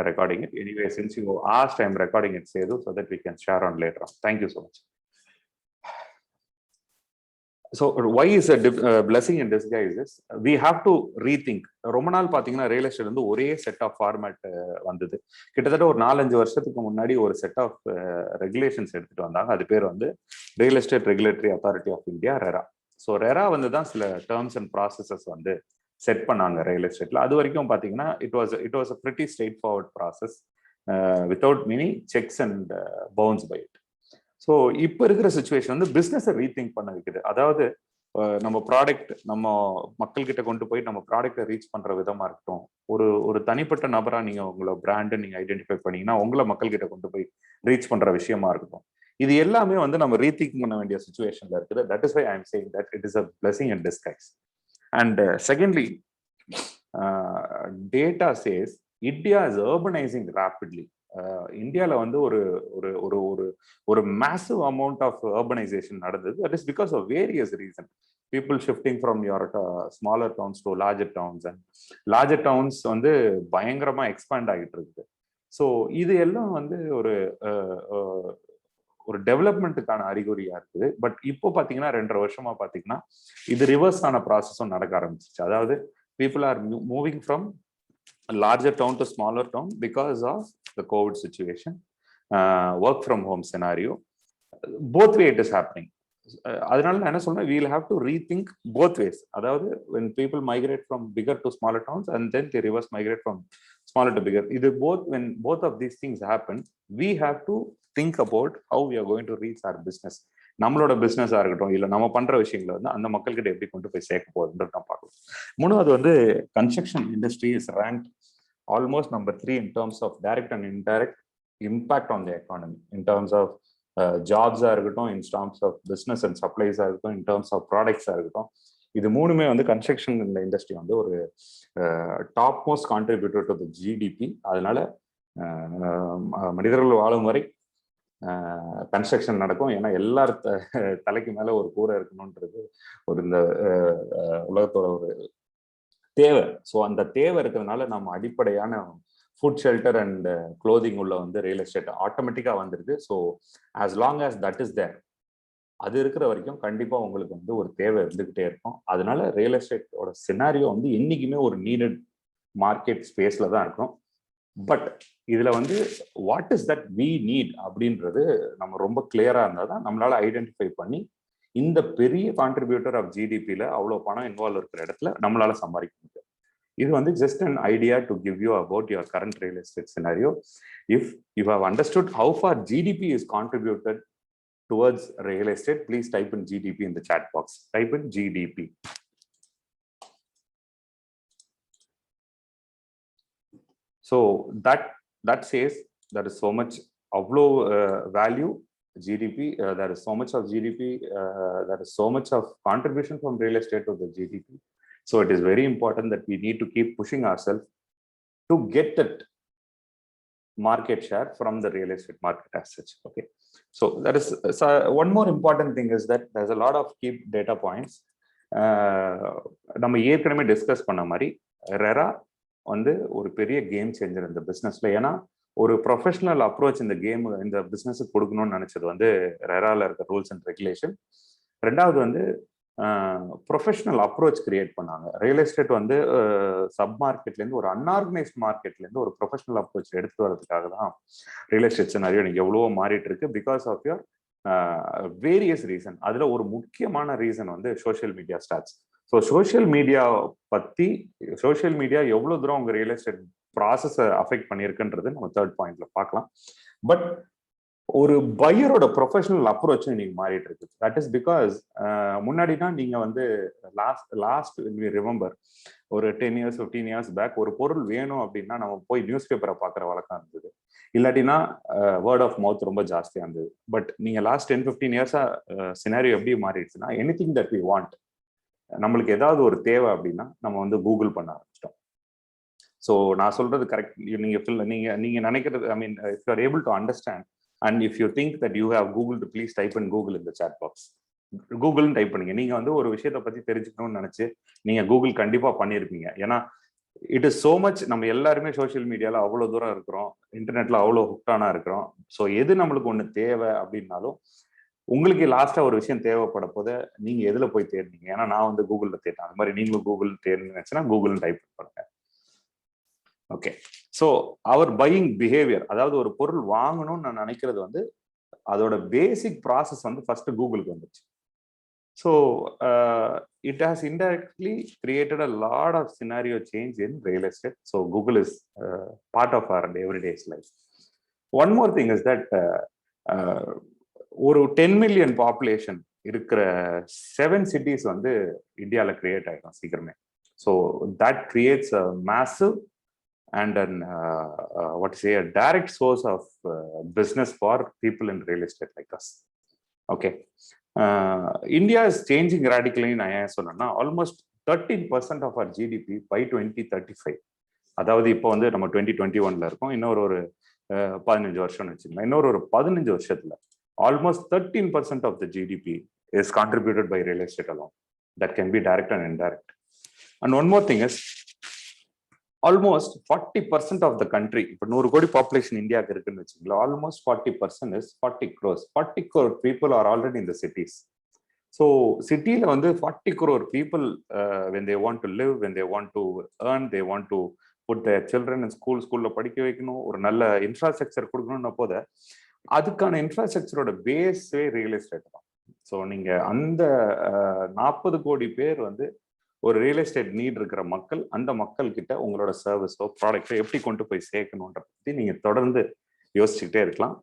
recording it. Anyway, since you asked, I'm recording it, Sedu, so that we can share on later on. Thank you so much. So why is a blessing in disguise is we have to rethink. ரொம்ப நாள் பாத்தீங்கன்னா real estate வந்து ஒரே set of format வந்தது. கிட்டத்தட்ட ஒரு 4-5 வருஷத்துக்கு முன்னாடி ஒரு செட் ஆஃப் ரெகுலேஷன்ஸ் எடுத்துட்டு வந்தாங்க. அது பேர் வந்து real estate regulatory authority of India, RERA. So RERA வந்து தான் சில டேர்ம்ஸ் அண்ட் ப்ராசஸஸ் வந்து செட் பண்ணாங்க ரியல் எஸ்டேட்ல. அது வரைக்கும் பாத்தீங்கன்னா it was a pretty straightforward process without many checks and bounds by it. So இப்போ இருக்கிற சுச்சுவேஷன் வந்து பிஸ்னஸை ரீதிங்க் பண்ண வைக்குது. அதாவது நம்ம ப்ராடக்ட் நம்ம மக்கள்கிட்ட கொண்டு போய் நம்ம ப்ராடக்டை ரீச் பண்ற விதமா இருக்கட்டும், ஒரு தனிப்பட்ட நபரா நீங்க உங்களோட பிராண்டை நீங்க ஐடென்டிஃபை பண்ணீங்கன்னா உங்களை மக்கள்கிட்ட கொண்டு போய் ரீச் பண்ற விஷயமா இருக்கட்டும், இது எல்லாமே வந்து நம்ம ரீதிங்க் பண்ண வேண்டிய சுச்சுவேஷன்ல இருக்குது. That is why I am saying that it is a blessing in disguise. And secondly, data says India is urbanising rapidly. இந்தியாவில் வந்து ஒரு ஒரு ஒரு ஒரு ஒரு மேசிவ் அமௌண்ட் ஆஃப் அர்பனைசேஷன் நடந்தது. That is because of various reason. People shifting from your smaller towns to larger towns, and larger towns வந்து பயங்கரமா எக்ஸ்பேண்ட் ஆகிட்டு இருக்குது. ஸோ இது எல்லாம் வந்து ஒரு டெவலப்மெண்ட்டுக்கான அறிகுறியா இருக்குது. பட் இப்போ பாத்தீங்கன்னா 2.5 வருஷமா பாத்தீங்கன்னா இது ரிவர்ஸ் ஆன ப்ராசஸும் நடக்க ஆரம்பிச்சிச்சு. அதாவது people are moving from larger town to smaller town because of the COVID situation, work from home scenario. Both way it is happening. அதனால நான் என்ன சொல்றேன், we will have to rethink both ways. அதாவது when people migrate from bigger to smaller towns and then they reverse migrate from smaller to bigger, இது when both of these things happen, we have to think about how we are going to reach our business. நம்மளோட பிசினஸா இருக்கட்டும், இல்ல நம்ம பண்ற விஷயங்களை வந்து அந்த மக்கள்கிட்ட எப்படி கொண்டு போய் சேர்க்க போகுதுன்றது நான் பார்க்கலாம். மூணாவது வந்து construction industry is rank almost number 3 in terms of direct and indirect impact on the economy, in terms of ஜாப்ஸா இருக்கட்டும், in terms of business and supplies இருக்கட்டும், in terms of products இருக்கட்டும். இது மூணுமே வந்து கன்ஸ்ட்ரக்ஷன் இண்டஸ்ட்ரி வந்து ஒரு top most contributor to the GDP. அதனால மனிதர்கள் வாழும் வரை கன்ஸ்ட்ரக்ஷன் நடக்கும். ஏன்னா எல்லார் தலைக்கு மேல ஒரு கூரை இருக்கணும்ன்றது ஒரு இந்த உலகத்தோட ஒரு தேவை. ஸோ அந்த தேவை இருக்கிறதுனால நம்ம அடிப்படையான ஃபுட் ஷெல்டர் அண்ட் க்ளோதிங் உள்ள வந்து ரியல் எஸ்டேட் ஆட்டோமேட்டிக்கா வந்துருது. So as long as that is there, அது இருக்கிற வரைக்கும் கண்டிப்பா உங்களுக்கு வந்து ஒரு தேவை இருந்துகிட்டே இருக்கும். அதனால ரியல் எஸ்டேட்டோட சினாரியோ வந்து என்னைக்குமே ஒரு நீடட் மார்க்கெட் ஸ்பேஸ்ல தான் இருக்கும். பட் இதுல வந்து what is that we need அப்படின்றது நம்ம ரொம்ப கிளியரா இருந்தால் தான் நம்மளால ஐடென்டிஃபை பண்ணி இந்த பெரிய கான்ட்ரிபியூட்டர் ஆஃப் ஜிடிபியில அவ்வளோ பணம் இன்வால்வ் இருக்கிற இடத்துல நம்மளால சம்பாதிக்க முடியும். இது வந்து just an idea to give you about your current real estate scenario. If you have understood how far GDP is contributed towards real estate, please type in GDP in the chat box. Type in GDP. So that says there is so much value GDP, there is so much of GDP, there is so much of contribution from real estate to the GDP. So it is very important that we need to keep pushing ourselves to get that market share from the real estate market as such. Okay, so that is one more important thing is that there's a lot of key data points. நம்ம ஏற்கனவே discuss பண்ண மாதிரி RERA வந்து ஒரு பெரிய game changer இந்த பிஸ்னஸ்ல. ஏன்னா ஒரு ப்ரொஃபஷனல் அப்ரோச் இந்த கேம் இந்த பிஸ்னஸுக்கு கொடுக்கணும்னு நினைச்சது வந்து ரெரால இருக்க ரூல்ஸ் அண்ட் ரெகுலேஷன். ரெண்டாவது வந்து ப்ரொஃபஷனல் அப்ரோச் கிரியேட் பண்ணாங்க. ரியல் எஸ்டேட் வந்து சப் மார்க்கெட்லேருந்து ஒரு அன்ஆர்கனைஸ்ட் மார்க்கெட்லேருந்து ஒரு ப்ரொஃபஷனல் அப்ரோச் எடுத்து வரதுக்காக தான் ரியல் எஸ்டேட் நிறைய எனக்கு எவ்வளவோ மாறிட்டு இருக்கு. Because of your various reason. அதுல ஒரு முக்கியமான ரீசன் வந்து social media starts. So social media பத்தி சோஷியல் மீடியா எவ்வளவு தூரம் உங்க ரியல் எஸ்டேட் ப்ராசஸை அஃபெக்ட் பண்ணியிருக்குன்றது நம்ம தேர்ட் பாயிண்ட்ல பார்க்கலாம். பட் ஒரு பையரோட ப்ரொஃபஷனல் அப்ரோச்சும் இன்னைக்கு மாறிட்டு இருக்கு. தட் இஸ் பிகாஸ் முன்னாடினா நீங்க வந்து லாஸ்ட் ரிமெம்பர் ஒரு 10 years 15 years பேக் ஒரு பொருள் வேணும் அப்படின்னா நம்ம போய் நியூஸ் பேப்பரை பார்க்குற வழக்கம் இருந்தது. இல்லாட்டினா வேர்ட் ஆஃப் மவுத் ரொம்ப ஜாஸ்தியா இருந்தது. பட் நீங்க லாஸ்ட் 10-15 years சினாரியோ எப்படி மாறிடுச்சுன்னா எனிதிங் தட் வி வாண்ட், நம்மளுக்கு ஏதாவது ஒரு தேவை அப்படின்னா நம்ம வந்து கூகுள் பண்ண ஆரம்பிச்சிட்டோம். ஸோ நான் சொல்றது கரெக்ட். நீங்க நினைக்கிறது, I mean if you are able to understand and if you think that you have googled, please type in Google in the chat box. கூகுள்னு டைப் பண்ணுங்க. நீங்க வந்து ஒரு விஷயத்தை பத்தி தெரிஞ்சுக்கணும்னு நினைச்சு நீங்க கூகுள் கண்டிப்பா பண்ணிருப்பீங்க. ஏன்னா இட் இஸ் சோ மச். நம்ம எல்லாருமே சோஷியல் மீடியால அவ்வளவு தூரம் இருக்கிறோம், இன்டர்நெட்ல அவ்வளவு ஹுக்டானா இருக்கிறோம். ஸோ எது நம்மளுக்கு ஒண்ணு தேவை அப்படின்னாலும், உங்களுக்கு லாஸ்டா ஒரு விஷயம் தேவைப்பட போது நீங்க எதுல போய் தேடுனீங்க? ஏன்னா நான் வந்து கூகுள்ல தேட்டேன். அது மாதிரி நீங்களும் கூகுள் தேடுனீங்கன்னா கூகுள் டைப் பண்ணுங்க. ஓகே. ஸோ அவர் பையிங் பிஹேவியர், அதாவது ஒரு பொருள் வாங்கணும்னு நான் நினைக்கிறது வந்து அதோட பேசிக் ப்ராசஸ் வந்து ஃபர்ஸ்ட் கூகுளுக்கு வந்துச்சு. So it has indirectly created a lot of scenario change in real estate. So Google is part of our everyday life. One more thing is that ஒரு 10 million population இருக்கிற 7 cities வந்து இந்தியாவில் create ஆகிடும் சீக்கிரமே. So that creates a massive and what to say, a direct source of business for people in real estate like us. Okay. India is changing radically. நான் ஏன் சொன்னேன்னா almost 13% of our GDP by 2035. அதாவது இப்போ வந்து நம்ம 2021ல இருக்கோம். இன்னொரு ஒரு 15 வருஷம்னு வச்சுக்கலாம். இன்னொரு ஒரு 15 வருஷத்துல almost 13% of the GDP is contributed by real estate alone. That can be direct and indirect. And one more thing is almost 40% of the country, இப்போ 100 கோடி பாப்புலேஷன் இந்தியாவுக்கு இருக்குன்னு வச்சுக்கலாம், almost 40% is 40 crores. 40 crore people are already in the cities. So சிட்டியில வந்து 40 crore people, when they want to live, when they want to earn, they want to put their children in ஸ்கூல்ல படிக்க வைக்கணும், ஒரு நல்ல இன்ஃப்ராஸ்ட்ரக்சர் கொடுக்கணும்னு போது அதுக்கான இன்ஃப்ராஸ்ட்ரக்சரோட பேஸே ரியல் எஸ்டேட் தான். ஸோ நீங்க அந்த 40 கோடி பேர் வந்து ஒரு ரியல் எஸ்டேட் நீட் இருக்கிற மக்கள், அந்த மக்கள் கிட்ட உங்களோட சர்வீஸோ ப்ராடக்டோ எப்படி கொண்டு போய் சேர்க்கணுன்ற பத்தி நீங்க தொடர்ந்து யோசிச்சுக்கிட்டே இருக்கலாம்.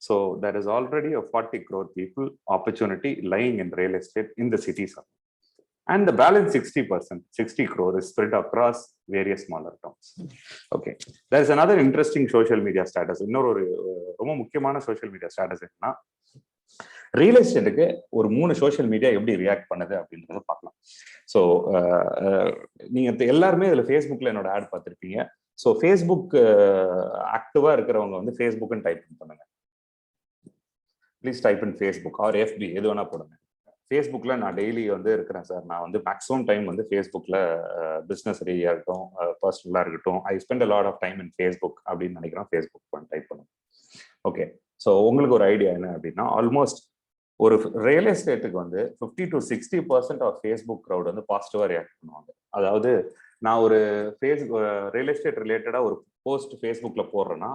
So there is already a 40 crore people opportunity lying in real estate in the cities. And the balance 60%, 60 crore is spread across various smaller towns. Okay. There is another interesting social media status. இன்னொரு ரொம்ப முக்கியமான social media status என்னன்னா, real எஸ்டேட்டுக்கு ஒரு 3 social media எப்படி react பண்ணுது அப்படின்றத பார்க்கலாம். So நீங்க எல்லாருமே இதுல ஃபேஸ்புக்ல என்னோட ஆட் பார்த்துருப்பீங்க. ஸோ ஃபேஸ்புக் ஆக்டிவா இருக்கிறவங்க வந்து ஃபேஸ்புக்னு டைப் பண்ணுங்க. Please type in Facebook or FB, எது வேணா போடுங்க. ஃபேஸ்புக்ல நான் டெய்லி வந்து இருக்கிறேன் சார். நான் வந்து மேக்ஸிமம் டைம் வந்து ஃபேஸ்புக்ல பிஸ்னஸ் ரீதியா இருக்கட்டும், பர்சனலா இருக்கட்டும், I spend a lot of time in Facebook அப்படின்னு நினைக்கிறேன். ஃபேஸ்புக் டைப் பண்ணுங்க. ஓகே. ஸோ உங்களுக்கு ஒரு ஐடியா என்ன அப்படின்னா, ஆல்மோஸ்ட் ஒரு ரியல் எஸ்டேட்டுக்கு வந்து 50 to 60% ஆஃப் ஃபேஸ்புக் க்ரௌட் வந்து பாசிட்டிவா ரியாக்ட் பண்ணுவாங்க. அதாவது நான் ஒரு ரியல் எஸ்டேட் ரிலேட்டடா ஒரு போஸ்ட் ஃபேஸ்புக்ல போடுறேன்னா,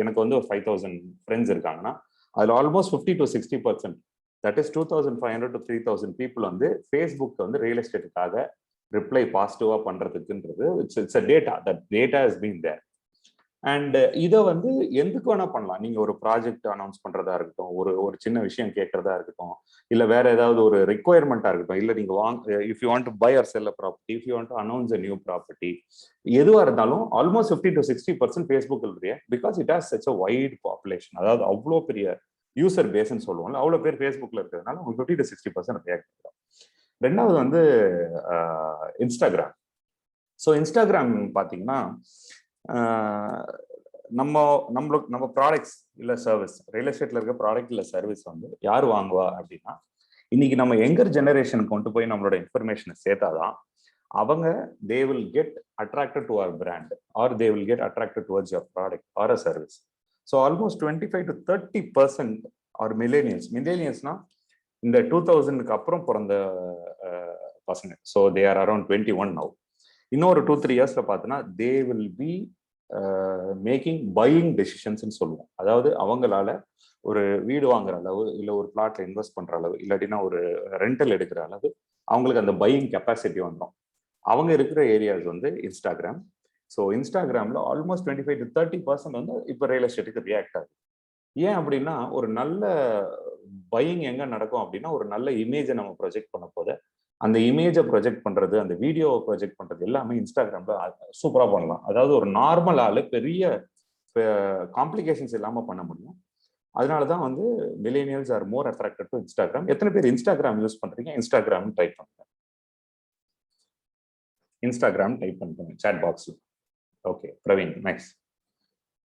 எனக்கு வந்து ஒரு 5000 ஃப்ரெண்ட்ஸ் இருக்காங்கன்னா, அதுல almost 50 to 60%, that is 2500 to 3000 people வந்து ஃபேஸ்புக் வந்து ரியல் எஸ்டேட்டுக்காக ரிப்ளை பாசிட்டிவா பண்றதுக்குன்றது it's a data. That data is been there. And இதை வந்து எதுக்கு வேணா பண்ணலாம். நீங்க ஒரு ப்ராஜெக்ட் அனௌன்ஸ் பண்றதா இருக்கட்டும், ஒரு சின்ன விஷயம் கேட்கறதா இருக்கட்டும், இல்ல வேற ஏதாவது ஒரு ரெக்குவயர்மெண்டா இருக்கட்டும், இல்ல நீங்க if you want to buy or sell a property, if you want to announce a new property, எதுவா இருந்தாலும் ஆல்மோஸ்ட் 50 to 60% ஃபேஸ்புக் இல்லையா, because it has such a wide population. அதாவது அவ்வளோ பெரிய யூசர் பேஸ்ன்னு சொல்லுவோம்ல, அவ்வளோ பேர் ஃபேஸ்புக்ல இருக்கிறதுனால உங்களுக்கு 50 to 60% ரியாக்ட் பண்ணுறோம். ரெண்டாவது வந்து இன்ஸ்டாகிராம். ஸோ இன்ஸ்டாகிராம் பார்த்தீங்கன்னா, நம்ம ப்ராடக்ட்ஸ் இல்லை சர்வீஸ், ரியல் எஸ்டேட்ல இருக்க ப்ராடக்ட் இல்லை சர்வீஸ் வந்து யார் வாங்குவா அப்படின்னா, இன்னைக்கு நம்ம யங்கர் ஜெனரேஷனுக்கு கொண்டு போய் நம்மளோட இன்ஃபர்மேஷனை சேர்த்தாதான் அவங்க they will get attracted to our brand or they will get attracted towards your product or a service. So almost 25 to 30% are மில்லேனியல்ஸ்னா இந்த 2000க்கு அப்புறம் பிறந்த பசங்க. So they are around 21 now. இன்னொரு 2-3 இயர்ஸ்ல பார்த்தோன்னா they will be making buying டெசிஷன்ஸ்ன்னு சொல்லுவோம். அதாவது அவங்களால ஒரு வீடு வாங்குற அளவு, இல்லை ஒரு பிளாட்ல இன்வெஸ்ட் பண்ற அளவு, இல்லாட்டினா ஒரு ரெண்டல் எடுக்கிற அளவு அவங்களுக்கு அந்த பையிங் கெப்பாசிட்டி வந்துடும். அவங்க இருக்கிற ஏரியாஸ் வந்து இன்ஸ்டாகிராம். ஸோ இன்ஸ்டாகிராம்ல ஆல்மோஸ்ட் 25 to 30% வந்து இப்போ ரியல் எஸ்டேட்டுக்கு ரியாக்ட் ஆகுது. ஏன் அப்படின்னா, ஒரு நல்ல பையிங் எங்க நடக்கும் அப்படின்னா, ஒரு நல்ல இமேஜை நம்ம ப்ரொஜெக்ட் பண்ண போது அந்த இமேஜை ப்ரொஜெக்ட் பண்றது, அந்த வீடியோவை ப்ரொஜெக்ட் பண்றது எல்லாமே இன்ஸ்டாகிராம்ல சூப்பரா பண்ணலாம். அதாவது ஒரு நார்மல் ஆளு பெரிய காம்ப்ளிகேஷன்ஸ் இல்லாம பண்ண முடியும். அதனாலதான் வந்து millennials are more attracted to Instagram. எத்தனை பேர் இன்ஸ்டாகிராம் யூஸ் பண்றீங்க? இன்ஸ்டாகிராம் டைப் பண்ணுங்க. இன்ஸ்டாகிராம் டைப் பண்ணுங்க சாட் பாக்ஸ்ல. Okay Praveen, nice.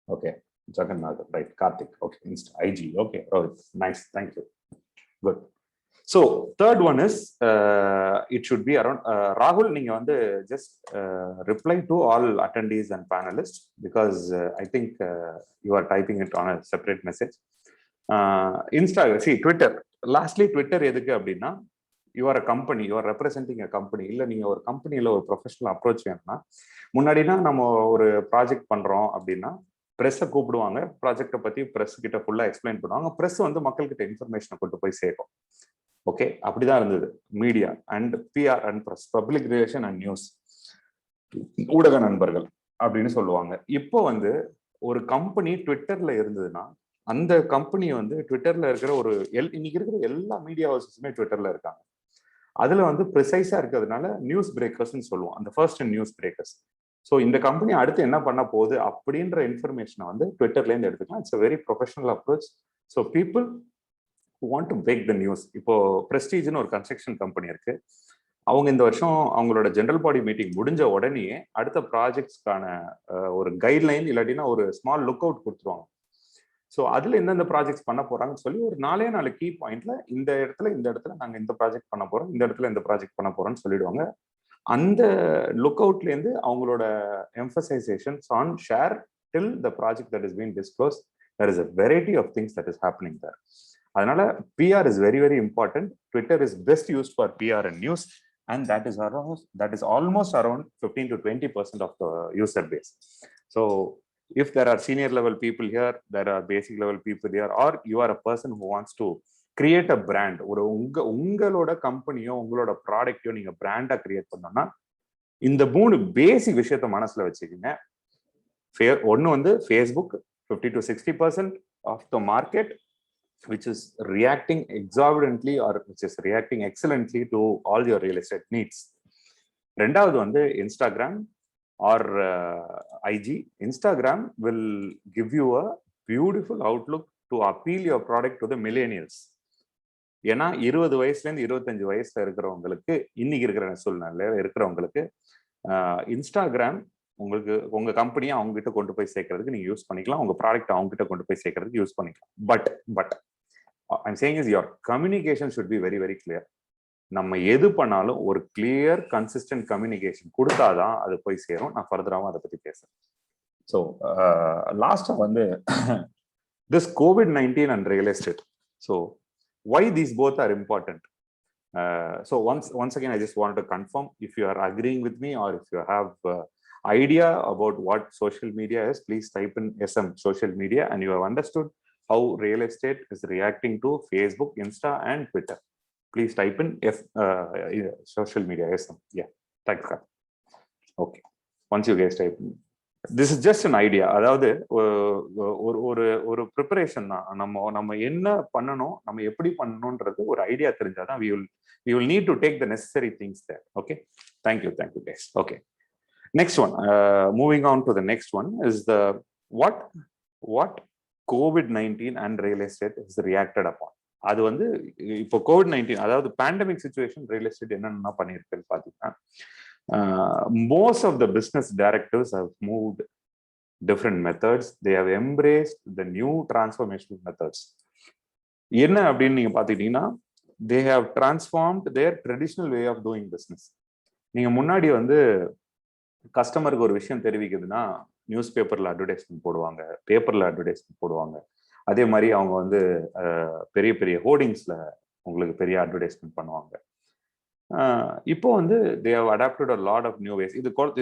Okay Jagannath, right. Karthik, okay. IG, okay. Rohit, nice, thank you, good. So third one is it should be around Rahul, நீங்க வந்து just reply to all attendees and panelists because I think you are typing it on a separate message. Twitter. Lastly, Twitter எதுக்கு அப்படின்னா, you are a company, you are representing a company. இல்லை நீங்க ஒரு கம்பெனியில் ஒரு professional approach வேணும்னா, முன்னாடினா நம்ம ஒரு ப்ராஜெக்ட் பண்றோம் அப்படின்னா ப்ரெஸ்ஸை கூப்பிடுவாங்க, ப்ராஜெக்டை பத்தி ப்ரெஸ் கிட்ட ஃபுல்லா எக்ஸ்பிளைன் பண்ணுவாங்க, ப்ரெஸ் வந்து மக்கள்கிட்ட இன்ஃபர்மேஷனை கொண்டு போய் சேர்க்கும். ஓகே, அப்படிதான் இருந்தது media and PR and press, public relation and news, ஊடக நண்பர்கள் அப்படின்னு சொல்லுவாங்க. இப்போ வந்து ஒரு கம்பெனி ட்விட்டர்ல இருந்ததுன்னா, அந்த கம்பெனி வந்து ட்விட்டர்ல இருக்கிற ஒரு இன்னைக்கு இருக்கிற எல்லா மீடியா ஹவுசஸுமே ட்விட்டர்ல இருக்காங்க. அதுல வந்து ப்ரிசைஸா இருக்கிறதுனால நியூஸ் பிரேக்கர்ஸ்ன்னு சொல்லுவோம், அந்த ஃபர்ஸ்ட் நியூஸ் பிரேக்கர்ஸ். ஸோ இந்த கம்பெனி அடுத்து என்ன பண்ண போகுது அப்படின்ற இன்ஃபர்மேஷனை வந்து ட்விட்டர்ல இருந்து எடுத்துக்கலாம். It's a very professional approach. So people want to break the news. இப்போ பிரஸ்டீஜ்னு ஒரு கன்ஸ்ட்ரக்ஷன் கம்பெனி இருக்கு. அவங்க இந்த வருஷம் அவங்களோட ஜெனரல் பாடி மீட்டிங் முடிஞ்ச உடனே அடுத்த ப்ராஜெக்ட்ஸ்க்கான ஒரு கைட்லைன் இல்லாட்டினா ஒரு ஸ்மால் லுக் அவுட் கொடுத்துருவாங்க. ஸோ அதுல எந்தெந்த ப்ராஜெக்ட்ஸ் பண்ண போறாங்கன்னு சொல்லி ஒரு 4 கீ பாயிண்ட்ல இந்த இடத்துல நாங்க இந்த ப்ராஜெக்ட் பண்ண போறோம், இந்த இடத்துல இந்த ப்ராஜெக்ட் பண்ண போறோம்னு சொல்லிடுவாங்க. அந்த லுக் அவுட்ல இருந்து அவங்களோட emphasisations on share till the project that is been disclose. There is a variety of things that is happening there. அதனால PR is very very important. Twitter is best use for PR and news, and that is almost around 15 to 20% of the user base. So if there are senior level people here, there are basic level people here, or you are a person who wants to create a brand, ஒரு உங்களோட கம்பெனியோ உங்களோட ப்ராடக்டையோ நீங்க பிராண்டா create பண்ணோம்னா இந்த 3 பேசிக் விஷயத்த மனசுல வச்சுக்கோங்க. ஒன்னு வந்து Facebook 50 to 60% of the market which is reacting exorbitantly or which is reacting excellently to all your real estate needs. ரெண்டாவது வந்து Instagram or IG. Instagram will give you a beautiful outlook to appeal your product to the millennials. ஏன்னா 20 வயசுல இருந்து 25 வயசுல இருக்கிறவங்களுக்கு, இன்னைக்கு இருக்கிற சூழ்நிலையில இருக்கிறவங்களுக்கு இன்ஸ்டாகிராம் உங்களுக்கு உங்க கம்பெனியை அவங்க கிட்ட கொண்டு போய் சேர்க்கறதுக்கு நீங்க யூஸ் பண்ணிக்கலாம், உங்க ப்ராடக்ட் அவங்க கிட்ட கொண்டு போய் சேர்க்கறதுக்கு யூஸ் பண்ணிக்கலாம். But I'm saying is your communication should be very very clear. நம்ம எது பண்ணாலும் ஒரு கிளியர் கன்சிஸ்டன்ட் கம்யூனிகேஷன் கொடுத்தாதான் அது போய் சேரும். நான் ஃபர்தராகவும் அதை பத்தி பேசுறேன். ஸோ லாஸ்டா வந்து this COVID-19 and real estate. So why these both are important? So once again, I just wanted to confirm, if you are agreeing with me or if you have idea about what social media is, please type in SM social media, and you have understood how real estate is reacting to Facebook, Insta, and Twitter. Please type in social media SM. Yeah, thanks. Okay, once you guys type in, this is just an idea. அதாவது ஒரு preparation தான். நம்ம என்ன பண்ணணும், நம்ம எப்படி பண்ணணும்ன்றது ஒரு idea தெரிஞ்சாதான் we will need to take the necessary things there. Okay, thank you guys. Okay, next one, moving on to the next one is the what COVID-19 and real estate is reacted upon. அது வந்து இப்போ COVID-19, அதாவது pandemic situation real estate என்னென்ன பண்ணியிருக்குன்னு பார்த்தீங்கன்னா, most of the business directives have moved different methods. They have embraced the new transformational methods. என்ன அப்படின்னு நீங்க பாத்துக்கிட்டீங்கன்னா, they have transformed their traditional way of doing business. நீங்க முன்னாடி வந்து கஸ்டமருக்கு ஒரு விஷயம் தெரிவிக்குதுன்னா நியூஸ் பேப்பர்ல அட்வர்டைஸ்மெண்ட் போடுவாங்க, பேப்பர்ல அட்வர்டைஸ்மெண்ட் போடுவாங்க. அதே மாதிரி அவங்க வந்து பெரிய பெரிய ஹோர்டிங்ஸ்ல உங்களுக்கு பெரிய அட்வர்டைஸ்மெண்ட் பண்ணுவாங்க. இப்போ வந்து they have adapted a lot of new ways.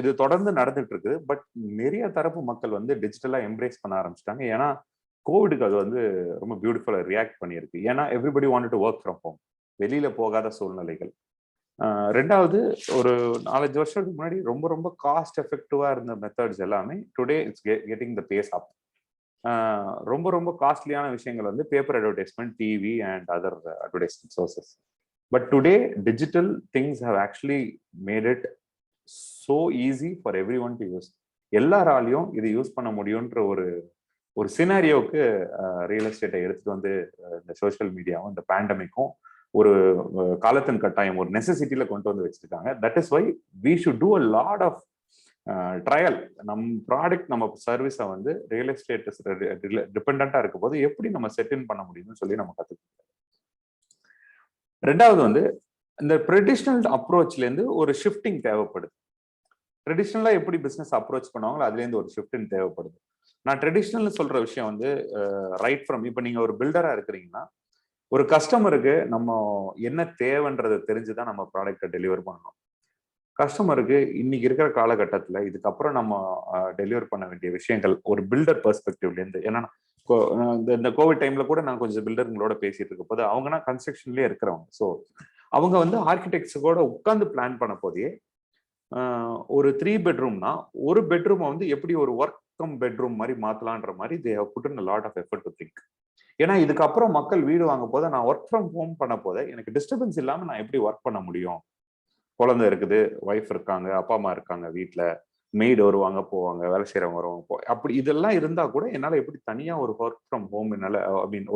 இது தொடர்ந்து நடந்துட்டு இருக்கு. பட் நிறைய தரப்பு மக்கள் வந்து டிஜிட்டலா எம்ப்ரேஸ் பண்ண ஆரம்பிச்சிட்டாங்க. ஏன்னா கோவிடுக்கு அது வந்து ரொம்ப பியூட்டிஃபுல்லா ரியாக்ட் பண்ணியிருக்கு. ஏன்னா everybody wanted to work from home, வெளியில போகாத சூழ்நிலைகள். ரெண்டாவது, ஒரு 4-5 வருஷத்துக்கு முன்னாடி ரொம்ப ரொம்ப காஸ்ட் எஃபெக்டிவா இருந்த மெத்தட்ஸ் எல்லாமே today it's getting the pace up. ரொம்ப ரொம்ப காஸ்ட்லியான விஷயங்கள் வந்து paper advertisement, TV and other advertisement sources. But today, digital things have actually made it so easy for everyone to use. எல்லாராலையும் இது யூஸ் பண்ண முடியும்ன்ற ஒரு சினாரியோவுக்கு ரியல் எஸ்டேட்டை எடுத்துட்டு வந்து இந்த சோஷியல் மீடியாவும் இந்த பேண்டமிக்கும் ஒரு காலத்தின் கட்டாயம், ஒரு நெசசிட்டியில கொண்டு வந்து வச்சிருக்காங்க. That is why we should do a lot of trial. நம்ம ப்ராடக்ட், நம்ம சர்வீஸை வந்து ரியல் எஸ்டேட் டிபெண்டா இருக்கும் போது எப்படி நம்ம செட் இன் பண்ண முடியும்னு சொல்லி நம்ம கற்றுக்கணும். ரெண்டாவது வந்து இந்த ட்ரெடிஷ்னல் அப்ரோச்லேருந்து ஒரு ஷிஃப்டிங் தேவைப்படுது. ட்ரெடிஷ்னலாக எப்படி பிஸ்னஸ் அப்ரோச் பண்ணுவாங்களோ அதுலேருந்து ஒரு ஷிஃப்டிங் தேவைப்படுது. நான் ட்ரெடிஷ்னல்னு சொல்ற விஷயம் வந்து ரைட் ஃப்ரம் இப்போ நீங்கள் ஒரு பில்டராக இருக்கிறீங்கன்னா ஒரு கஸ்டமருக்கு நம்ம என்ன தேவைன்றதை தெரிஞ்சுதான் நம்ம ப்ராடக்டை டெலிவர் பண்ணணும். கஸ்டமருக்கு இன்னைக்கு இருக்கிற காலகட்டத்தில் இதுக்கப்புறம் நம்ம டெலிவர் பண்ண வேண்டிய விஷயங்கள் ஒரு பில்டர் பெர்ஸ்பெக்டிவ்லேருந்து, ஏன்னா இந்த கோவிட் டைம்ல கூட நான் கொஞ்சம் பில்டருங்களோட பேசிட்டு இருக்க போது அவங்கன்னா கன்ஸ்ட்ரக்ஷன்லேயே இருக்கிறவங்க. ஸோ அவங்க வந்து ஆர்கிடெக்ட்ஸ் கூட உட்காந்து பிளான் பண்ண போதே ஒரு 3 bedroomனா ஒரு பெட்ரூமை வந்து எப்படி ஒரு ஒர்க் கம் பெட்ரூம் மாதிரி மாத்தலான்ற மாதிரி they have put in a lot of effort to think. ஏன்னா இதுக்கப்புறம் மக்கள் வீடு வாங்க போத நான் ஒர்க் ஃப்ரம் ஹோம் பண்ண போத எனக்கு டிஸ்டர்பன்ஸ் இல்லாம நான் எப்படி ஒர்க் பண்ண முடியும்? குழந்தை இருக்குது, ஒய்ஃப் இருக்காங்க, அப்பா அம்மா இருக்காங்க, வீட்டுல மெய்டு வருவாங்க போவாங்க, வேலை செய்யறவங்க வருவாங்க அப்படி இதெல்லாம் இருந்தா கூட என்னால எப்படி தனியா ஒரு ஒர்க் ஃப்ரம் ஹோம் என்னால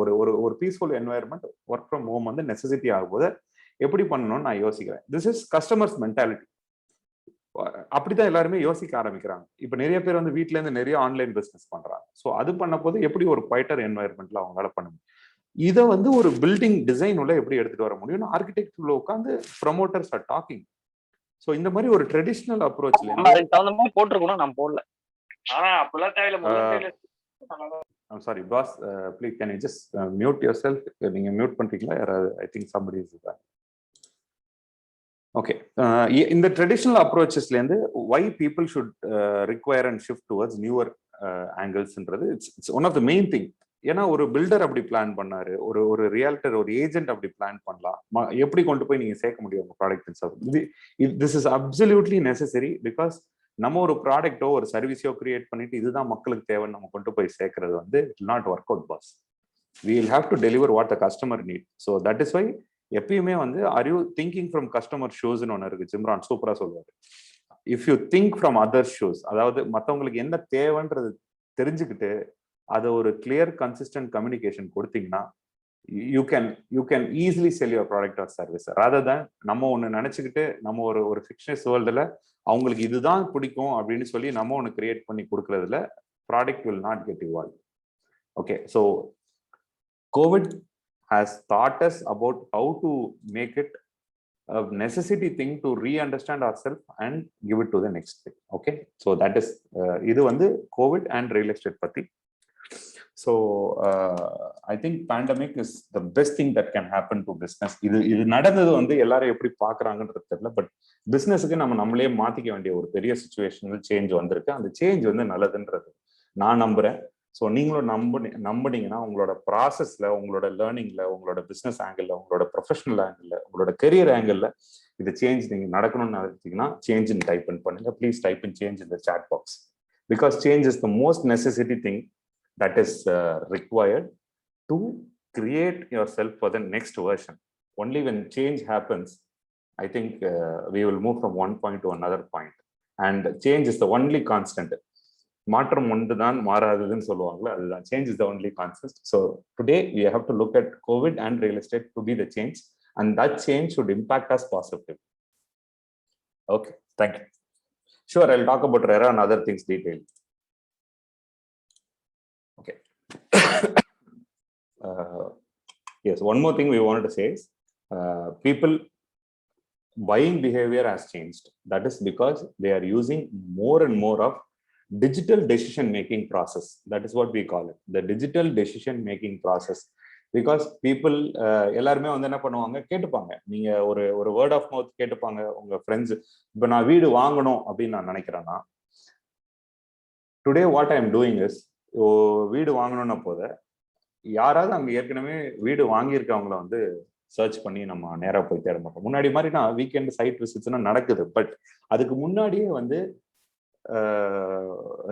ஒரு ஒரு ஒரு peaceful environment work from home வந்து நெசசிட்டி ஆகும் போது எப்படி பண்ணணும்னு நான் யோசிக்கிறேன். This is customers mentality. அப்படிதான் எல்லாருமே யோசிக்க ஆரம்பிக்கிறாங்க. இப்ப நிறைய பேர் வந்து வீட்டுல இருந்து நிறைய ஆன்லைன் பிசினஸ் பண்றாங்க. ஸோ அது பண்ண போது எப்படி ஒரு குவைட்டர் என்வாயர்மெண்ட்ல அவங்களால பண்ண முடியும்? இதை வந்து ஒரு பில்டிங் டிசைன் உள்ள எப்படி எடுத்துட்டு வர முடியும்? ஆர்கிடெக்ட்ல உட்காந்து ப்ரொமோட்டர்ஸ் ஆர் டாக்கிங். ஸோ இந்த மாதிரி ஒரு ட்ரெடிஷ்னல் அப்ரோச்ல அதுக்கு தகுந்த மாதிரி போட்டிருக்கணும், நான் போடல. ஆனா அப்பெல்லாம் தேவையில்லை. I'm sorry, boss. Please, can you just mute yourself? நீங்க மியூட் பண்றீங்களா யாராவது? I think somebody is there. Okay. இந்த ட்ரெடிஷ்னல் அப்ரோச்சஸ்லேருந்து why people should require and shift towards newer angles-ன்றது it's one of the main thing. ஏன்னா ஒரு filter அப்படி plan பண்ணாரு, ஒரு ஒரு ரியால்டர் ஒரு ஏஜென்ட் அப்படி பிளான் பண்ணலாம். எப்படி கொண்டு போய் நீங்க சேர்க்க முடியும் உங்க product? This is absolutely necessary. Because நம்ம ஒரு ப்ராடக்டோ ஒரு சர்வீஸோ கிரியேட் பண்ணிட்டு இதுதான் மக்களுக்கு தேவைன்னு நம்ம கொண்டு போய் சேர்க்கறது வந்து it will not work out boss. we will have to deliver what the customer need. So that is why எப்பயுமே வந்து are you thinking from customer ஷூஸ்ன்னு ஒன்று இருக்கு. சிம்ரான் சூப்பரா சொல்லுவாரு, if you think from other shoes, அதாவது மற்றவங்களுக்கு என்ன தேவைன்றது தெரிஞ்சுக்கிட்டு அதை ஒரு கிளியர் கன்சிஸ்டன்ட் கம்யூனிகேஷன் கொடுத்தீங்கன்னா you can easily sell your product or service. Rather than நம்ம ஒன்று நினைச்சுக்கிட்டு நம்ம ஒரு ஃபிக்ஷனஸ் வேர்ல்டுல அவங்களுக்கு இதுதான் பிடிக்கும் அப்படின்னு சொல்லி நம்ம ஒன்று கிரியேட் பண்ணி கொடுக்கறதுல product will not get evolve. Okay, so Covid has taught us about how to make it a necessity thing to re-understand ourselves and give it to the next thing. Okay, so that is idu vandu COVID and real estate patti. So I think pandemic is the best thing that can happen to business. இது நடந்தது வந்து எல்லாரும் எப்படி பாக்குறாங்கன்றது தெரியல, but பிசினஸ்க்கு நம்மளே மாத்திக்க வேண்டிய ஒரு பெரிய சிச்சுவேஷனல் சேஞ்ச் வந்திருக்கு. அந்த சேஞ்ச் வந்து நல்லதுன்றது நான் நம்புறேன். ஸோ நீங்களும் நம்பினீங்கன்னா உங்களோட ப்ராசஸ்ல, உங்களோட லேர்னிங்ல, உங்களோட பிஸ்னஸ் ஆங்கிள், உங்களோட ப்ரொஃபஷனல் ஆங்கிள், உங்களோட கெரியர் ஆங்கிள் இது சேஞ்ச் நீங்க நடக்கணும்னு நினைச்சீங்கன்னா சேஞ்ச் இன் டைப் இன் பண்ணுங்க. Please type in change in the chat box. Because change is the most necessity thing that is required to create yourself for the next version. Only when change happens, I think we will move from one point to another point. And change is the only constant. மாற்றம் ஒன்றுதான் மாறாததுன்னு சொல்லுவாங்கல்ல, அதுதான். Change is the only constant. So today we have to look at COVID and real estate to be the change, and that change should impact as positive. Okay, thank you. Sure, I will talk about RERA and other things detail. Okay. Yes, one more thing we wanted to say is people buying behavior has changed. That is because they are using more and more of digital decision making process. That is what we call it, the digital decision making process. Because people எல்லாருமே வந்து என்ன பண்ணுவாங்க, கேட்டுப்பாங்க. நீங்க ஒரு word of mouth கேட்டுப்பாங்க உங்க friends. இப்போ நான் வீடு வாங்கணும் அப்படின்னு நான் நினைக்கிறேன்னா, today what I am doing is, வீடு வாங்கணும்னா போத யாராவது அங்க ஏற்கனவே வீடு வாங்கியிருக்கவங்கள வந்து சர்ச் பண்ணி நம்ம நேராக போய் தேட மாட்டோம். முன்னாடி மாதிரினா வீக்கெண்ட் சைட் விசிட்ஸ்னா நடக்குது, பட் அதுக்கு முன்னாடியே வந்து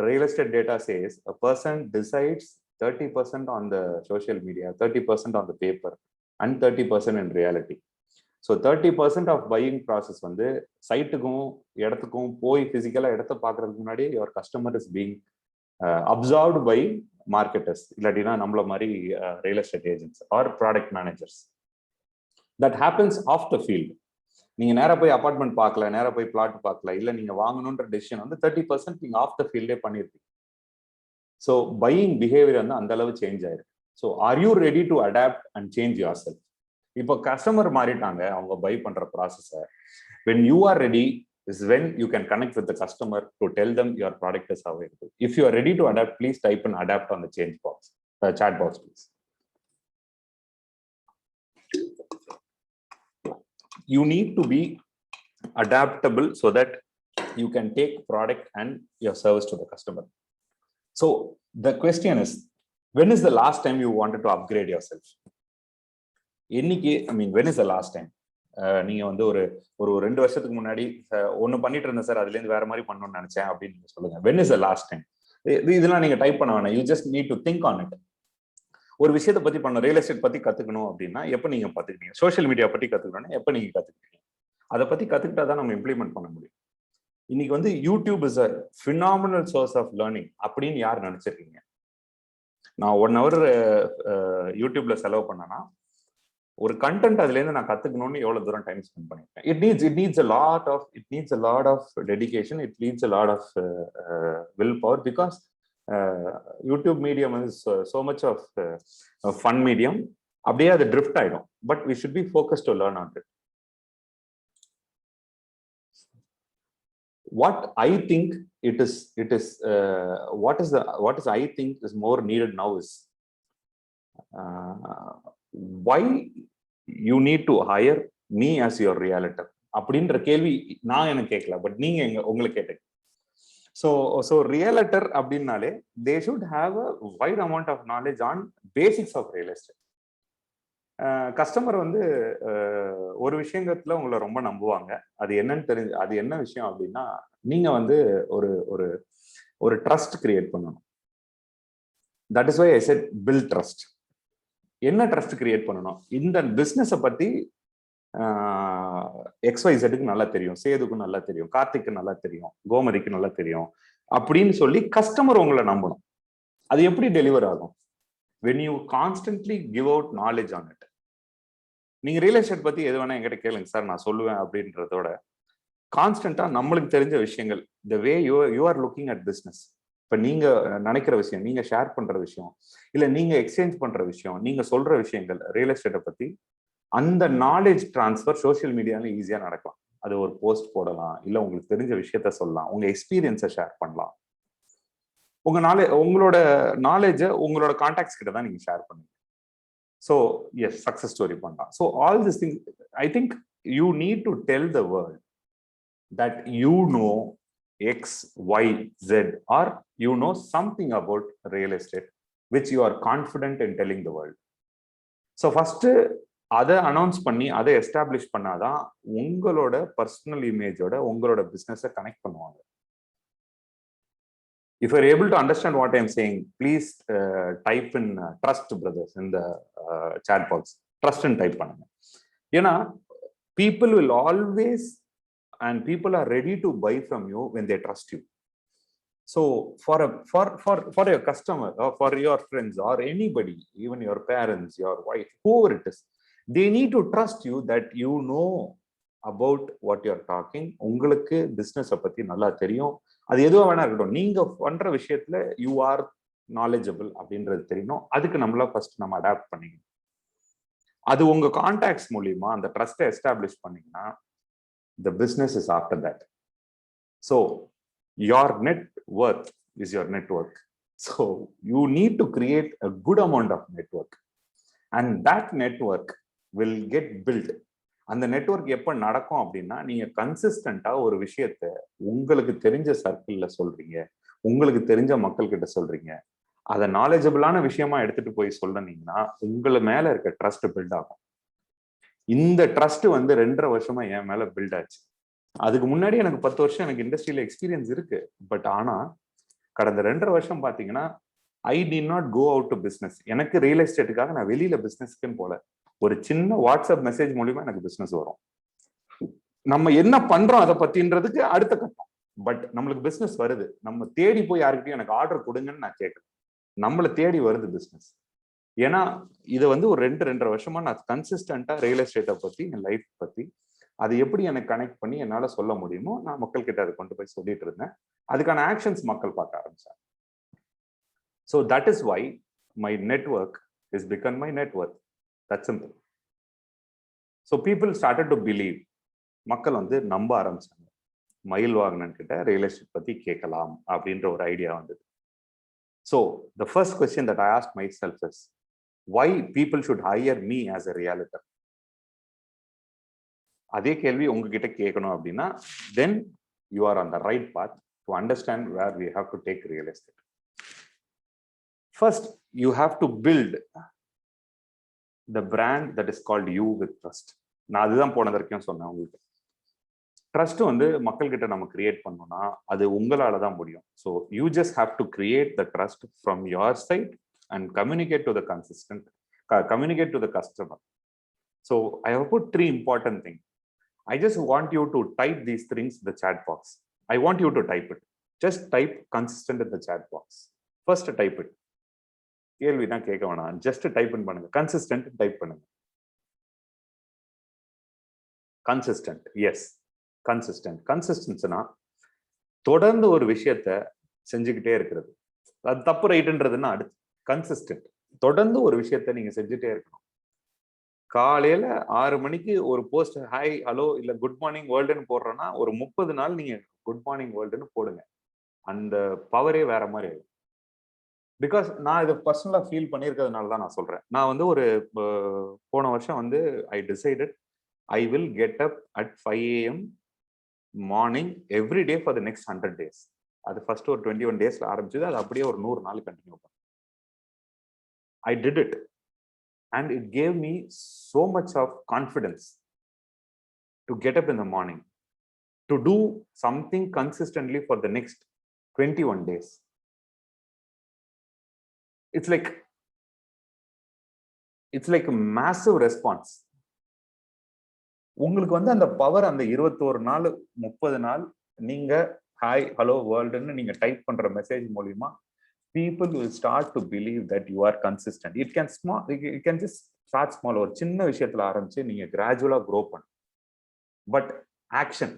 real estate data says a person decides 30% on the social media, 30% on the paper, and 30% in reality. So 30% of buying process வந்து சைட்டுக்கும் இடத்துக்கும் போய் பிசிக்கலா இடத்த பார்க்கறதுக்கு முன்னாடி your customer is being absorbed by marketers, இல்லாட்டினா நம்மள மாதிரி real estate agents or product managers. That happens off the field. நீங்க நேரா போய் அபார்ட்மெண்ட் பார்க்கல, நேரா போய் பிளாட் பார்க்கல, இல்ல நீங்க வாங்கணுன்ற டெசிஷன் வந்து 30% நீங்க ஆஃப் த ஃபீல்டே பண்ணிருக்கீங்க. ஸோ பையிங் பிஹேவியர் வந்து அந்த அளவு சேஞ்ச் ஆயிருக்கு. So are you ready to adapt and change your yourself customer மாறிட்டாங்க, அவங்க பை பண்ற ப்ராசஸை. when you are ready is when you can connect with the customer to tell them your product is available. If you are ready to adapt, please type in adapt on the change box, chat box, please. You need to be adaptable so that you can take product and your service to the customer. So the question is, when is the last time you wanted to upgrade yourself? I mean, when is the last time? நீங்க வந்து ஒரு 2 வருஷத்துக்கு முன்னாடி ஒன்னு பண்ணிட்டு இருந்தேன் sir, அதுல இருந்து வேற மாதிரி பண்ணணும்னு நினைச்சேன் அப்படின்னு நீங்க சொல்லுங்க. when is the last time? இதெல்லாம் நீங்க டைப் பண்ண வேணாம், you just need to think on it. ஒரு விஷயத்தை பத்தி பண்ணணும், ரியல் எஸ்டேட் பத்தி கத்துக்கணும் அப்படின்னா எப்ப நீங்க கத்துக்கிட்டீங்க? சோஷியல் மீடியா பத்தி கத்துக்கணும்னா எப்ப நீங்க கத்துக்கிட்டீங்க? அதை பத்தி கத்துக்கிட்டா தான் நம்ம இம்ப்ளிமெண்ட் பண்ண முடியும். இன்னைக்கு வந்து YouTube is a phenomenal source of learning அப்படின்னு யார் நினைச்சிருக்கீங்க? நான் 1 hour யூடியூப்ல செலவு பண்ணேன்னா ஒரு கண்டென்ட் அதுல இருந்து நான் கத்துக்கணும்னு எவ்வளவு தூரம் டைம் ஸ்பெண்ட் பண்ணிருக்கேன். it needs a lot of dedication, it needs a lot of willpower, because YouTube medium is so much of fun medium. அப்படியே அது drift ஆயிடும். But we should be focused to learn on it. What I think I think is more needed now is why you need to hire me as your realtor அப்படின்ற கேள்வி நான் எனக்கு கேட்கல, but நீங்க உங்களுக்கு கேட்டீங்க. so realtor அப்படின்னாலே they should have a wide amount of knowledge on basics of real estate. Customer வந்து ஒரு விஷயத்துல உங்களை ரொம்ப நம்புவாங்க. அது என்னன்னு அது என்ன விஷயம் அப்படின்னா, நீங்க வந்து ஒரு ஒரு ஒரு ட்ரஸ்ட் கிரியேட் பண்ணணும். That is why I said build trust. என்ன ட்ரஸ்ட் கிரியேட் பண்ணணும்? இந்த பிசினஸை பத்தி XYZக்கு நல்லா தெரியும், சேதுக்கும் நல்லா தெரியும், கார்த்திக்கு நல்லா தெரியும், கோமதிக்கு நல்லா தெரியும் அப்படின்னு சொல்லி கஸ்டமர் உங்களை நம்பணும். அது எப்படி டெலிவர் ஆகும்? when you constantly give out knowledge on it. நீங்க ரியல் எஸ்டேட் பத்தி எது வேணா என்கிட்ட கேளுங்க சார், நான் சொல்லுவேன் அப்படின்றதோட கான்ஸ்டன்டா நம்மளுக்கு தெரிஞ்ச விஷயங்கள், the way you are looking at business, இப்ப நீங்க நினைக்கிற விஷயம், நீங்க ஷேர் பண்ற விஷயம், இல்ல நீங்க எக்ஸ்சேஞ்ச் பண்ற விஷயம், நீங்க சொல்ற விஷயங்கள் ரியல் எஸ்டேட்டை பத்தி, அந்த நாலேஜ் டிரான்ஸ்ஃபர் சோசியல் மீடியால ஈஸியா நடக்கலாம். அது ஒரு போஸ்ட் போடலாம், இல்ல உங்களுக்கு தெரிஞ்ச விஷயத்த சொல்லலாம், உங்க எக்ஸ்பீரியன்ஸை ஷேர் பண்ணலாம். உங்களோட நாலேஜை உங்களோட கான்டாக்ட்ஸ் கிட்ட தான் நீங்க ஷேர் பண்ணுங்க. ஸோ எஸ், சக்சஸ் ஸ்டோரி பண்ணலாம். So all this thing I think you need to tell the world that you know XYZ or you know something about real estate which you are confident in telling the world. So first அதை announce பண்ணி அதை establish பண்ணாதான் உங்களோட personal இமேஜோட உங்களோட பிசினஸை connect பண்ணுவாங்க. If you're able to understand what I'm saying, please type in trust, brothers, in the chat box. Trust and type பண்ணுங்க. ஏன்னா people will always, and people are ready to buy from you when they trust you. So for your customer or for your friends or anybody, even your parents, your wife, whoever it is, they need to trust you that you know about what you're talking. உங்களுக்கு பிசினஸை பத்தி நல்லா தெரியும். அது எதுவும் வேணா இருக்கட்டும், நீங்க பண்ற விஷயத்துல யூ ஆர் நாலேஜபிள் அப்படின்றது தெரியணும். அதுக்கு நம்மள ஃபர்ஸ்ட் நம்ம அடாப்ட் பண்ணிக்கணும். அது உங்க கான்டாக்ட்ஸ் மூலியமா அந்த ட்ரஸ்ட்டை எஸ்டாப்ளிஷ் பண்ணீங்கன்னா the business is after that. So your net worth is your network. So you need to create a good amount of network, and that network will get built. அந்த network எப்ப நடக்கும் அப்படின்னா, நீங்க கன்சிஸ்டண்டா ஒரு விஷயத்த உங்களுக்கு தெரிஞ்ச சர்க்கிள்ல சொல்றீங்க, உங்களுக்கு தெரிஞ்ச மக்கள் கிட்ட சொல்றீங்க, அதை நாலேஜபிளான விஷயமா எடுத்துட்டு போய் சொல்றீங்கன்னா உங்களை மேல இருக்க ட்ரஸ்ட் பில்ட் ஆகும். இந்த ட்ரஸ்ட் வந்து 2.5 வருஷமா என் மேல பில்ட் ஆச்சு. அதுக்கு முன்னாடி எனக்கு 10 வருஷம் எனக்கு இண்டஸ்ட்ரியில எக்ஸ்பீரியன்ஸ் இருக்கு. பட் ஆனா கடந்த 2.5 வருஷம் பாத்தீங்கன்னா I did not go out to business. எனக்கு ரியல் எஸ்டேட்டுக்காக நான் வெளியில பிசினஸ்க்குன்னு போல, ஒரு சின்ன வாட்ஸ்அப் மெசேஜ் மூலியமா எனக்கு பிசினஸ் வரும். நம்ம என்ன பண்றோம் அதை பத்தின்றதுக்கு அடுத்த கட்டம். பட் நம்மளுக்கு பிசினஸ் வருது, நம்ம தேடி போய் யாருக்கிட்டையும் எனக்கு ஆர்டர் கொடுங்கன்னு நான் கேட்கறேன். நம்மளை தேடி வருது பிசினஸ். ஏன்னா இதை வந்து ஒரு 2.5 வருஷமா நான் கன்சிஸ்டண்டா ரியல் எஸ்டேட்டை பத்தி, என் லைஃப் பத்தி, அது எப்படி எனக்கு கனெக்ட் பண்ணி என்னால சொல்ல முடியுமோ நான் மக்கள் கிட்ட அதை கொண்டு போய் சொல்லிட்டு இருந்தேன். அதுக்கான ஆக்ஷன்ஸ் மக்கள் பார்க்க ஆரம்பிச்சாங்க. So that is why my network is become my network. That's simple. So people started to believe. மக்கள் வந்து நம்ப ஆரம்பிச்சாங்க. மயில் வாகனன் கிட்ட ரியல் எஸ்டேட் பத்தி கேட்கலாம் அப்படின்ற ஒரு ஐடியா வந்தது. So the first question that I ask my self is, why people should hire me as a realtor? அதே கேள்வி உங்ககிட்ட கேட்கணும் அப்படின்னா, then you are on the right path to understand where we have to take real estate. First, you have to build the brand that is called you with trust. நான் அதுதான் போன வரைக்கும் சொன்னேன் உங்களுக்கு. ட்ரஸ்ட் வந்து மக்கள்கிட்ட நம்ம கிரியேட் பண்ணோம்னா அது உங்களால தான் முடியும். So you just have to create the trust from your side and communicate to the communicate to the customer. So I have put 3 important things. I just want you to type these things in the chat box. I want you to type it. Just type consistent in the chat box. First type it. கேள்வி தான் கேட்க வேணாம், just type in பண்ணுங்க. Consistent type பண்ணுங்க. Consistent, yes. Consistent. Consistencyனா தொடர்ந்து ஒரு விஷயத்தை செஞ்சுக்கிட்டே இருக்கிறது. அது தப்பு ரைட்டுன்றதுன்னா அடுத்து கன்சிஸ்டன்ட். தொடர்ந்து ஒரு விஷயத்த நீங்க செஞ்சுட்டே இருக்கணும். காலையில 6 மணிக்கு ஒரு போஸ்ட் ஹாய் ஹலோ இல்ல குட் மார்னிங் வேர்ல்டுன்னு போடுறோம்னா ஒரு 30 நாள் நீங்க குட் மார்னிங் வேர்ல்டுன்னு போடுங்க. அந்த பவரே வேற மாதிரி ஆகும். பிகாஸ் நான் இதை பர்சனலா ஃபீல் பண்ணியிருக்கிறதுனால தான் நான் சொல்றேன். நான் வந்து ஒரு போன வருஷம் வந்து I decided I will get up at 5 AM morning every day for the next 100 days. அது ஃபர்ஸ்ட் ஒரு 21 daysல ஆரம்பிச்சது. அது அப்படியே ஒரு 100 நாள் கண்டினியூ பண்ணேன். I did it and it gave me so much of confidence to get up in the morning, to do something consistently for the next 21 days. It's like a massive response. உங்களுக்கு வந்து அந்த power அந்த 21 நாள் 30 நாள் நீங்க hi hello வேர்ல்டுன்னு நீங்க type பண்ற message மூலியமா people will start to believe that you are consistent. It can just start small. ஒரு சின்ன விஷயத்துல ஆரம்பிச்சு நீங்க கிராஜுவலா க்ரோ பண்ணு. But action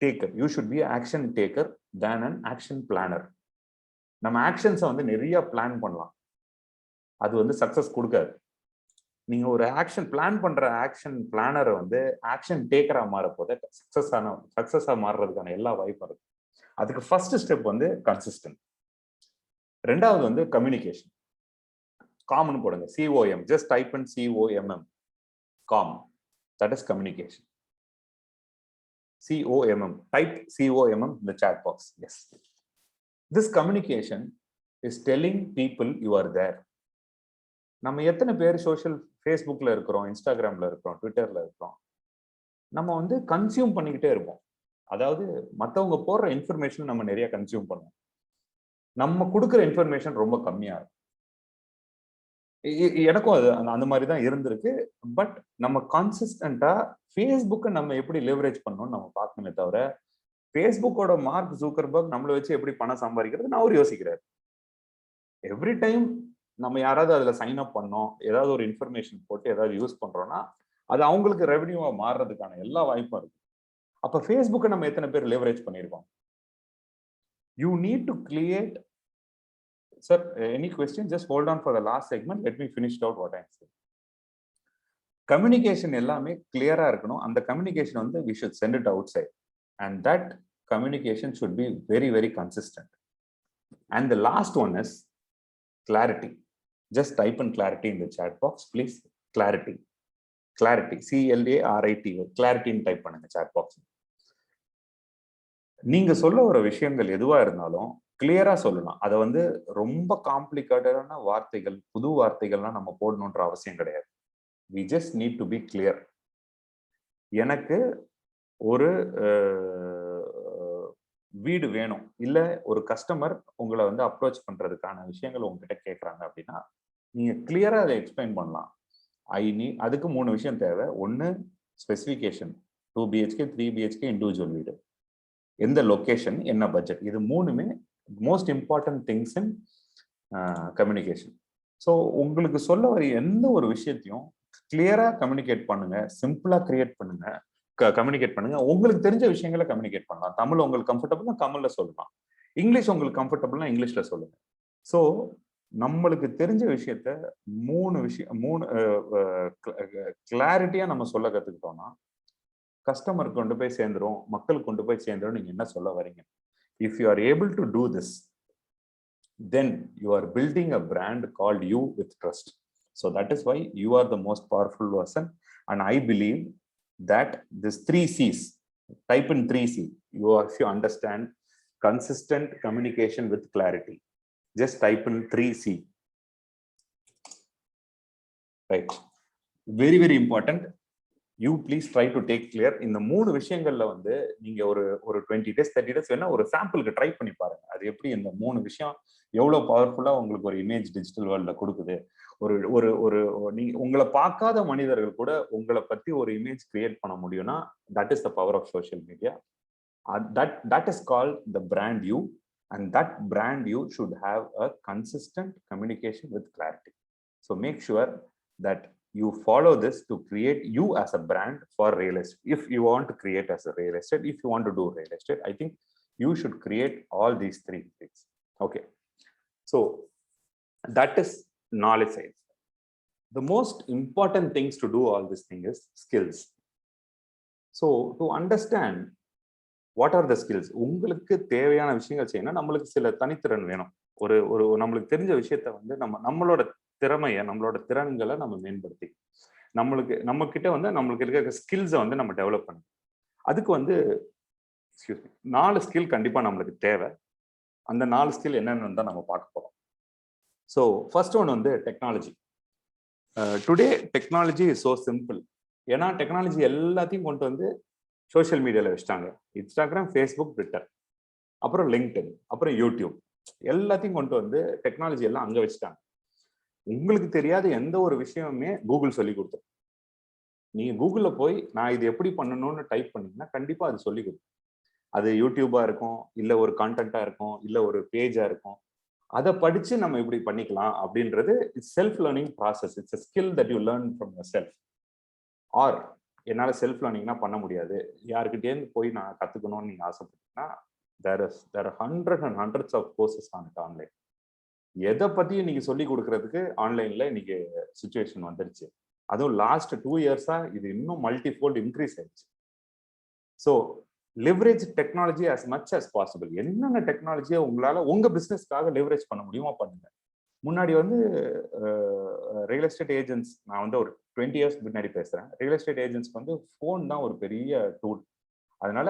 taker, you should be action taker then an action planner. நம்ம ஆக்ஷன்ஸை வந்து நிறைய பிளான் பண்ணலாம், அது வந்து சக்சஸ் கொடுக்காது. நீங்க ஒரு ஆக்ஷன் பிளான் பண்ற ஆக்ஷன் பிளானரை வந்து ஆக்ஷன் டேக்கரா மாற போத சக்சஸா மாறுறதுக்கான எல்லா வாய்ப்பும் இருக்கு. அதுக்கு ஃபர்ஸ்ட் ஸ்டெப் வந்து கன்சிஸ்டன்ட். ரெண்டாவது வந்து கம்யூனிகேஷன். காமன் போடுங்க, COM, just type in COMM, calm, that is communication. COMM, type COMM in the chat box. Yes, this communication is telling people you are there. நம்ம எத்தனை பேர் சோஷியல் ஃபேஸ்புக்ல இருக்கிறோம், இன்ஸ்டாகிராம்ல இருக்கிறோம், ட்விட்டர்ல இருக்கிறோம், நம்ம வந்து கன்சியூம் பண்ணிக்கிட்டே இருப்போம். அதாவது மற்றவங்க போடுற இன்ஃபர்மேஷன் நம்ம நிறைய கன்சியூம் பண்ணுவோம், நம்ம கொடுக்குற இன்ஃபர்மேஷன் ரொம்ப கம்மியா இருக்கும். எனக்கும் அது அந்த மாதிரி தான் இருந்திருக்கு. பட் நம்ம கான்சிஸ்டண்டா ஃபேஸ்புக்கை நம்ம எப்படி லெவரேஜ் பண்ணணும்னு நம்ம பார்க்கணுமே தவிர ஃபேஸ்புக்கோட மார்க் ஜூக்கர்பர்க் நம்மளை வச்சு எப்படி பணம் சம்பாதிக்கிறது அவர் யோசிக்கிறார். எவ்ரி டைம் நம்ம யாராவது அதுல சைன் அப் பண்ணோம், ஏதாவது ஒரு இன்ஃபர்மேஷன் போட்டு ஏதாவது யூஸ் பண்றோம்னா அது அவங்களுக்கு ரெவன்யூவா மாறுறதுக்கான எல்லா வாய்ப்பும் இருக்கு. அப்ப ஃபேஸ்புக்கை நம்ம எத்தனை பேர் லெவரேஜ் பண்ணியிருக்கோம்? You need to create. Sir, any question? Just hold on for the last segment. Let me finish out what I am saying. Communication எல்லாமே clear-ஆ இருக்கணும். அந்த communication வந்து we should send it outside. And that communication should be very, very consistent. And the last one is clarity. Just type in clarity in the chat box, please. Clarity. Clarity. CLARITY. Clarity in type பண்ணுங்க chat box. நீங்க சொல்ல வர விஷயங்கள் எதுவா இருந்தாலும் கிளியரா சொல்லலாம். அதை வந்து ரொம்ப காம்ப்ளிகேட்டடான வார்த்தைகள், புது வார்த்தைகள்லாம் நம்ம போடணுன்ற அவசியம் கிடையாது. we just need to be clear. எனக்கு ஒரு வீடு வேணும், இல்ல ஒரு கஸ்டமர் உங்களை வந்து அப்ரோச் பண்றதுக்கான விஷயங்கள் உங்ககிட்ட கேட்கறாங்க அப்படின்னா நீங்க கிளியரா அதை எக்ஸ்பிளைன் பண்ணலாம். அதுக்கு 3 விஷயம் தேவை. ஒன்னு ஸ்பெசிஃபிகேஷன், 2 BHK 3 BHK இண்டிவிஜுவல் வீடு, எந்த லொகேஷன், என்ன பட்ஜெட், இது 3மே most important things in communication. So உங்களுக்கு சொல்ல வர எந்த ஒரு விஷயத்தையும் கிளியரா கம்யூனிகேட் பண்ணுங்க, சிம்பிளா கம்யூனிகேட் பண்ணுங்க. உங்களுக்கு தெரிஞ்ச விஷயங்களை கம்யூனிகேட் பண்ணலாம். தமிழ் உங்களுக்கு கம்ஃபர்டபுள்னா தமிழ்ல சொல்லலாம், இங்கிலீஷ் உங்களுக்கு கம்ஃபர்டபுள்னா இங்கிலீஷ்ல சொல்லுங்க. ஸோ நம்மளுக்கு தெரிஞ்ச விஷயத்த மூணு கிளாரிட்டியா நம்ம சொல்ல கத்துக்கிட்டோம்னா கஸ்டமருக்கு கொண்டு போய் சேர்ந்துரும், மக்களுக்கு கொண்டு போய் சேர்ந்துரும். நீங்க என்ன சொல்ல வரீங்க? If you are able to do this, then you are building a brand called you with trust. So that is why you are the most powerful person. And I believe that this 3C's, type in 3C, if you understand consistent communication with clarity, just type in 3C, right? Very, very important. You please try to take clear. இந்த மூணு விஷயங்கள்ல வந்து நீங்க ஒரு 20 days 30 days வேணா ஒரு சாம்பிளுக்கு try பண்ணி பாருங்க. அது எப்படி இந்த மூணு விஷயம் எவ்வளவு பவர்ஃபுல்லா உங்களுக்கு ஒரு இமேஜ் டிஜிட்டல் வேர்ல்ட்ல கொடுக்குது. ஒரு ஒரு ஒரு நீங்க உங்களை பார்க்காத மனிதர்கள் கூட உங்களை பத்தி ஒரு இமேஜ் கிரியேட் பண்ண முடியும்னா that is the power of social media. That is called the brand you, and that brand you should have a consistent communication with clarity. So make sure that you follow this to create you as a brand for real estate. If you want to create as a real estate, if you want to do real estate, I think you should create all these three things. Okay. So that is knowledge side. The most important things to do all this thing is skills. So to understand what are the skills, உங்களுக்கு தேவையான விஷயங்கள் செய்யணும். நம்மளுக்கு சில தனித்திறன் வேணும். ஒரு நம்மளுக்கு தெரிஞ்ச விஷயத்த வந்து நம்மளோட திறமையை, நம்மளோட திறன்களை நம்ம மேம்படுத்தி நம்ம கிட்ட வந்து நம்மளுக்கு இருக்க ஸ்கில்ஸை வந்து நம்ம டெவலப் பண்ணணும். அதுக்கு வந்து 4 ஸ்கில் கண்டிப்பா நம்மளுக்கு தேவை. அந்த 4 ஸ்கில் என்னன்னு தான் நம்ம பார்க்க போறோம். ஸோ ஃபர்ஸ்ட் ஒன் வந்து technology. Today technology is so simple. ஏன்னா டெக்னாலஜி எல்லாத்தையும் கொண்டு வந்து சோஷியல் மீடியாவில் வச்சுட்டாங்க. இன்ஸ்டாகிராம், ஃபேஸ்புக், ட்விட்டர், அப்புறம் லிங்க்டின், அப்புறம் யூடியூப், எல்லாத்தையும் கொண்டு வந்து டெக்னாலஜி எல்லாம் அங்கே வச்சுட்டாங்க. உங்களுக்கு தெரியாத எந்த ஒரு விஷயமுமே கூகுள் சொல்லி கொடுத்துரும். நீங்க கூகுள்ல போய் நான் இது எப்படி பண்ணணும்னு டைப் பண்ணீங்கன்னா கண்டிப்பா அது சொல்லி கொடுக்கும். அது யூடியூபா இருக்கும், இல்ல ஒரு கான்டென்ட்டா இருக்கும், இல்ல ஒரு பேஜா இருக்கும். அதை படிச்சு நம்ம இப்படி பண்ணிக்கலாம் அப்படின்றது self learning process. It's a skill that you learn from yourself. Or என்னால செல்ஃப் லேர்னிங்னா பண்ண முடியாது, யாருக்கிட்டேருந்து போய் நான் கத்துக்கணும்னு நீங்க ஆசைப்பட்டீங்கன்னா there are hundreds and hundreds of courses on it online. எதை பத்தியும் நீங்க சொல்லி கொடுக்கறதுக்கு ஆன்லைன்ல இன்னைக்கு சுச்சுவேஷன் வந்துருச்சு. அதுவும் லாஸ்ட் 2 இயர்ஸா இது இன்னும் மல்டிஃபோல்ட் இன்க்ரீஸ் ஆயிடுச்சு. So leverage technology as much as possible. என்னென்ன டெக்னாலஜியை உங்களால உங்க பிசினஸ்க்காக லிவரேஜ் பண்ண முடியுமா பண்ணுங்க. முன்னாடி வந்து ரியல் எஸ்டேட் ஏஜென்ட்ஸ், நான் வந்து ஒரு 20 இயர்ஸ் முன்னாடி பேசுறேன். ரியல் எஸ்டேட் ஏஜென்ட்ஸ்க்கு வந்து ஃபோன் தான் ஒரு பெரிய டூல். அதனால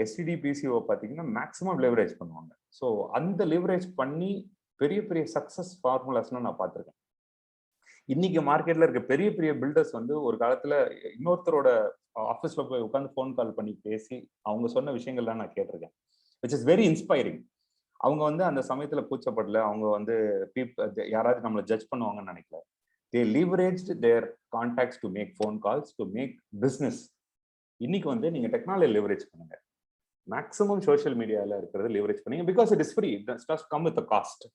எஸ்டிடி பிசிஓ பார்த்தீங்கன்னா மேக்ஸிமம் லிவரேஜ் பண்ணுவாங்க. ஸோ அந்த லிவரேஜ் பண்ணி பெரிய பெரிய சக்சஸ் ஃபார்முலாஸ்லாம் நான் பார்த்துருக்கேன். இன்னைக்கு மார்க்கெட்ல இருக்க பெரிய பெரிய பில்டர்ஸ் வந்து ஒரு காலத்துல இன்னொருத்தரோட ஆஃபீஸ்ல போய் உட்காந்து ஃபோன் கால் பண்ணி பேசி அவங்க சொன்ன விஷயங்கள்லாம் நான் கேட்டிருக்கேன். Which is very inspiring. அவங்க வந்து அந்த சமயத்துல கூச்சப்படல, அவங்க வந்து யாராவது நம்மளை ஜட்ஜ் பண்ணுவாங்கன்னு நினைக்கல. They leveraged their contacts to make phone calls to make business. இன்னைக்கு வந்து நீங்க டெக்னாலஜி லிவரேஜ் பண்ணுங்க. மேக்ஸிமம் சோஷியல் மீடியாவில் இருக்கிறது லிவரேஜ் பண்ணீங்க. Because it is free. It does come with cost.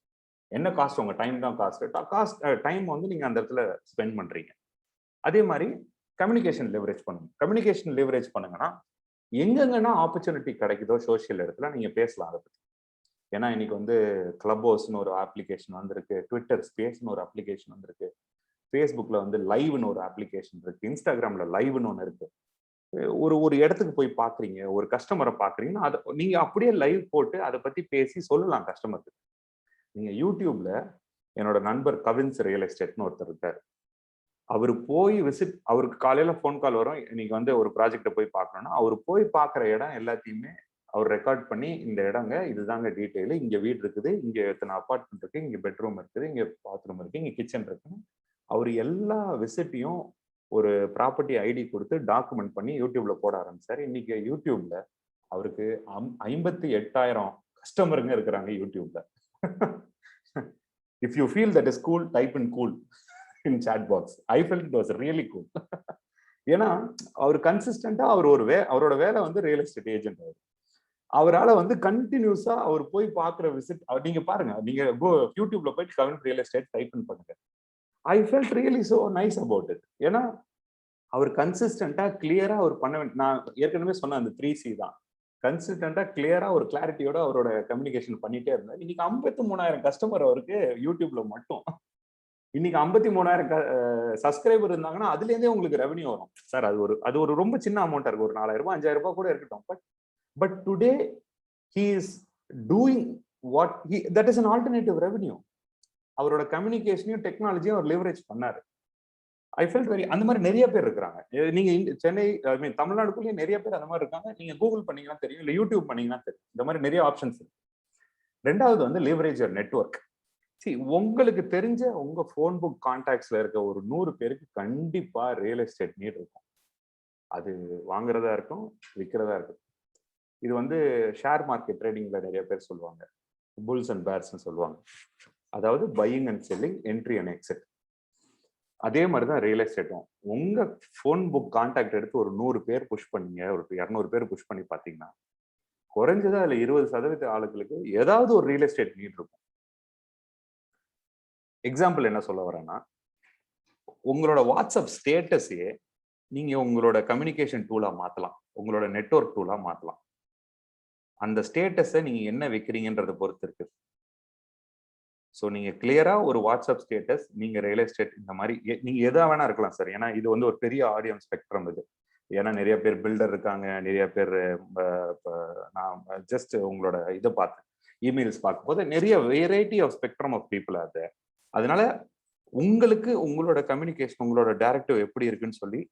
என்ன காஸ்ட்? உங்க டைம் தான் காஸ்ட். டைம் வந்து நீங்க அந்த இடத்துல ஸ்பெண்ட் பண்றீங்க. அதே மாதிரி கம்யூனிகேஷன் லிவரேஜ் பண்ணுங்க. கம்யூனிகேஷன் லிவரேஜ் பண்ணுங்கன்னா எங்கெங்கன்னா ஆப்பர்ச்சுனிட்டி கிடைக்குதோ சோஷியல் இடத்துல நீங்க பேசலாம் அதை பத்தி. ஏன்னா இன்னைக்கு வந்து கிளப் ஹவுஸ்னு ஒரு அப்ளிகேஷன் வந்திருக்கு, ட்விட்டர் ஸ்பேஸ்னு ஒரு அப்ளிகேஷன் வந்திருக்கு, ஃபேஸ்புக்ல வந்து லைவ்னு ஒரு அப்ளிகேஷன் இருக்கு, இன்ஸ்டாகிராம்ல லைவ்னு ஒன்று இருக்கு. ஒரு இடத்துக்கு போய் பாக்குறீங்க, ஒரு கஸ்டமரை பாக்குறீங்கன்னா அதை நீங்க அப்படியே லைவ் போட்டு அதை பத்தி பேசி சொல்லலாம் கஸ்டமருக்கு. நீங்க யூடியூப்ல என்னோட நண்பர் கவின்ஸ் ரியல் எஸ்டேட்னு ஒருத்தர் இருக்காரு. அவர் போய் அவருக்கு காலையில ஃபோன் கால் வரும், இன்னைக்கு வந்து ஒரு ப்ராஜெக்டை போய் பார்க்கணும்னா அவர் போய் பார்க்குற இடம் எல்லாத்தையுமே அவர் ரெக்கார்ட் பண்ணி, இந்த இடங்க இதுதாங்க டீட்டெயில், இங்க வீடு இருக்குது, இங்க எத்தனை அப்பார்ட்மெண்ட் இருக்கு, இங்க பெட்ரூம் இருக்குது, இங்க பாத்ரூம் இருக்கு, இங்க கிச்சன் இருக்குன்னு அவர் எல்லா விசிட்டையும் ஒரு ப்ராப்பர்ட்டி ஐடி கொடுத்து டாக்குமெண்ட் பண்ணி யூடியூப்ல போட ஆரம்பிச்சாரு. இன்னைக்கு யூடியூப்ல அவருக்கு 58,000 கஸ்டமருங்க இருக்கிறாங்க யூடியூப்ல. If you feel that is cool, type in cool in chat box. I felt it was really cool. ஏன்னா அவர் கன்சிஸ்டண்டா அவரோட வேலை வந்து ரியல் எஸ்டேட் ஏஜென்ட். அவரால் வந்து கண்டினியூஸா அவர் போய் பார்க்குற விசிட் நீங்க பாருங்க. நீங்க யூடியூப்ல போயிட்டு கவின் ரியல் எஸ்டேட் டைப் பண்ணுங்க. I felt really so nice about it. ஏன்னா அவர் கன்சிஸ்டண்டா கிளியரா அவர் பண்ண வேண்டிய, நான் ஏற்கனவே சொன்ன அந்த 3C தான். கன்சிஸ்டண்டா கிளியரா ஒரு கிளாரிட்டியோட அவரோட கம்யூனிகேஷன் பண்ணிட்டே இருந்தார். இன்னைக்கு 53,000 கஸ்டமர் அவருக்கு யூடியூப்ல மட்டும். இன்னைக்கு 53,000 சப்ஸ்கிரைபர் இருந்தாங்கன்னா அதுல இருந்தே உங்களுக்கு ரெவன்யூ வரும் சார். அது ஒரு ரொம்ப சின்ன அமௌண்டா இருக்கு. ஒரு 4,000 ரூபாய் 5,000 ரூபாய் கூட இருக்கட்டும். But today he is doing what that is an alternative revenue. அவரோட கம்யூனிகேஷனையும் டெக்னாலஜியும் அவர் லிவரேஜ் பண்ணாரு. ஐ ஃபெல்ட் வெரி அந்த மாதிரி நிறைய பேர் இருக்கிறாங்க. நீங்க சென்னை ஐ மீன் தமிழ்நாடுக்குள்ளேயே நிறைய பேர் அந்த மாதிரி இருக்காங்க. நீங்க கூகுள் பண்ணீங்கன்னா தெரியும், இல்ல யூடியூப் பண்ணீங்கன்னா தெரியும். இந்த மாதிரி நிறைய ஆப்ஷன்ஸ் இருக்கு. ரெண்டாவது வந்து லிவரேஜ் நெட்வொர்க். உங்களுக்கு தெரிஞ்ச உங்க போன் புக் கான்டாக்ட்ஸ்ல இருக்க ஒரு 100 பேருக்கு கண்டிப்பா ரியல் எஸ்டேட் நீட் இருக்கும். அது வாங்குறதா இருக்கும், விற்கிறதா இருக்கும். இது வந்து ஷேர் மார்க்கெட் ட்ரேடிங்ல நிறைய பேர் சொல்லுவாங்க, புல்ஸ் அண்ட் பேர்ஸ்ன்னு சொல்லுவாங்க. அதாவது buying and selling, entry and exit. அதே மாதிரி தான் ரியல் எஸ்டேட்டும். உங்க போன் புக் கான்டாக்ட் எடுத்து ஒரு 100 பேர் புஷ் பண்ணீங்க, ஒரு 200 பேர் புஷ் பண்ணி பார்த்தீங்கன்னா குறைஞ்சதா அதுல 20% ஆளுங்களுக்கு ஏதாவது ஒரு ரியல் எஸ்டேட் நீட் இருக்கும். எக்ஸாம்பிள் என்ன சொல்ல வரேன்னா, உங்களோட வாட்ஸ்அப் ஸ்டேட்டஸையே நீங்க உங்களோட கம்யூனிகேஷன் டூலா மாத்தலாம், உங்களோட நெட்வொர்க் டூலா மாத்தலாம். அந்த ஸ்டேட்டஸை நீங்க என்ன வைக்கிறீங்கன்றத பொறுத்து இருக்கு. ஸோ நீங்க கிளியரா ஒரு வாட்ஸ்அப் ஸ்டேட்டஸ், நீங்க ரியல் எஸ்டேட் இந்த மாதிரி நீங்க எதா வேணா இருக்கலாம் சார். ஏன்னா இது வந்து ஒரு பெரிய ஆடியன்ஸ் ஸ்பெக்ட்ரம் இது. ஏன்னா நிறைய பேர் பில்டர் இருக்காங்க, நிறைய பேர் நான் ஜஸ்ட் உங்களோட இதை பார்த்தேன், இமெயில்ஸ் பார்க்கும்போது நிறைய variety of spectrum of people அது. அதனால உங்களுக்கு உங்களோட கம்யூனிகேஷன், உங்களோட டைரக்டிவ் எப்படி இருக்குன்னு சொல்லி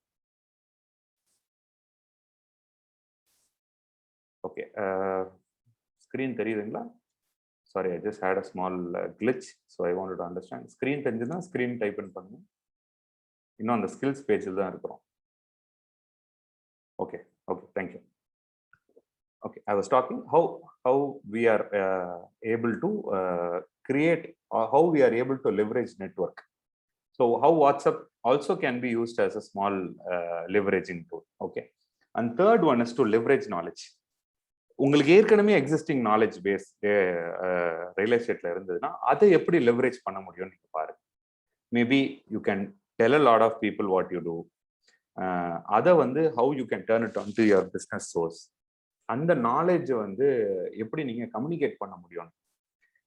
ஓகே ஸ்கிரீன் தெரியுதுங்களா? Sorry, I just had a small glitch, so I wanted to understand. Screen தெரிஞ்சதுன்னா ஸ்கிரீன் டைப் பண்ணுங்க. இன்னும் அந்த ஸ்கில்ஸ் பேஜில் தான் இருக்கிறோம். Okay okay, thank you. Okay, I was talking how we are able to create, or how we are able to leverage network. So how WhatsApp also can be used as a small leveraging tool. Okay, and third one is to leverage knowledge. உங்களுக்கு ஏற்கனவே existing knowledge base real எஸ்டேட்ல இருந்ததுன்னா அதை எப்படி leverage பண்ண முடியும் நீங்க பாருங்க. Maybe you can tell a lot of people what you do. அதை வந்து how you can turn it on to your business source. அந்த நாலேஜை வந்து எப்படி நீங்க கம்யூனிகேட் பண்ண முடியும்.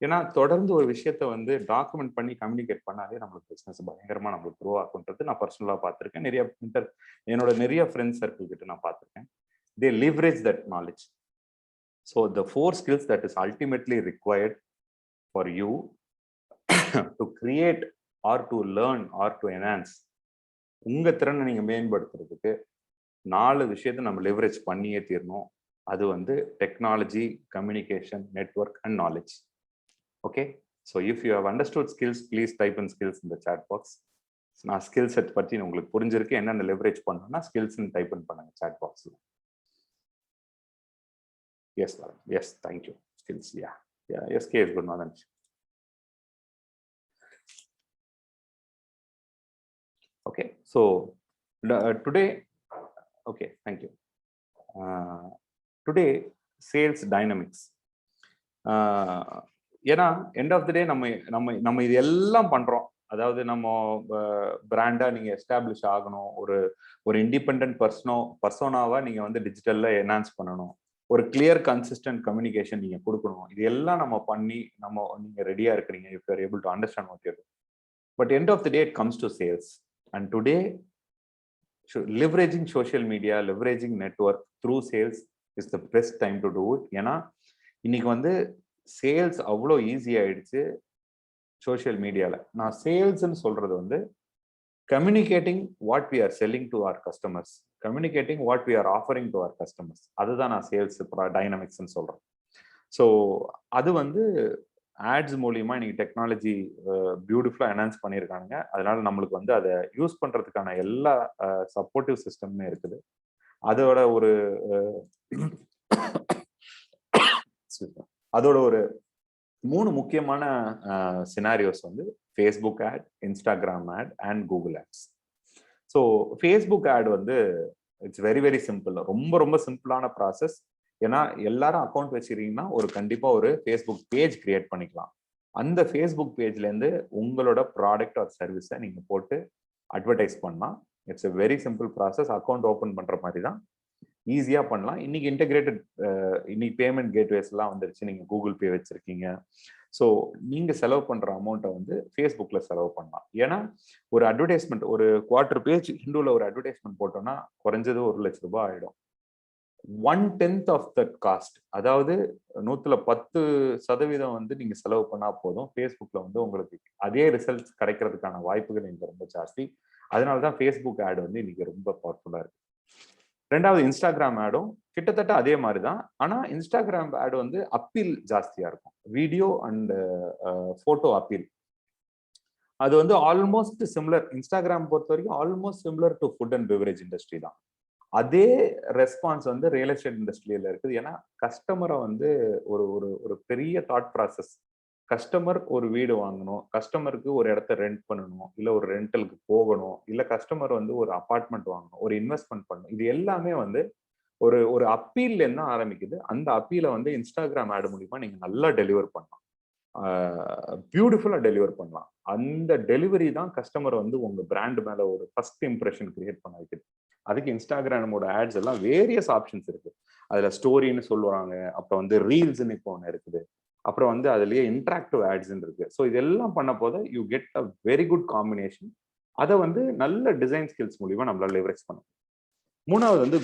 ஏன்னா தொடர்ந்து ஒரு விஷயத்த வந்து டாக்குமெண்ட் பண்ணி கம்யூனிகேட் பண்ணாலே நம்மளுக்கு பிஸ்னஸ் பயங்கரமா நம்மளுக்கு க்ரோ ஆகுன்றது நான் பர்சனலா பார்த்துருக்கேன். என்னோட நிறைய ஃப்ரெண்ட்ஸ் சர்க்கிள் கிட்ட நான் பார்த்துருக்கேன். They leverage that knowledge. So the 4 skills that is ultimately required for you to create or to learn or to enhance உங்க திறனை நீங்க மேம்படுத்துறதுக்கு 4 விஷயத்தை நம்ம லெவரேஜ் பண்ணியே தீரணும். அது வந்து technology, communication, network and knowledge. Okay, so if you have understood skills, please type in skills இந்த சாட் பாக்ஸ். நான் ஸ்கில் செட் பற்றி உங்களுக்கு புரிஞ்சிருக்கு, என்னென்ன லெவரேஜ் பண்ணணும்னா ஸ்கில்ஸ்ன்னு டைப் இன் பண்ணுங்க சாட் பாக்ஸில். Yes, madam. Yes, thank you. Skills, yeah. SK is good, madam. Okay, so today, okay, thank you. Today, sales dynamics. ஏன்னா end of the day நம்ம இது எல்லாம் பண்றோம். அதாவது நம்ம பிராண்டா நீங்க எஸ்டாப்ளிஷ் ஆகணும், ஒரு இண்டிபெண்டன்ட் பர்சோனாவா நீங்க வந்து டிஜிட்டல்ல என்ஹான்ஸ் பண்ணணும், ஒரு கிளியர் கன்சிஸ்டன்ட் கம்யூனிகேஷன் நீங்க கொடுக்கணும். இது எல்லாம் நம்ம பண்ணி நீங்க ரெடியா இருக்கிறீங்க if you are able to understand what you do. But end of the day it comes to sales, and today leveraging social media, leveraging network through sales is the best time to do it. ஏன்னா இன்னைக்கு வந்து sales அவ்வளோ easy ஆயிடுச்சு social மீடியால. நான் சேல்ஸ்ன்னு சொல்றது வந்து communicating what we are selling to our customers, communicating what we are offering to our customers. அதுதான் நான் சேல்ஸ் டைனமிக்ஸ்ன்னு சொல்றேன். ஸோ அது வந்து ஆட்ஸ் மூலியமா இன்னைக்கு டெக்னாலஜி பியூட்டிஃபுல்லா என்ஹான்ஸ் பண்ணியிருக்காங்க. அதனால நம்மளுக்கு வந்து அதை யூஸ் பண்றதுக்கான எல்லா சப்போர்ட்டிவ் சிஸ்டமுமே இருக்குது. அதோட ஒரு 3 முக்கியமான சினாரியோஸ் வந்து Facebook ad, Instagram ad and Google ads. So Facebook ad வந்து இட்ஸ் வெரி வெரி சிம்பிள், ரொம்ப சிம்பிளான ப்ராசஸ். ஏன்னா எல்லாரும் அக்கௌண்ட் வச்சிருக்கீங்கன்னா கண்டிப்பா ஒரு ஃபேஸ்புக் பேஜ் கிரியேட் பண்ணிக்கலாம். அந்த ஃபேஸ்புக் பேஜ்லேருந்து உங்களோட ப்ராடக்ட் ஆர் சர்வீஸை நீங்க போட்டு அட்வர்டைஸ் பண்ணலாம். It's a very simple process. Account open பண்ற மாதிரி தான். ஈஸியா பண்ணலாம். இன்னைக்கு இன்டெகிரேட்டட் இன்னைக்கு பேமெண்ட் கேட்வேஸ்லாம் வந்துருச்சு. நீங்க கூகுள் பே வச்சிருக்கீங்க. ஸோ நீங்க செலவு பண்ற அமௌண்ட்டை வந்து ஃபேஸ்புக்ல செலவு பண்ணலாம். ஏன்னா ஒரு அட்வர்டைஸ்மெண்ட், ஒரு குவார்டர் பேஜ் ஹிந்துல ஒரு அட்வர்டைஸ்மெண்ட் போட்டோம்னா குறைஞ்சது ₹1,00,000 ஆயிடும். 1/10 ஆஃப் தட் காஸ்ட், அதாவது 10% வந்து நீங்க செலவு பண்ணா போதும். ஃபேஸ்புக்ல வந்து உங்களுக்கு அதே ரிசல்ட்ஸ் கிடைக்கிறதுக்கான வாய்ப்புகள் இங்க ரொம்ப ஜாஸ்தி. அதனாலதான் ஃபேஸ்புக் ஆட் வந்து இன்னைக்கு ரொம்ப பவர்ஃபுல்லா இருக்கு. ரெண்டாவது இன்ஸ்டாகிராம் ஆடும் கிட்டத்தட்ட அதே மாதிரி தான். ஆனா இன்ஸ்டாகிராம் ஆட் வந்து அப்பீல் ஜாஸ்தியா இருக்கும். Video and photo appeal. அது வந்து ஆல்மோஸ்ட் சிமிலர். இன்ஸ்டாகிராம் பொறுத்த வரைக்கும் almost similar to food and beverage industry தான். அதே ரெஸ்பான்ஸ் வந்து ரியல் எஸ்டேட் இண்டஸ்ட்ரியில இருக்குது. ஏன்னா கஸ்டமரை வந்து ஒரு ஒரு ஒரு பெரிய தாட் ப்ராசஸ். கஸ்டமர் ஒரு வீடு வாங்கணும், கஸ்டமருக்கு ஒரு இடத்த ரெண்ட் பண்ணணும், இல்ல ஒரு ரெண்டலுக்கு போகணும், இல்ல கஸ்டமர் வந்து ஒரு அபார்ட்மெண்ட் வாங்கணும், ஒரு இன்வெஸ்ட்மெண்ட் பண்ணணும். இது எல்லாமே வந்து ஒரு ஒரு அப்பீல்ல இருந்து ஆரம்பிக்குது. அந்த அப்பீலை வந்து இன்ஸ்டாகிராம் ஆட் மூலியமா நீங்க நல்லா டெலிவர் பண்ணலாம். பியூட்டிஃபுல்லா டெலிவர் பண்ணலாம். அந்த டெலிவரி தான் கஸ்டமர் வந்து உங்க பிராண்ட் மேல ஒரு ஃபர்ஸ்ட் இம்ப்ரெஷன் கிரியேட் பண்ண வைக்குது. அதுக்கு இன்ஸ்டாகிராமோட ஆட்ஸ் எல்லாம் வேரியஸ் ஆப்ஷன்ஸ் இருக்கு. அதுல ஸ்டோரின்னு சொல்லுவாங்க, அப்புறம் வந்து ரீல்ஸ்ன்னு இப்போ ஒன்று இருக்குது, அப்புறம் வந்து அதுலயே இன்டராக்டிவ் ஆட்ஸ் இருக்கு. ஸோ இதெல்லாம் பண்ண போது you get a very good combination. அதை வந்து நல்ல டிசைன் ஸ்கில்ஸ் மூலியமா நம்மளால லெவரேஜ் பண்ண. மூணாவது வந்து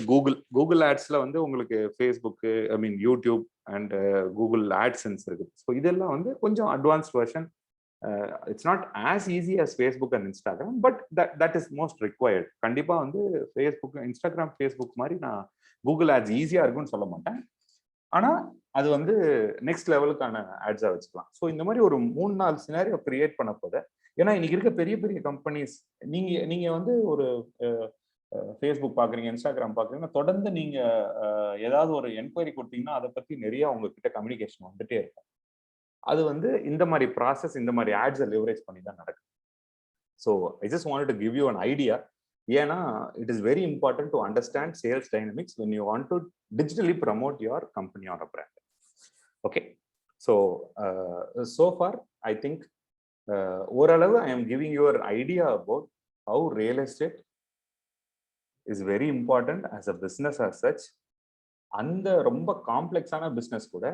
கூகுள் ஆட்ஸ்ல வந்து உங்களுக்கு Facebook, I mean YouTube and Google AdSense இருக்குது. ஸோ இதெல்லாம் வந்து கொஞ்சம் advanced version. It's not as easy as Facebook and Instagram, but that is most required. கண்டிப்பா வந்து ஃபேஸ்புக், இன்ஸ்டாகிராம், ஃபேஸ்புக் மாதிரி நான் கூகுள் ஆட்ஸ் ஈஸியா இருக்குன்னு சொல்ல மாட்டேன். ஆனா அது வந்து நெக்ஸ்ட் லெவலுக்கான ஆட்ஸா வச்சுக்கலாம். ஸோ இந்த மாதிரி ஒரு 3-4 சினாரியோ கிரியேட் பண்ண போது, ஏன்னா இன்னைக்கு இருக்க பெரிய பெரிய கம்பெனிஸ், நீங்க வந்து ஒரு ஃபேஸ்புக் பாக்குறீங்க, இன்ஸ்டாகிராம் பாக்குறீங்கன்னா தொடர்ந்து நீங்க ஏதாவது ஒரு என்கொயரி கொடுத்தீங்கன்னா அதை பத்தி நிறைய உங்ககிட்ட கம்யூனிகேஷன் வந்துட்டே இருக்கும். அது வந்து இந்த மாதிரி ப்ராசஸ், இந்த மாதிரி ஆட்ஸை லெவரேஜ் பண்ணி தான் நடக்குது. So I just wanted to give you an idea. ஏன்னா it is very important to understand sales dynamics when you want to digitally promote your company or a brand. Okay, so far I think ஓரளவு I am giving you an idea about how real estate is very important as a business as such. அந்த ரொம்ப காம்ப்ளெக்ஸான business கூட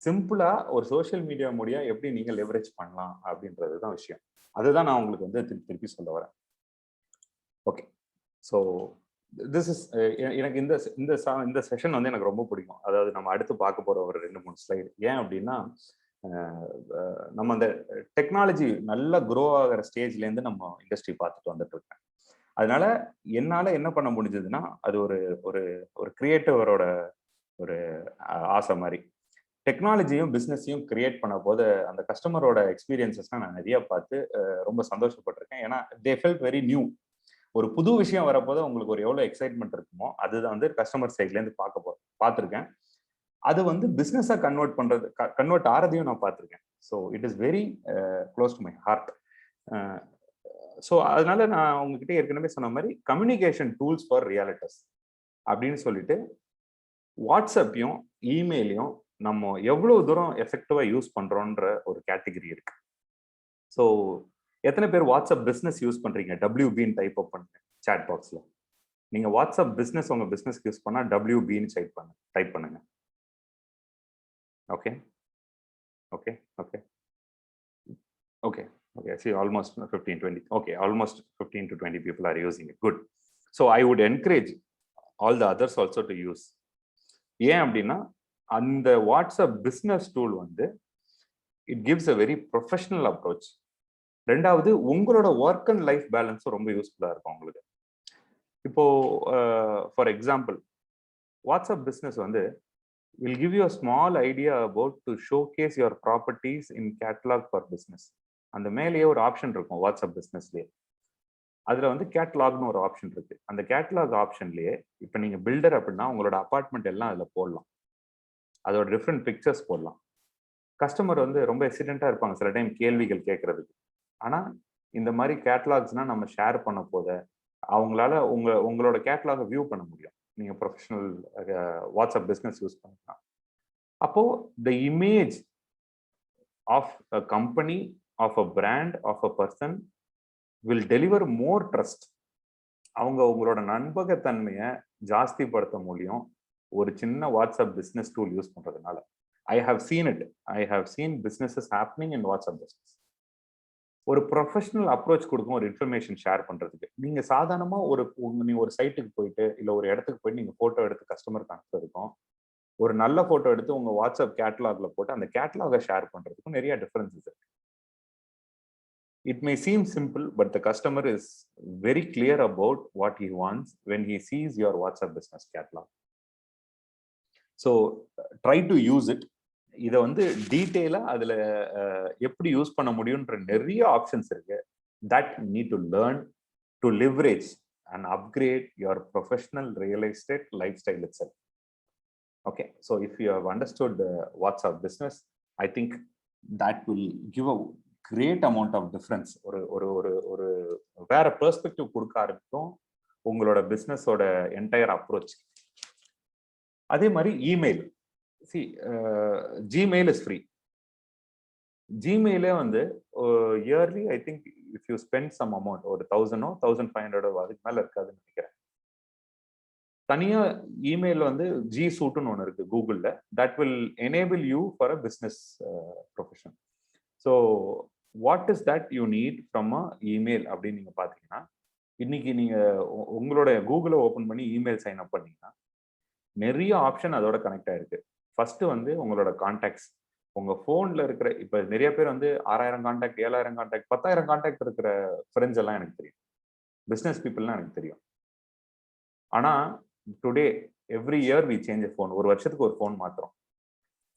சிம்பிளா ஒரு social media மூலியா எப்படி நீங்க leverage பண்ணலாம் அப்படின்றது தான் விஷயம். அதுதான் நான் உங்களுக்கு வந்து திருப்பி சொல்ல வரேன். ஓகே, ஸோ திஸ் இஸ் எனக்கு இந்த செஷன் வந்து எனக்கு ரொம்ப பிடிக்கும். அதாவது நம்ம அடுத்து பார்க்க போற ஒரு 2-3 ஸ்லைடு. ஏன் அப்படின்னா நம்ம அந்த டெக்னாலஜி நல்லா க்ரோ ஆகிற ஸ்டேஜ்ல இருந்து நம்ம இண்டஸ்ட்ரி பார்த்துட்டு வந்துட்டு இருக்கேன். அதனால என்னால என்ன பண்ண முடிஞ்சதுன்னா அது ஒரு ஒரு ஒரு கிரியேட்டிவரோட ஒரு ஆசை மாதிரி. டெக்னாலஜியும் பிஸ்னஸையும் கிரியேட் பண்ண போது அந்த கஸ்டமரோட எக்ஸ்பீரியன்சஸ்லாம் நான் நிறைய பார்த்து ரொம்ப சந்தோஷப்பட்டிருக்கேன். ஏன்னா தே ஃபெல்ட் வெரி நியூ. ஒரு புது விஷயம் வரப்போது உங்களுக்கு ஒரு எவ்வளோ எக்ஸைட்மெண்ட் இருக்குமோ அதுதான் வந்து கஸ்டமர் சைட்லேருந்து பார்த்துருக்கேன். அது வந்து பிஸ்னஸாக கன்வெர்ட் ஆறதையும் நான் பார்த்துருக்கேன். So it is very close to my heart. So அதனால நான் உங்ககிட்ட ஏற்கனவே சொன்ன மாதிரி கம்யூனிகேஷன் டூல்ஸ் ஃபார் ரியாலிட்டஸ் அப்படின்னு சொல்லிட்டு வாட்ஸ்அப்பையும் இமெயிலையும் நம்ம எவ்வளவு தூரம் எஃபெக்டிவா யூஸ் பண்றோன்ற ஒரு கேட்டகரி இருக்கு. ஸோ எத்தனை பேர் வாட்ஸ்அப் பிஸ்னஸ் யூஸ் பண்றீங்க? WBன்னு டைப் அப் பண்ணுங்க சாட் பாக்ஸ்ல. நீங்க வாட்ஸ்அப் பிஸ்னஸ் உங்க பிஸ்னஸ்க்கு யூஸ் பண்ணா WBன்னு டைப் பண்ணுங்க. Okay okay okay okay okay. See, almost 15-20. Okay, almost 15 to 20 people are using it. Good. So I would encourage all the others also to use. ஏன் அப்படின்னா அந்த வாட்ஸ்அப் பிஸ்னஸ் டூல் வந்து it gives a very professional approach. ரெண்டாவது உங்களோட work and life பேலன்ஸும் ரொம்ப யூஸ்ஃபுல்லா இருக்கும் உங்களுக்கு. இப்போ ஃபார் எக்ஸாம்பிள் வாட்ஸ்அப் பிஸ்னஸ் வந்து will give you a small idea about to showcase your properties in catalogue for business. அந்த மேலேயே ஒரு ஆப்ஷன் இருக்கும் வாட்ஸ்அப் பிஸ்னஸ்லேயே. அதுல வந்து கேட்டலாக்னு ஒரு ஆப்ஷன் இருக்கு. அந்த கேட்டலாக் ஆப்ஷன்லயே இப்போ நீங்க பில்டர் அப்படின்னா உங்களோட அபார்ட்மெண்ட் எல்லாம் அதுல போடலாம். அதோட டிஃப்ரெண்ட் பிக்சர்ஸ் போடலாம். கஸ்டமர் வந்து ரொம்ப எக்ஸிடென்ட்டா இருப்பாங்க சில டைம் கேள்விகள் கேட்கறதுக்கு. ஆனா இந்த மாதிரி கேட்டலாக்ஸ்னா நம்ம ஷேர் பண்ண போத அவங்களால உங்களோட கேட்டலாக வியூ பண்ண முடியும். நீங்க ப்ரொஃபஷனல் வாட்ஸ்அப் பிஸ்னஸ் யூஸ் பண்ணலாம். அப்போ the image of a company, of a brand, of a person will deliver more trust. அவங்க உங்களோட நண்பகத்தன்மையை ஜாஸ்திப்படுத்த முடியும் ஒரு சின்ன வாட்ஸ்அப் பிஸ்னஸ் டூல் யூஸ் பண்றதுனால. I have seen it. I have seen businesses happening in WhatsApp business. ஒரு professional approach கொடுக்கும் ஒரு information share பண்றதுக்கு. நீங்க சாதாரணமா நீங்க ஒரு சைட்டுக்கு போயிட்டு இல்ல ஒரு இடத்துக்கு போயிட்டு நீங்க போட்டோ எடுத்து கஸ்டமருக்கு அனுப்புறதுக்கும் ஒரு நல்ல போட்டோ எடுத்து உங்க வாட்ஸ்அப் கேட்டலாக்ல போட்டு அந்த கேட்டலாக ஷேர் பண்றதுக்கும் நிறைய டிஃபரன்சஸ் இருக்கு. It may seem simple, but the customer is very clear about what he wants when he sees your WhatsApp business catalog. So try to use it. இதை வந்து டீட்டெயிலா அதுல எப்படி யூஸ் பண்ண முடியும்ன்ற நிறைய ஆப்ஷன்ஸ் இருக்கு. That need to learn to leverage and upgrade your professional real estate lifestyle itself. Okay, so if you have understood WhatsApp business, I think that will give a great amount of difference. ஒரு ஒரு ஒரு ஒரு வேற perspective கொடுக்க ஆரம்பிக்கும் உங்களோட பிஸ்னஸோட entire approach. அதே மாதிரி email. See, Gmail is free. ஜிமெயிலே வந்து yearly I think if you spend some amount ஒரு 1000 1500 அதுக்கு மேல இருக்காதுன்னு நினைக்கிறேன். தனியா இமெயில் வந்து ஜி சூட்னு ஒன்று இருக்கு கூகுள்ல. That will enable you for a business profession. So what is that you need from a email அப்படின்னு நீங்க பாத்தீங்கன்னா, இன்னைக்கு நீங்க உங்களோட கூகுளை ஓபன் பண்ணி இமெயில் சைன் அப் பண்ணீங்கன்னா நிறைய ஆப்ஷன் அதோட கனெக்ட் ஆயிருக்கு. ஃபர்ஸ்ட் வந்து உங்களோட கான்டாக்ட்ஸ். உங்க போன்ல இருக்கிற இப்ப நிறைய பேர் வந்து 6000 கான்டாக்ட், 7000 கான்டாக்ட், 10000 கான்டாக்ட் இருக்கிற ஃப்ரெண்ட்ஸ் எல்லாம் எனக்கு தெரியும். பிசினஸ் பீப்புள்லாம் எனக்கு தெரியும். ஆனா today every year we change phone. ஒரு வருஷத்துக்கு ஒரு ஃபோன் மாத்துறோம்.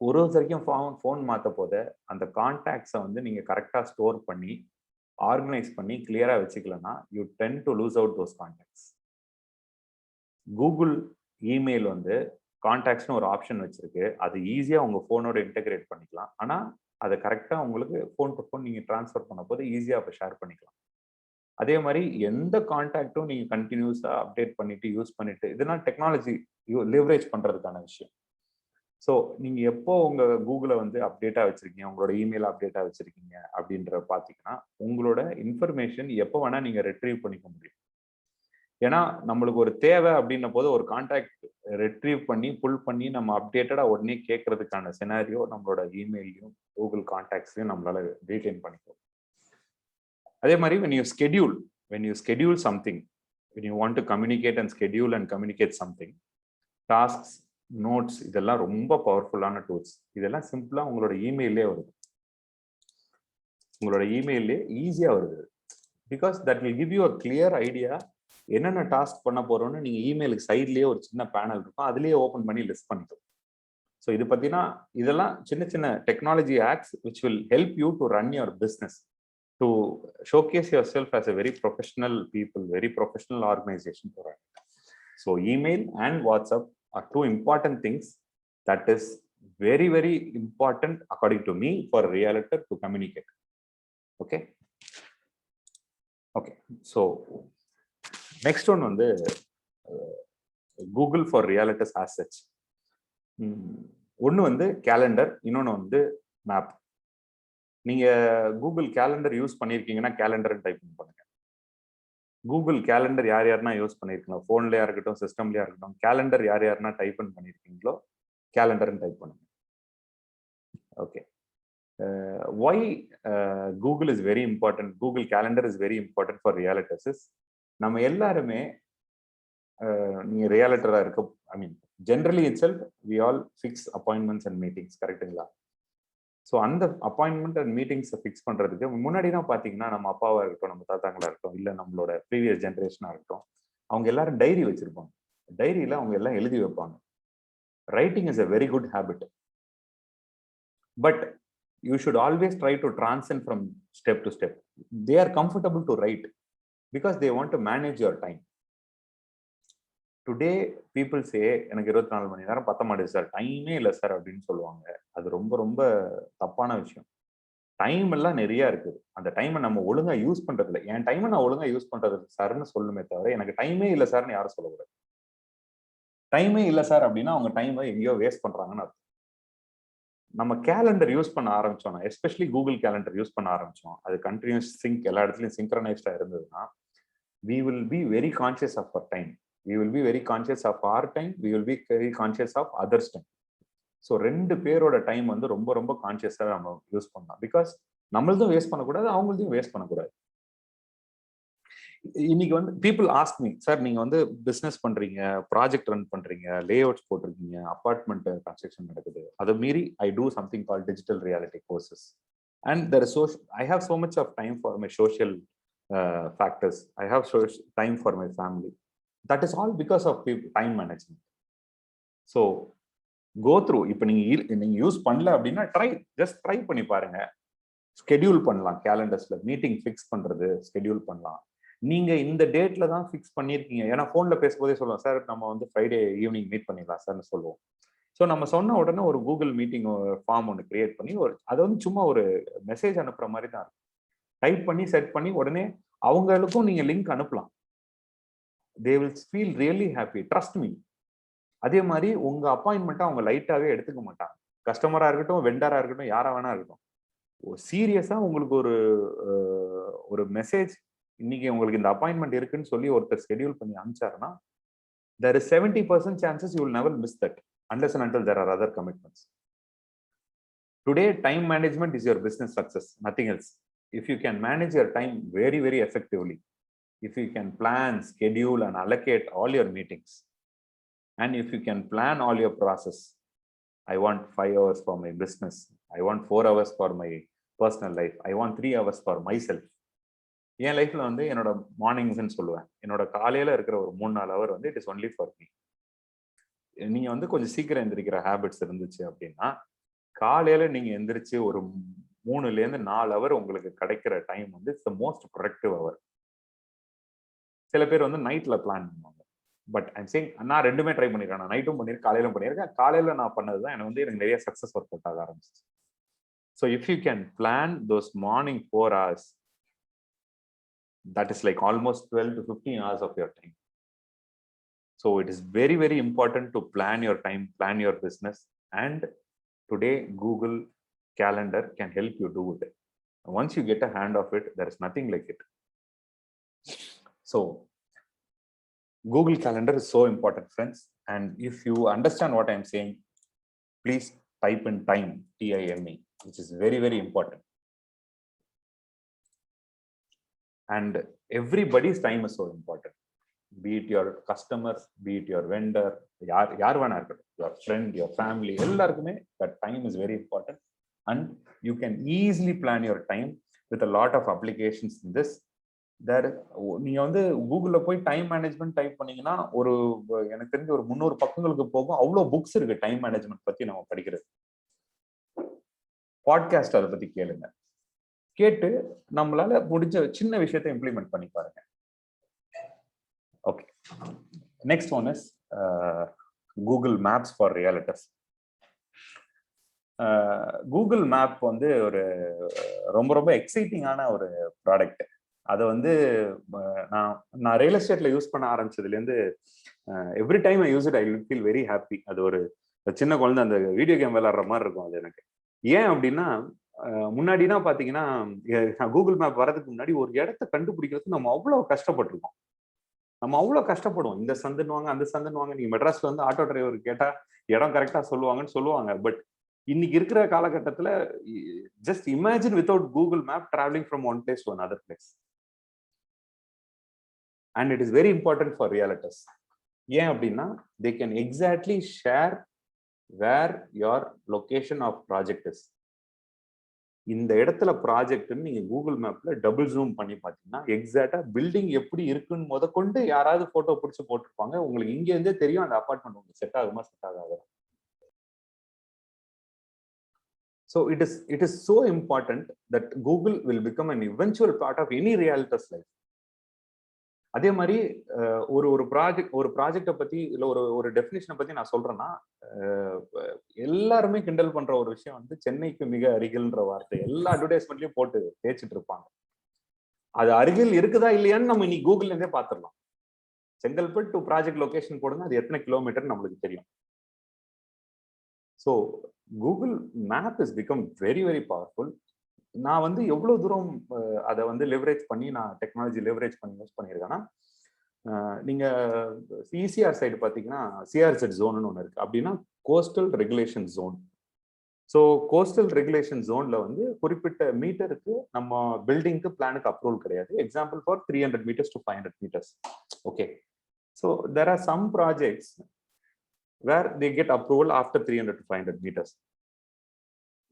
ஒரு வரைக்கும் ஃபோன் மாத்த போத அந்த கான்டாக்ட்ஸை வந்து நீங்க கரெக்டா ஸ்டோர் பண்ணி ஆர்கனைஸ் பண்ணி கிளியரா வச்சுக்கலன்னா you tend to lose out those contacts. Google email வந்து கான்டாக்ட்ஸ்னு ஒரு ஆப்ஷன் வச்சிருக்கு. அது ஈஸியா உங்க போனோட இன்டெகிரேட் பண்ணிக்கலாம். ஆனா அதை கரெக்டா உங்களுக்கு போன் டு போன் நீங்க டிரான்ஸ்ஃபர் பண்ண போது ஈஸியா அப்ப ஷேர் பண்ணிக்கலாம். அதே மாதிரி எந்த கான்டாக்டும் நீங்க கண்டினியூஸா அப்டேட் பண்ணிட்டு யூஸ் பண்ணிட்டு, இதெல்லாம் டெக்னாலஜி லிவரேஜ் பண்றதுக்கான விஷயம். ஸோ நீங்க எப்போ உங்க கூகுளை வந்து அப்டேட்டா வச்சிருக்கீங்க, உங்களோட இமெயில் அப்டேட்டா வச்சிருக்கீங்க அப்படின்ற பாத்தீங்கன்னா உங்களோட இன்ஃபர்மேஷன் எப்போ வேணா நீங்க ரெட்ரீவ் பண்ணிக்க முடியும். ஏன்னா நம்மளுக்கு ஒரு தேவை அப்படின்ன போது ஒரு கான்டாக்ட் ரெட்ரீவ் பண்ணி புல் பண்ணி நம்ம அப்டேட்டடா உடனே கேட்கறதுக்கான சினாரியோ நம்மளோட இமெயிலையும் கூகுள் கான்டாக்ட்ஸ்லையும் நம்மளால ரீடைன் பண்ணிக்கும். அதே மாதிரி when you schedule something, when you want to communicate and schedule and communicate something, tasks, notes, இதெல்லாம் ரொம்ப பவர்ஃபுல்லான டூல்ஸ். இதெல்லாம் சிம்பிளா உங்களோட இமெயிலே வருது. உங்களோட இமெயிலே ஈஸியா வருது. Because that will give you a clear idea என்னென்ன டாஸ்க் பண்ண போறோம்னு. நீங்க இமெயிலுக்கு சைட்லயே ஒரு சின்ன பேனல் இருக்கும், அதுலயே ஓபன் பண்ணி லிஸ்ட் பண்ணிக்கலாம். ஸோ இது பார்த்தீங்கன்னா இதெல்லாம் சின்ன சின்ன technology acts which will help you to run your business, to showcase your self as a very professional people, very professional organisation. So email and WhatsApp are two important things that is very very important according to me for a realtor to communicate. Okay, so next one வந்து Google for realtors as such. ஒன்னு வந்து calendar, இன்னொன்னு வந்து map. நீங்க Google calendar use பண்ணிருக்கீங்கன்னா calendar type பண்ணுங்க. Google calendar யார் யாருன்னா யூஸ் பண்ணிருக்கீங்களோ, போன்லயா இருக்கட்டும் சிஸ்டம்லயா இருக்கட்டும், கேலண்டர் யார் யாருன்னா டைப் பண்ணிருக்கீங்களோ கேலண்டர்னு டைப் பண்ணுங்க. Okay, why Google is very important, Google calendar is very important for realtors. நம்ம எல்லாருமே நீங்க ரியலேட்டரா இருக்க, I mean generally itself we all fix appointments and meetings, கரெக்டுங்களா? ஸோ அந்த அப்பாயின்மெண்ட் அண்ட் மீட்டிங்ஸை ஃபிக்ஸ் பண்ணுறதுக்கு முன்னாடிலாம் பார்த்தீங்கன்னா நம்ம அப்பாவாக இருக்கட்டும், நம்ம தாத்தாங்களா இருக்கட்டும், இல்லை நம்மளோட ப்ரீவியஸ் ஜென்ரேஷனாக இருக்கட்டும், அவங்க எல்லாரும் டைரி வச்சிருப்பாங்க. டைரியில் அவங்க எல்லாம் எழுதி வைப்பாங்க. Writing is a very good habit, but you should always try to transcend from step to step. They are comfortable to right because they want to manage your time. Today people say எனக்கு 24 மணி நேரம் பத்த மாட்டேது sir, டைமே இல்லை sir அப்படின்னு சொல்லுவாங்க. அது ரொம்ப ரொம்ப தப்பான விஷயம். டைம் எல்லாம் நிறைய இருக்குது. அந்த டைமை நம்ம ஒழுங்கா யூஸ் பண்றது இல்லை. என் டைமை நான் ஒழுங்கா யூஸ் பண்றது சார்னு சொல்லுமே தவிர எனக்கு டைமே இல்லை சார்னு யாரும் சொல்லக்கூடாது. டைமே இல்லை சார் அப்படின்னா அவங்க டைமை எங்கேயோ வேஸ்ட் பண்றாங்கன்னு அர்த்தம். நம்ம கேலண்டர் யூஸ் பண்ண ஆரம்பிச்சோம்னா, எஸ்பெஷலி கூகுள் கேலண்டர் யூஸ் பண்ண ஆரம்பிச்சோம், அது கண்டினியூஸ் சிங்க் எல்லா இடத்துலையும் சிங்க்ரனைஸ்டா இருந்ததுன்னா we will be very conscious of our time. We will be very conscious of our time. We will be very conscious of others' time. So 2 பேரோட time வந்து ரொம்ப ரொம்ப கான்சியஸாக நம்ம யூஸ் பண்ணலாம். பிகாஸ் நம்மளதும் வேஸ்ட் பண்ணக்கூடாது, அவங்களதையும் வேஸ்ட் பண்ணக்கூடாது. இன்னைக்கு வந்து பீப்புள் ஆஸ்க் மீ, சார் நீங்க வந்து பிசினஸ் பண்றீங்க, ப்ராஜெக்ட் ரன் பண்றீங்க, லே அவுட்ஸ் போட்டிருக்கீங்க, அபார்ட்மெண்ட் கன்ஸ்ட்ரக்ஷன் நடக்குது, அதை மீறி I do something call digital reality courses and there is I have so much of time for my social factors. I have time for my family. That is all because of time management. So go through. இப்போ நீங்க use பண்ணல அப்படின்னா just try பண்ணி பாருங்க. Schedule பண்ணலாம், கேலண்டர்ஸ்ல meeting fix பண்றது schedule பண்ணலாம். நீங்க இந்த டேட்ல தான் ஃபிக்ஸ் பண்ணிருக்கீங்க. ஏன்னா போன்ல பேசும்போதே சொல்லுவோம், சார் நம்ம வந்து ஃப்ரைடே ஈவினிங் மீட் பண்ணிடலாம் சார்னு சொல்லுவோம். ஸோ நம்ம சொன்ன உடனே ஒரு கூகுள் மீட்டிங் ஃபார்ம் ஒன்று கிரியேட் பண்ணி அதை வந்து சும்மா ஒரு மெசேஜ் அனுப்புற மாதிரி தான் இருக்கும். டைப் பண்ணி செட் பண்ணி உடனே அவங்களுக்கும் நீங்க லிங்க் அனுப்பலாம். They will feel really happy, trust me. அதே மாதிரி உங்க அப்பாயின்மெண்ட்டை அவங்க லைட்டாவே எடுத்துக்க மாட்டாங்க. கஸ்டமரா இருக்கட்டும், வெண்டரா இருக்கட்டும், யாரா வேணா இருக்கட்டும், சீரியஸா உங்களுக்கு ஒரு மெசேஜ், இன்னைக்கு உங்களுக்கு இந்த அப்பாயின்மெண்ட் இருக்குன்னு சொல்லி ஒருத்தர் ஸ்கெடியூல் பண்ணி அனுப்பிச்சாருன்னா, there is 70% chances you will never miss that unless and until there are other commitments. Today, time management is your business success, nothing else. If you can manage your time very, very effectively, if you can plan, schedule, and allocate all your meetings, and if you can plan all your process, I want 5 hours for my business, I want 4 hours for my personal life, I want 3 hours for myself. என் லைஃப்ல வந்து என்னோட மார்னிங்ஸ்ன்னு சொல்லுவேன், என்னோட காலையில இருக்கிற ஒரு 3-4 hour வந்து it is only for me. நீங்க வந்து கொஞ்சம் சீக்கிரம் எந்திரிக்கிற ஹேபிட்ஸ் இருந்துச்சு அப்படின்னா, காலையில நீங்க எந்திரிச்சு ஒரு 3-4 ஹவர் உங்களுக்கு கிடைக்கிற டைம் வந்து it's the most productive hour. சில பேர் வந்து நைட்ல பிளான் பண்ணுவாங்க. பட் ஐம் சேயிங், நான் 2மே ட்ரை பண்ணிருக்கேன். நான் நைட்டும் பண்ணியிருக்கேன், காலையிலும் பண்ணியிருக்கேன். காலையில நான் பண்ணதுதான் எனக்கு நிறைய சக்சஸ் ஒர்க் அவுட் ஆக ஆரம்பிச்சிச்சு. So if you can plan those morning 4 hours, that is like almost 12 to 15 hours of your time. So it is very, very important to plan your time, plan your business, and today Google Calendar can help you do it. Once you get a hand of it, there is nothing like it. So Google Calendar is so important, friends. And if you understand what I'm saying, please type in time, TIME, which is very, very important. And everybody's time is so important. Be it your customer, be it your vendor, yaar vana irukattum, your friend, your family, ellarkume that time is very important. And you can easily plan your time with a lot of applications in this. நீங்க வந்து கூகுள்ல போய் time management type பண்ணீங்கன்னா எனக்கு தெரிஞ்ச ஒரு 300 பக்கங்களுக்கு போகும். அவ்வளவு புக்ஸ் இருக்கு டைம் மேனேஜ்மெண்ட் பத்தி நம்ம படிக்கிறது. பாட்காஸ்ட் அதை பத்தி கேளுங்க, கேட்டு நம்மளால முடிஞ்ச சின்ன விஷயத்தை இம்ப்ளிமெண்ட் பண்ணி பாருங்க. Okay, next one is Google maps for realtors. Google map வந்து ஒரு ரொம்ப ரொம்ப எக்ஸைட்டிங்கான ஒரு ப்ராடக்ட். அதை வந்து நான் ரியல் எஸ்டேட்ல யூஸ் பண்ண ஆரம்பிச்சதுலேருந்து every time I use it I feel very happy. அது ஒரு சின்ன குழந்தை அந்த வீடியோ கேம் விளையாடுற மாதிரி இருக்கும் அது எனக்கு. ஏன் அப்படின்னா, முன்னாடினா பாத்தீங்கன்னா கூகுள் மேப் வரதுக்கு முன்னாடி ஒரு இடத்த கண்டுபிடிக்கிறதுக்கு நம்ம அவ்வளவு கஷ்டப்பட்டிருக்கோம். நம்ம அவ்வளவு கஷ்டப்படுவோம். இந்த சந்துன்னுவாங்க, அந்த சந்துன்னுவாங்க. நீங்க மெட்ராஸ்ல வந்து ஆட்டோ டிரைவர் கேட்டா இடம் கரெக்டா சொல்லுவாங்கன்னு சொல்லுவாங்க. பட் இன்னைக்கு இருக்கிற காலகட்டத்துல just imagine without Google map travelling from one place to another place. And it is very important for realtors. ஏன் அப்படின்னா, they can exactly share where your location of project is. இந்த இடத்துல ப்ராஜெக்ட்னு நீங்க கூகுள் மேப்ல double zoom பண்ணி பாத்தீங்கன்னா எக்ஸாக்டா building எப்படி இருக்குன்னு முதற்கொண்டு யாராவது போட்டோ பிடிச்சு போட்டிருப்பாங்க. உங்களுக்கு இங்க இருந்தே தெரியும் அந்த அபார்ட்மெண்ட் உங்களுக்கு செட் ஆகுமா செட் ஆகாது. So it is so important that Google will become an eventual part of any realtor's life. அதே மாதிரி ஒரு ப்ராஜெக்டை பத்தி இல்ல ஒரு டெஃபினிஷனை பத்தி நான் சொல்றேன்னா, எல்லாருமே கிண்டல் பண்ற ஒரு விஷயம் வந்து சென்னைக்கு மிக அருகில்ன்ற வார்த்தை எல்லா அட்வர்டைஸ்மெண்ட்லயும் போட்டு தேய்ச்சிட்டு இருப்பாங்க. அது அருகில் இருக்குதா இல்லையான்னு நம்ம இன்னைக்கு கூகுள்ல இருந்தே பாத்துடலாம். செங்கல்பட்டு டு ப்ராஜெக்ட் லொகேஷன் போடுங்க, அது எத்தனை கிலோமீட்டர் நம்மளுக்கு தெரியும். So Google map is become very very powerful. நான் வந்து எவ்வளவு தூரம் அதை வந்து லெவரேஜ் பண்ணி நான் டெக்னாலஜி லெவரேஜ் பண்ணி யூஸ் பண்ணியிருக்கேன்னா, நீங்க இசிஆர் சைடு பார்த்தீங்கன்னா சிஆர்செட் ஜோன்னு ஒன்று இருக்கு. அப்படின்னா coastal regulation zone. So coastal regulation ஜோன்ல வந்து குறிப்பிட்ட மீட்டருக்கு நம்ம பில்டிங்க்கு பிளானுக்கு அப்ரூவல் கிடையாது. Example for 300 metres to 500 metres. Okay. So there are some projects where they get approval after 300 to 500 metres.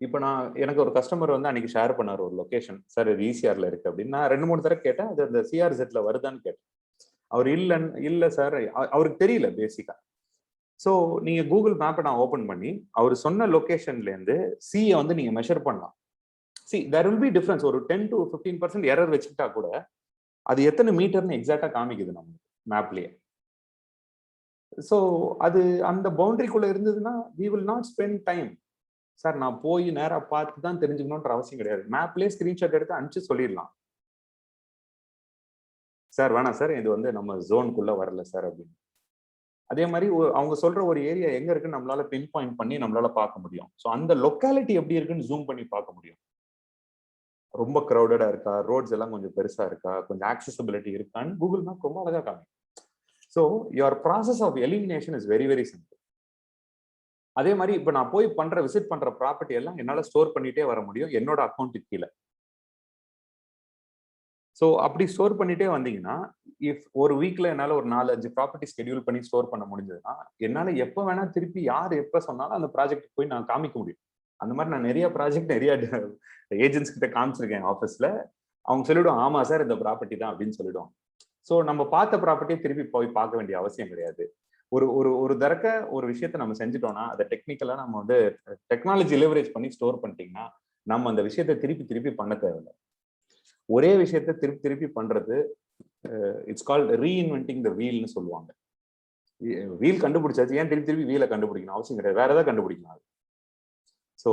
இப்போ எனக்கு ஒரு கஸ்டமர் வந்து அன்னைக்கு ஷேர் பண்ணார் ஒரு லொகேஷன். சார் இது ஈசிஆர்ல இருக்கு அப்படின்னு. நான் 2-3 தடவை கேட்டேன். அது அந்த சிஆர்செட்ல வருதான்னு கேட்டேன். அவர் இல்ல சார், அவருக்கு தெரியல பேசிக்கா. ஸோ நீங்க கூகுள் மேப்பை நான் ஓபன் பண்ணி அவர் சொன்ன லொகேஷன்ல இருந்து சியை வந்து நீங்க மெஷர் பண்ணலாம். There will be difference. ஒரு 10 to 15% எரர் வச்சுக்கிட்டா கூட அது எத்தனை மீட்டர்னு எக்ஸாக்டா காமிக்குது நம்ம மேப்லயே. ஸோ அது அந்த பவுண்டரிக்குள்ள இருந்ததுன்னா we will not spend time. Sir நான் போய் நேரா பார்த்து தான் தெரிஞ்சுக்கணுன்ற அவசியம் கிடையாது. மேப்லயே ஸ்கிரீன்ஷாட் எடுத்து அனுப்பிச்சு சொல்லிடலாம். சார் வேணாம் சார், இது வந்து நம்ம ஜோனுக்குள்ள வரல சார் அப்படின்னு. அதே மாதிரி அவங்க சொல்ற ஒரு ஏரியா எங்க இருக்குன்னு நம்மளால பின் பாயிண்ட் பண்ணி நம்மளால பார்க்க முடியும். ஸோ அந்த லொக்காலிட்டி எப்படி இருக்குன்னு ஜூம் பண்ணி பார்க்க முடியும். ரொம்ப கிரௌடடா இருக்கா, ரோட்ஸ் எல்லாம் கொஞ்சம் பெருசா இருக்கா, கொஞ்சம் ஆக்சசிபிலிட்டி இருக்கான்னு கூகுள் மேப் ரொம்ப அழகா காமிக்கும். So your process of elimination is very very simple. அதே மாதிரி இப்போ நான் போய் விசிட் பண்ற ப்ராப்பர்ட்டி எல்லாம் என்னால ஸ்டோர் பண்ணிட்டே வர முடியும் என்னோட அக்கௌண்ட்டுக்கு கீழே. ஸோ அப்படி ஸ்டோர் பண்ணிட்டே வந்தீங்கன்னா, இஃப் ஒரு வீக்ல என்னால ஒரு 4-5 ப்ராப்பர்ட்டி ஸ்கெடியூல் பண்ணி ஸ்டோர் பண்ண முடிஞ்சதுன்னா, என்னால எப்போ வேணா திருப்பி யார் எப்போ சொன்னாலும் அந்த ப்ராஜெக்ட் போய் நான் காமிக்க முடியும். அந்த மாதிரி நான் நிறைய ப்ராஜெக்ட் நிறைய ஏஜென்ட்ஸ் கிட்ட காமிச்சிருக்கேன் ஆஃபீஸ்ல. அவங்க சொல்லிவிடுவாங்க, ஆமா சார் இந்த ப்ராப்பர்ட்டி தான் அப்படின்னு சொல்லிடுவாங்க. ஸோ நம்ம பார்த்த ப்ராப்பர்ட்டியை திருப்பி போய் பார்க்க வேண்டிய அவசியம் கிடையாது. ஒரு ஒரு ஒரு தடக்க ஒரு விஷயத்த நம்ம செஞ்சுட்டோம்னா அதை டெக்னிக்கலா நம்ம வந்து டெக்னாலஜி லெவரேஜ் பண்ணி ஸ்டோர் பண்ணிட்டீங்கன்னா நம்ம அந்த விஷயத்த திருப்பி திருப்பி பண்ண தேவையில்லை. ஒரே விஷயத்த திருப்பி திருப்பி பண்றது இட்ஸ் கால்ட் ரீஇன்வென்டிங் த வீல்னு சொல்லுவாங்க. வீல் கண்டுபிடிச்சாச்சு, ஏன் திருப்பி திருப்பி வீலை கண்டுபிடிக்கணும் அவசியம் கிடையாது, வேற ஏதாவது கண்டுபிடிக்கலாம். So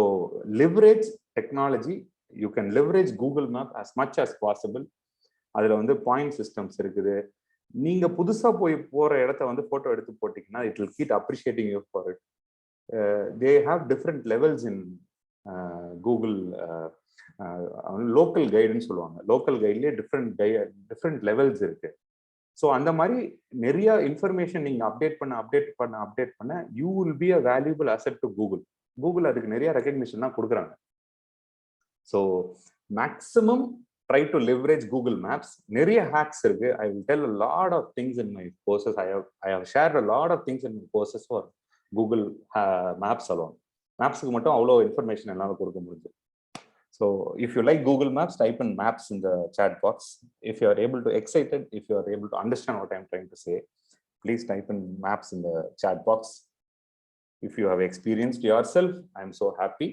leverage technology, you can leverage Google map as much as possible. அதுல வந்து பாயிண்ட் சிஸ்டம்ஸ் இருக்குது. நீங்க புதுசா போற இடத்த வந்து போட்டோ எடுத்து போட்டீங்கன்னா it will keep appreciating you for it. They have different levels in Google. Local கைடுன்னு சொல்லுவாங்க. லோக்கல் கைட்லயே டிஃப்ரெண்ட் லெவல்ஸ் இருக்கு. ஸோ அந்த மாதிரி நிறைய இன்ஃபர்மேஷன் நீங்க அப்டேட் பண்ண you will be a valuable asset to Google. Google அதுக்கு நிறைய ரெகக்னிஷன்லாம் கொடுக்குறாங்க. ஸோ maximum try to leverage Google maps. நிறைய ஹேக்ஸ் இருக்கு. I will tell a lot of things in my courses. I have shared a lot of things in my courses for Google maps alone. மேப்ஸ்க்கு மட்டும் அவ்வளோ information எல்லாம் கொடுக்க முடியுது. So if you like Google Maps, type in maps in the chat box. If you are able to if you are able to understand what I'm trying to say, please type in maps in the chat box. If you have experienced yourself, I'm so happy.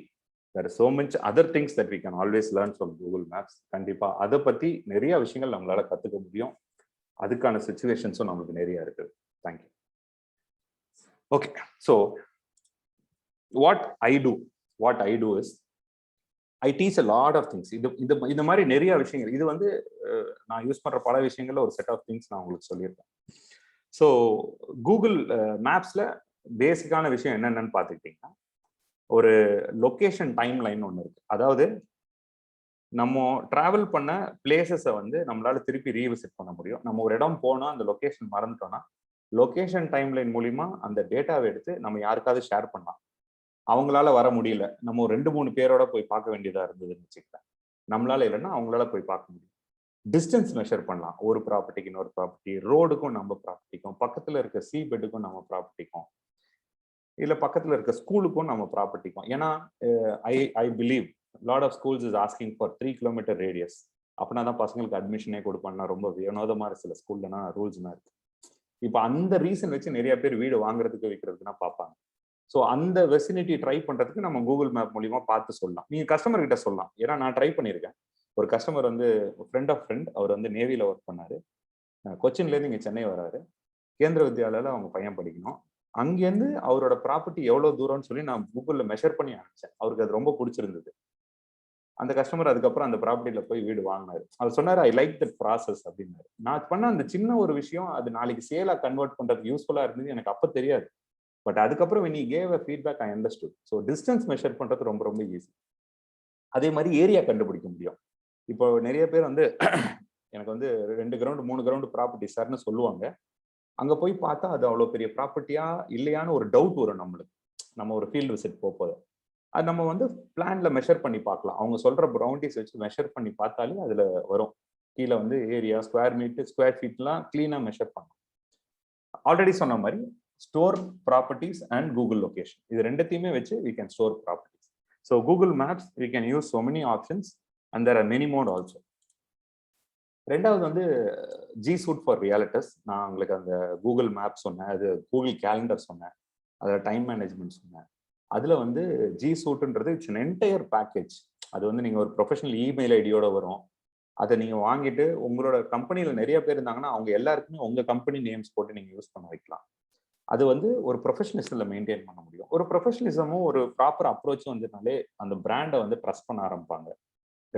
There are so much other things that we can always learn from Google Maps. கண்டிப்பா அதை பத்தி நிறைய விஷயங்கள் நம்மளால கத்துக்க முடியும். அதுக்கான சிச்சுவேஷன்ஸும் நமக்கு நிறைய இருக்குது. Thank you. Okay, so what I do is I teach a lot of things. இந்த மாதிரி நிறைய விஷயங்கள், இது வந்து நான் யூஸ் பண்ற பல விஷயங்கள்ல ஒரு செட் ஆஃப் திங்ஸ் நான் உங்களுக்கு சொல்லியிருக்கேன். ஸோ கூகுள் மேப்ஸ்ல பேசிக்கான விஷயம் என்னென்னு பார்த்துக்கிட்டிங்கன்னா, ஒரு லொக்கேஷன் டைம் லைன் ஒன்று இருக்கு. அதாவது நம்ம டிராவல் பண்ண பிளேசஸை வந்து நம்மளால திருப்பி ரீவிசிட் பண்ண முடியும். நம்ம ஒரு இடம் போனோம், அந்த லொக்கேஷன் மறந்துட்டோம்னா லொக்கேஷன் டைம் லைன் மூலியமா அந்த டேட்டாவை எடுத்து நம்ம யாருக்காவது ஷேர் பண்ணலாம். அவங்களால வர முடியல, நம்ம ஒரு 2-3 பேரோட போய் பார்க்க வேண்டியதா இருந்ததுன்னு வச்சுக்கலாம். நம்மளால இல்லைன்னா அவங்களால போய் பார்க்க முடியும். டிஸ்டன்ஸ் மெஷர் பண்ணலாம். ஒரு ப்ராப்பர்ட்டிக்கு இன்னொரு ப்ராப்பர்ட்டி, ரோடுக்கும் நம்ம ப்ராப்பர்ட்டிக்கும், பக்கத்துல இருக்க சீ பெட்டுக்கும் நம்ம ப்ராப்பர்ட்டிக்கும், இல்ல பக்கத்துல இருக்க ஸ்கூலுக்கும் நம்ம ப்ராப்பர்ட்டிக்கும். ஏன்னா I believe lot of schools is asking for 3 kilometre radius. அப்படின்னா தான் பசங்களுக்கு அட்மிஷனே கொடுப்பாங்கன்னா ரொம்ப வினோதமா சில ஸ்கூல்லனா ரூல்ஸ்னா இருக்கு. இப்போ அந்த ரீசன் வச்சு நிறைய பேர் வீடு வாங்குறதுக்கு விற்கிறதுக்குன்னா பார்ப்பாங்க. ஸோ அந்த வெசினிட்டி ட்ரை பண்றதுக்கு நம்ம கூகுள் மேப் மூலியமா பார்த்து சொல்லலாம். நீங்க கஸ்டமர் கிட்ட சொல்லலாம். ஏன்னா நான் ட்ரை பண்ணியிருக்கேன். ஒரு கஸ்டமர் வந்து ஃப்ரெண்ட் ஆஃப் ஃப்ரெண்ட், அவர் வந்து நேவில ஒர்க் பண்ணாரு. கொச்சின்லேருந்து இங்கே சென்னை வராரு. கேந்திர வித்யாலயில அவங்க பையன் படிக்கணும். அங்கேருந்து அவரோட ப்ராப்பர்ட்டி எவ்வளோ தூரம்னு சொல்லி நான் கூகுளில் மெஷர் பண்ணி அனுப்பிச்சேன். அவருக்கு அது ரொம்ப பிடிச்சிருந்தது. அந்த கஸ்டமர் அதுக்கப்புறம் அந்த ப்ராப்பர்ட்டியில போய் வீடு வாங்கினாரு. அவர் சொன்னாரு, ஐ லைக் தட் ப்ராசஸ் அப்படின்னாரு. நான் பண்ண அந்த சின்ன ஒரு விஷயம் அது நாளைக்கு சேலா கன்வெர்ட் பண்றதுக்கு யூஸ்ஃபுல்லா இருந்தது எனக்கு அப்போ தெரியாது. பட் அதுக்கப்புறம் when he gave a feedback I understood. So distance measure பண்றது ரொம்ப ரொம்ப ஈஸி. அதே மாதிரி ஏரியா கண்டுபிடிக்க முடியும். இப்போ நிறைய பேர் வந்து எனக்கு வந்து 2 கிரவுண்ட் 3 கிரவுண்ட் ப்ராப்பர்ட்டி சார்னு சொல்லுவாங்க. அங்க போய் பார்த்தா அது அவ்வளவு பெரிய ப்ராப்பர்ட்டியா இல்லையான்னு ஒரு டவுட் வரும் நம்மளுக்கு. நம்ம ஒரு ஃபீல்டு விசிட் போகும்போது அது நம்ம வந்து பிளான்ல மெஷர் பண்ணி பார்க்கலாம். அவங்க சொல்ற பவுண்டரிஸ் வச்சு மெஷர் பண்ணி பார்த்தாலே அதுல வரும். கீழே வந்து ஏரியா, ஸ்கொயர் மீட்டர், ஸ்கொயர் ஃபீட்லாம் கிளீனா மெஷர் பண்ணலாம். ஆல்ரெடி சொன்ன மாதிரி store properties and Google location, இது ரெண்டுத்தையுமே வச்சு we can store properties. So Google Maps we can use so many options and there are many more also. ரெண்டாவது வந்து ஜி சூட் ஃபார் ரியாலிட்டஸ். நான் உங்களுக்கு அந்த கூகுள் மேப் சொன்னேன், அது கூகுள் கேலண்டர் சொன்னேன், அதில் டைம் மேனேஜ்மெண்ட் சொன்னேன். அதில் வந்து ஜி சூட்டுன்றது இட்ஸ் an என்டையர் பேக்கேஜ். அது வந்து நீங்கள் ஒரு ப்ரொஃபஷனல் இமெயில் ஐடியோட வரும். அதை நீங்கள் வாங்கிட்டு உங்களோட கம்பெனியில் நிறைய பேர் இருந்தாங்கன்னா அவங்க எல்லாருக்குமே உங்கள் கம்பெனி நேம்ஸ் போட்டு நீங்கள் யூஸ் பண்ண வைக்கலாம். அது வந்து ஒரு ப்ரொஃபஷனலிசத்தில் மெயின்டைன் பண்ண முடியும். ஒரு ப்ரொஃபஷனலிசமும் ஒரு ப்ராப்பர் அப்ரோச்சும் வந்துனாலே அந்த பிராண்டை வந்து ட்ரஸ்ட் பண்ண ஆரம்பிப்பாங்க.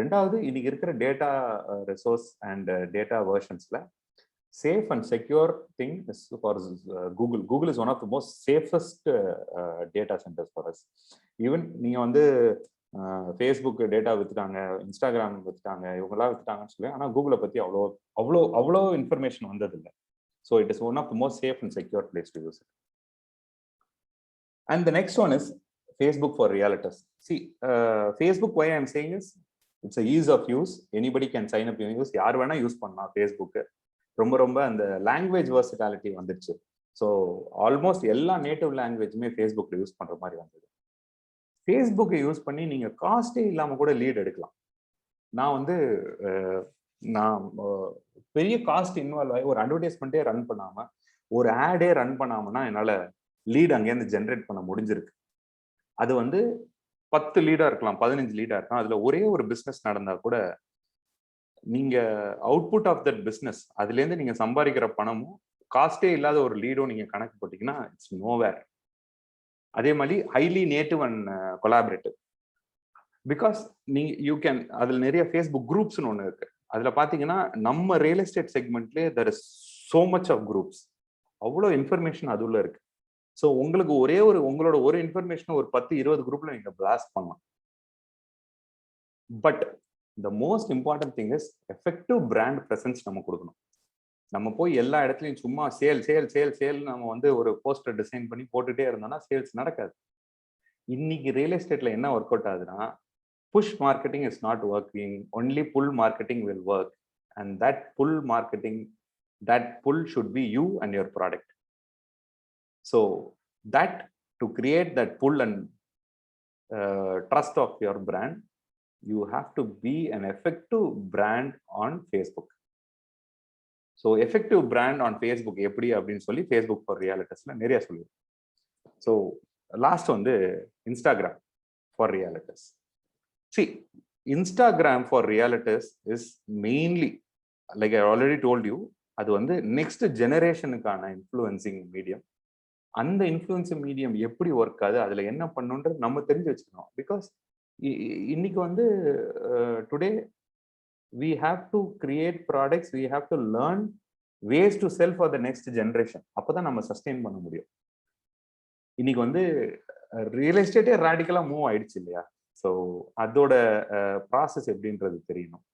ரெண்டாவது, இன்னைக்கு இருக்கிற டேட்டா ரிசோர்ஸ் அண்ட் டேட்டா வெர்ஷன்ஸ்ல safe and secure thing is for Google. Google is one of the most safest data centres for us. Even நீங்க வந்து ஃபேஸ்புக் டேட்டா வித்துட்டாங்க, இன்ஸ்டாகிராம் வித்துட்டாங்க, இவங்கெல்லாம் வித்துட்டாங்கன்னு சொல்லி, ஆனால் கூகுளை பத்தி அவ்வளோ அவ்வளோ அவ்வளோ இன்ஃபர்மேஷன் வந்ததில்லை. So it is one of the most safe and secure place to use it. And the next one is Facebook for realtors. See, Facebook, why I'm saying is it's a ease of use. Anybody can sign up and use. யார் வேணா use பண்ணலாம் Facebook. ரொம்ப ரொம்ப அந்த language versatility வந்துருச்சு. So almost எல்லா native லாங்குவேஜுமே ஃபேஸ்புக்கில் use பண்ணுற மாதிரி வந்தது. ஃபேஸ்புக்கை யூஸ் பண்ணி நீங்கள் காஸ்டே இல்லாமல் கூட லீட் எடுக்கலாம். நான் வந்து நான் பெரிய காஸ்ட் இன்வால்வ் ஆகி ஒரு அட்வர்டைஸ்மெண்ட்டே ரன் பண்ணாமல், ஒரு ஆடே ரன் பண்ணாமன்னா என்னால் லீட் அங்கேருந்து ஜென்ரேட் பண்ண முடிஞ்சிருக்கு. அது வந்து 10 லீடா இருக்கலாம், 15 லீடா இருக்கலாம். அதுல ஒரே ஒரு பிசினஸ் நடந்தா கூட நீங்க அவுட்புட் ஆஃப் தட் பிசினஸ், அதுல இருந்து நீங்க சம்பாதிக்கிற பணமும் காஸ்டே இல்லாத ஒரு லீடும் நீங்க கணக்கு போட்டீங்கன்னா இட்ஸ் நோவேர். அதே மாதிரி highly native and collaborative. Because நீங்க யூ கேன், அதுல நிறைய ஃபேஸ்புக் குரூப்ஸ்னு ஒன்று இருக்கு. அதுல பாத்தீங்கன்னா நம்ம ரியல் எஸ்டேட் செக்மெண்ட்லேயே there is so much of groups. அவ்வளோ இன்ஃபர்மேஷன் அதுல இருக்கு. ஸோ உங்களுக்கு உங்களோட ஒரு இன்ஃபர்மேஷன் ஒரு 10-20 குரூப்ல நீங்க பிளாஸ்ட் பண்ணலாம். But the most important thing is effective brand presence நம்ம கொடுக்கணும். நம்ம போய் எல்லா இடத்துலையும் சும்மா சேல் சேல் சேல் சேல் நம்ம வந்து ஒரு போஸ்டர் டிசைன் பண்ணி போட்டுட்டே இருந்தோம்னா சேல்ஸ் நடக்காது. இன்னைக்கு ரியல் எஸ்டேட்ல என்ன ஒர்க் அவுட் ஆகுதுன்னா, push marketing is not working, only pull marketing will work. And that pull marketing, that pull should be you and your product. So that to create that pull and trust of your brand, you have to be an effective brand on Facebook. So effective brand on Facebook எப்படி அப்படின்னு சொல்லி Facebook for Realitors-ல நிறைய சொல்லுது. So last வந்து Instagram for Realitors. See, Instagram for Realitors is mainly, like I already told you, அது வந்து next ஜெனரேஷனுக்கான influencing medium. அந்த influencing medium எப்படி ஒர்க் ஆகுது, அதுல என்ன பண்ணுன்றது நம்ம தெரிஞ்சு வச்சுக்கணும். பிகாஸ் இன்னைக்கு வந்து today we have to create products, we have to learn ways to sell for the next generation. அப்பதான் நம்ம சஸ்டெயின் பண்ண முடியும். இன்னைக்கு வந்து ரியல் எஸ்டேட்டே ராடிக்கலா மூவ் ஆயிடுச்சு இல்லையா? ஸோ அதோட ப்ராசஸ் எப்படின்றது தெரியணும்.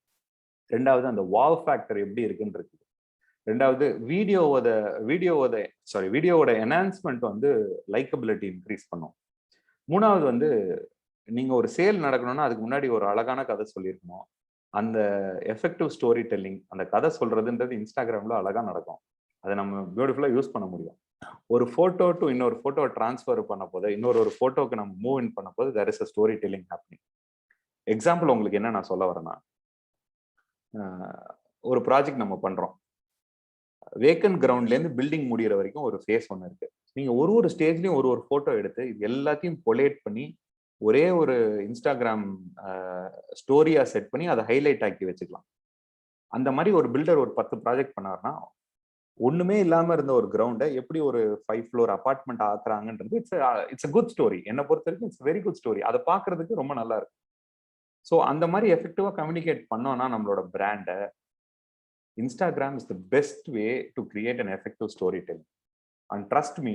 ரெண்டாவது அந்த வாவ் ஃபேக்டர் எப்படி இருக்குன்றது. ரெண்டாவது வீடியோவோட என்ஹான்ஸ்மெண்ட் வந்து லைக்கபிலிட்டி இன்க்ரீஸ் பண்ணும். மூணாவது வந்து நீங்க ஒரு சேல் நடக்கணும்னா அதுக்கு முன்னாடி ஒரு அழகான கதை சொல்லியிருக்கணும். அந்த எஃபெக்டிவ் ஸ்டோரி டெல்லிங், அந்த கதை சொல்றதுன்றது இன்ஸ்டாகிராம்ல அழகா நடக்கும். அதை நம்ம பியூட்டிஃபுல்லா யூஸ் பண்ண முடியும். ஒரு போட்டோ டு இன்னொரு போட்டோ டிரான்ஸ்ஃபர் பண்ண போது, இன்னொரு போட்டோக்கு நம்ம மூவ் இன் பண்ண போது there is a story telling happening. Example உங்களுக்கு என்ன நான் சொல்ல வரேன்னா, ஒரு ப்ராஜெக்ட் நம்ம பண்றோம். வேக்கன்ட் கிரவுண்ட்ல இருந்து பில்டிங் முடிகிற வரைக்கும் ஒரு ஃபேஸ் ஒன்று இருக்கு. நீங்க ஒரு ஸ்டேஜ்லயும் ஒரு போட்டோ எடுத்து இது எல்லாத்தையும் கொலேட் பண்ணி ஒரே ஒரு இன்ஸ்டாகிராம் ஸ்டோரியா செட் பண்ணி அதை ஹைலைட் ஆக்கி வச்சுக்கலாம். அந்த மாதிரி ஒரு பில்டர் ஒரு 10 ப்ராஜெக்ட் பண்ணாருன்னா, ஒண்ணுமே இல்லாம இருந்த ஒரு கிரவுண்டை எப்படி ஒரு 5 ஃப்ளோர் அபார்ட்மெண்ட் ஆக்குறாங்கன்றது இட்ஸ் அ குட் ஸ்டோரி. என்னை பொறுத்த வரைக்கும் இட்ஸ் வெரி குட் ஸ்டோரி. அதை பாக்குறதுக்கு ரொம்ப நல்லா இருக்கு. ஸோ அந்த மாதிரி எஃபெக்டிவா கம்யூனிகேட் பண்ணோம்னா நம்மளோட பிராண்டை, Instagram is the best way to create an effective storytelling. And trust me,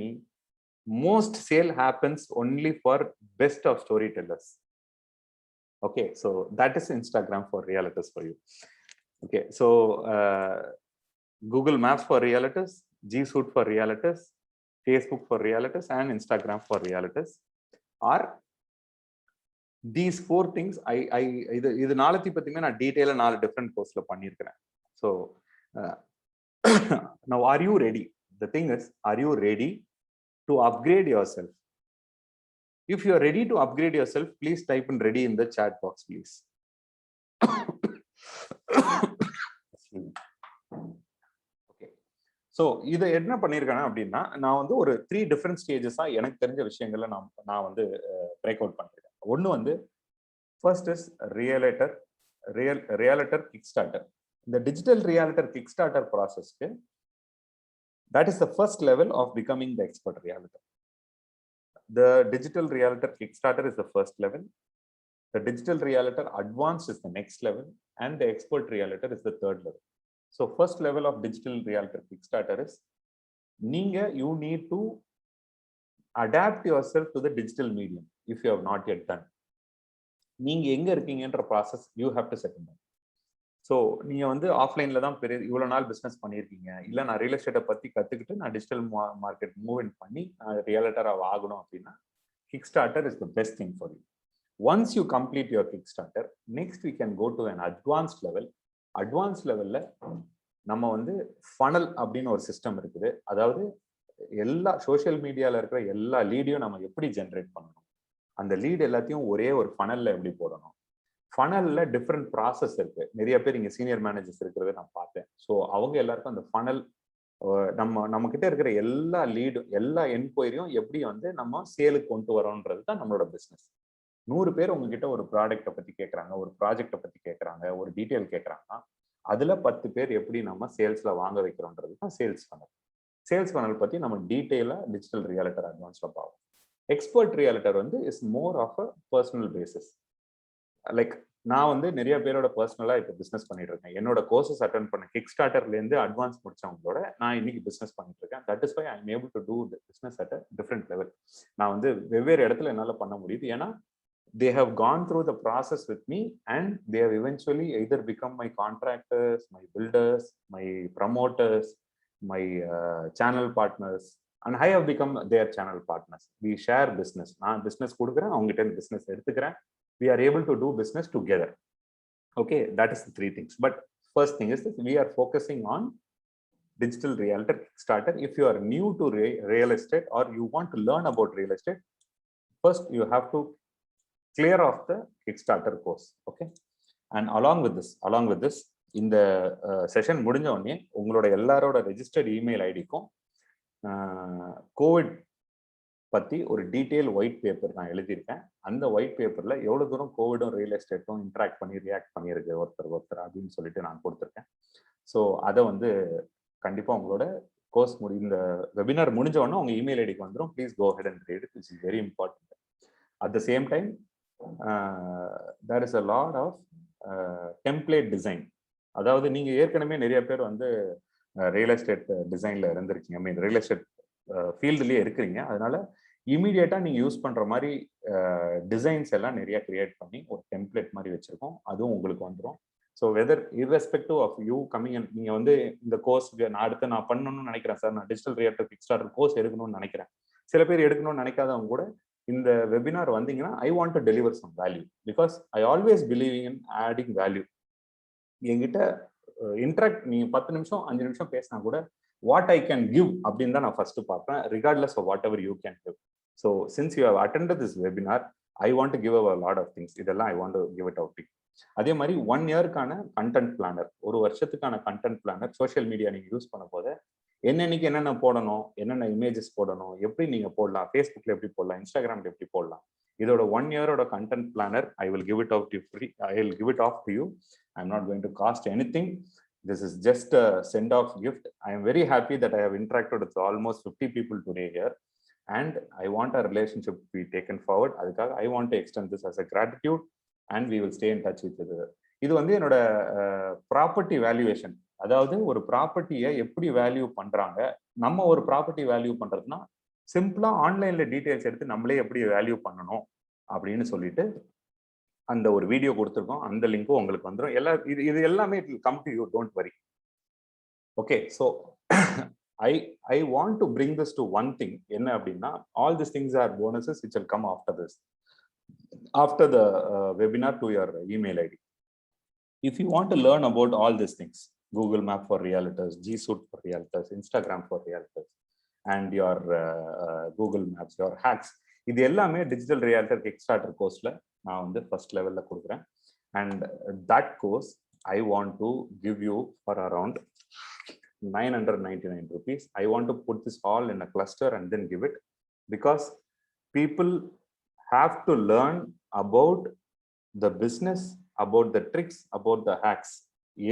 most sale happens only for best of storytellers. Okay, so that is Instagram for realtors for you. Okay, so Google Maps for realtors, G Suite for realtors, Facebook for realtors, and Instagram for realtors are these 4 things. இது நாளைக்கு பார்த்தீங்கன்னா நான் டீடைலா 4 different கோர்ஸ்ல பண்ணியிருக்கிறேன். So now are you ready? The thing is, are you ready to upgrade yourself? If you are ready to upgrade yourself, please type in ready in the chat box, please. Okay. So இதை என்ன பண்ணியிருக்கேன் அப்படின்னா, நான் வந்து ஒரு 3 different ஸ்டேஜஸா எனக்கு தெரிஞ்ச விஷயங்களை நான் வந்து பிரேக் அவுட் பண்ணிருக்கேன். ஒன்று வந்து first is realtor kick starter. இந்த டிஜிட்டல் ரியலேட்டர் கிக் ஸ்டார்டர் ப்ராசஸ்க்கு that is the first level of becoming the expert realtor. The digital realtor Kickstarter is the first level. The digital realtor advanced is the next level, and the expert realtor is the third level. So first level of digital realtor Kickstarter is you need to adapt yourself to the digital medium if you have not yet done. நீங்க எங்க இருக்கீங்கன்ற process you have to settle down. So நீங்க வந்து ஆஃப்லைன்ல தான் இவ்வளோ நாள் business பண்ணியிருக்கீங்க, இல்லை நான் ரியல் எஸ்டேட்டை பற்றி கற்றுக்கிட்டு நான் டிஜிட்டல் மார்க்கெட் மூவ்மெண்ட் பண்ணி நான் ரியலேட்டராக ஆகணும் அப்படின்னா kick starter is the best thing for you. Once you complete your kick starter, next we can go to an advanced level. Advance லெவலில் நம்ம வந்து ஃபனல் அப்படின்னு ஒரு சிஸ்டம் இருக்குது. அதாவது எல்லா சோஷியல் மீடியாவில் இருக்கிற எல்லா லீடையும் நம்ம எப்படி ஜென்ரேட் பண்ணணும், அந்த லீட் எல்லாத்தையும் ஒரே ஒரு ஃபனலில் எப்படி போடணும். ஃபனல்ல டிஃப்ரெண்ட் ப்ராசஸ் இருக்கு. நிறைய பேர் இங்க சீனியர் மேனேஜர்ஸ் இருக்கிறத நான் பார்த்தேன். ஸோ அவங்க எல்லாருக்கும் அந்த ஃபனல் நம்ம கிட்ட இருக்கிற எல்லா லீடும் எல்லா என்கொயரியும் எப்படி வந்து நம்ம சேலுக்கு கொண்டு வரோன்றது தான் நம்மளோட பிஸ்னஸ். 100 பேர் உங்ககிட்ட ஒரு ப்ராடக்டை பத்தி கேட்கறாங்க, ஒரு ப்ராஜெக்டை பத்தி கேட்கறாங்க, ஒரு டீட்டெயில் கேட்கறாங்கன்னா அதுல 10 பேர் எப்படி நம்ம சேல்ஸ்ல வாங்க வைக்கிறோன்றது தான் சேல்ஸ் ஃபனல். சேல்ஸ் ஃபனல் பத்தி நம்ம டீட்டெயிலா டிஜிட்டல் ரியலேட்டர் அட்வான்ஸ்ல பார்ப்போம். எக்ஸ்பர்ட் ரியலேட்டர் வந்து is more of a personal basis. Like நான் வந்து நிறைய பேரோட பர்சனலா இப்போ பிசினஸ் பண்ணிட்டு இருக்கேன். என்னோட கோர்சஸ் அட்டென்ட் பண்ண கிக் ஸ்டார்டர்ல இருந்து அட்வான்ஸ் முடிச்சவங்களோட நான் இன்னைக்கு பிசினஸ் பண்ணிட்டு இருக்கேன். That is why I am able to do business at a different level. நான் வந்து வெவ்வேறு இடத்துல என்னால பண்ண முடியுது. ஏன்னா they have gone through the process with me and they have eventually either become my contractors, my builders, my promoters, my channel partners, and I have become their channel partners. We share business. நான் business கொடுக்குறேன், அவங்ககிட்ட இருந்து business எடுத்துக்கிறேன். We are able to do business together. Okay, that is the 3 things. But first thing is that we are focusing on digital realtor Kickstarter. If you are new to real estate or you want to learn about real estate, first you have to clear off the Kickstarter course. Okay, and along with this இந்த session முடிஞ்ச உடனே உங்களோட எல்லாரோட registered email ஐடிக்கும் Covid பத்தி ஒரு detail white paper நான் எழுதியிருக்கேன். அந்த ஒயிட் பேப்பர்ல எவ்வளவு தூரம் கோவிடும் ரியல் எஸ்டேட்டும் இன்ட்ராக்ட் பண்ணி ரியாக்ட் பண்ணியிருக்கு ஒருத்தர் அப்படின்னு சொல்லிட்டு நான் கொடுத்துருக்கேன். ஸோ அதை வந்து கண்டிப்பா உங்களோட கோர்ஸ் இந்த வெபினார் முடிஞ்ச உடனே உங்க இமெயில் ஐடிக்கு வந்துடும். Please go ahead and read it. It's very important. At the same time there is a lot of template design. அதாவது நீங்க ஏற்கனவே நிறைய பேர் வந்து ரியல் எஸ்டேட் டிசைன்ல இருந்திருக்கீங்க, ஐ மீன் ரியல் எஸ்டேட் ஃபீல்டுலயே இருக்கிறீங்க. அதனால இமீடியட்டா நீங்க யூஸ் பண்ற மாதிரி டிசைன்ஸ் எல்லாம் நிறைய கிரியேட் பண்ணி ஒரு டெம்ப்ளேட் மாதிரி வச்சிருக்கோம். அதுவும் உங்களுக்கு வந்துடும். So whether irrespective of you coming and நீங்க வந்து இந்த கோர்ஸ் நான் பண்ணணும்னு நினைக்கிறேன் சார், நான் டிஜிட்டல் ரியலேட்டர் கிக்ஸ்டார்டர் கோர்ஸ் எடுக்கணும்னு நினைக்கிறேன். சில பேர் எடுக்கணும்னு நினைக்காதவங்க கூட இந்த வெபினார் வந்தீங்கன்னா I want to deliver some value because I always believing in adding value. என்கிட்ட இன்ட்ராக்ட் நீங்க 10 நிமிஷம் 5 நிமிஷம் பேசினா கூட வாட் ஐ கேன் கிவ் அப்படின்னு தான் நான் ஃபர்ஸ்ட் பார்ப்பேன், regardless of whatever you can give. So since you have attended this webinar I want to give a lot of things. இதெல்லாம் I want to give it out. அதே மாதிரி 1 இயர்க்கான content planner, ஒரு வருஷத்துக்கான content planner social media நீங்க use பண்ண போது என்னன்னைக்கு என்னென்ன போடணும், என்னென்ன இமேஜஸ் போடணும், எப்படி நீங்க போடலாம், ஃபேஸ்புக்ல எப்படி போடலாம், இன்ஸ்டாகிராம்ல எப்படி போடலாம், இதோட 1 இயரோட content planner I will give it out to free. I will give it off to you. I am not going to cost anything. This is just a send-off gift. I am very happy that I have interacted with almost 50 people today here, and I want our relationship to be taken forward. அதுக்காக I want to extend this as a gratitude, and we will stay in touch with it. இது வந்து என்னோட property valuation. அதாவது ஒரு ப்ராப்பர்ட்டியை எப்படி value பண்றாங்க, நம்ம ஒரு ப்ராப்பர்ட்டி வேல்யூ பண்றதுன்னா சிம்பிளா ஆன்லைன்ல டீடைல்ஸ் எடுத்து நம்மளே எப்படி வேல்யூ பண்ணணும் அப்படின்னு சொல்லிட்டு அந்த ஒரு வீடியோ கொடுத்துருக்கோம், அந்த லிங்க்கும் உங்களுக்கு வந்துடும். இது எல்லாமே it will come to you, don't worry. Okay, so I want to bring this to one thing. என்ன அப்படின்னா, all these things are bonuses which will come after this, after the webinar to your email ID. If you want to learn about all these things, Google Map for Realtors, G Suite for Realtors, Instagram for Realtors, and your Google Maps, your hacks, இது எல்லாமே digital ரியாலிட்டர் கிக்ஸ்டார்டர் கோர்ஸ்ல நான் வந்து first லெவல்ல கொடுக்குறேன். And that course I want to give you for around 999 rupees. I want to put this all in a cluster and then give it, because people have to learn about the business, about the tricks, about the hacks.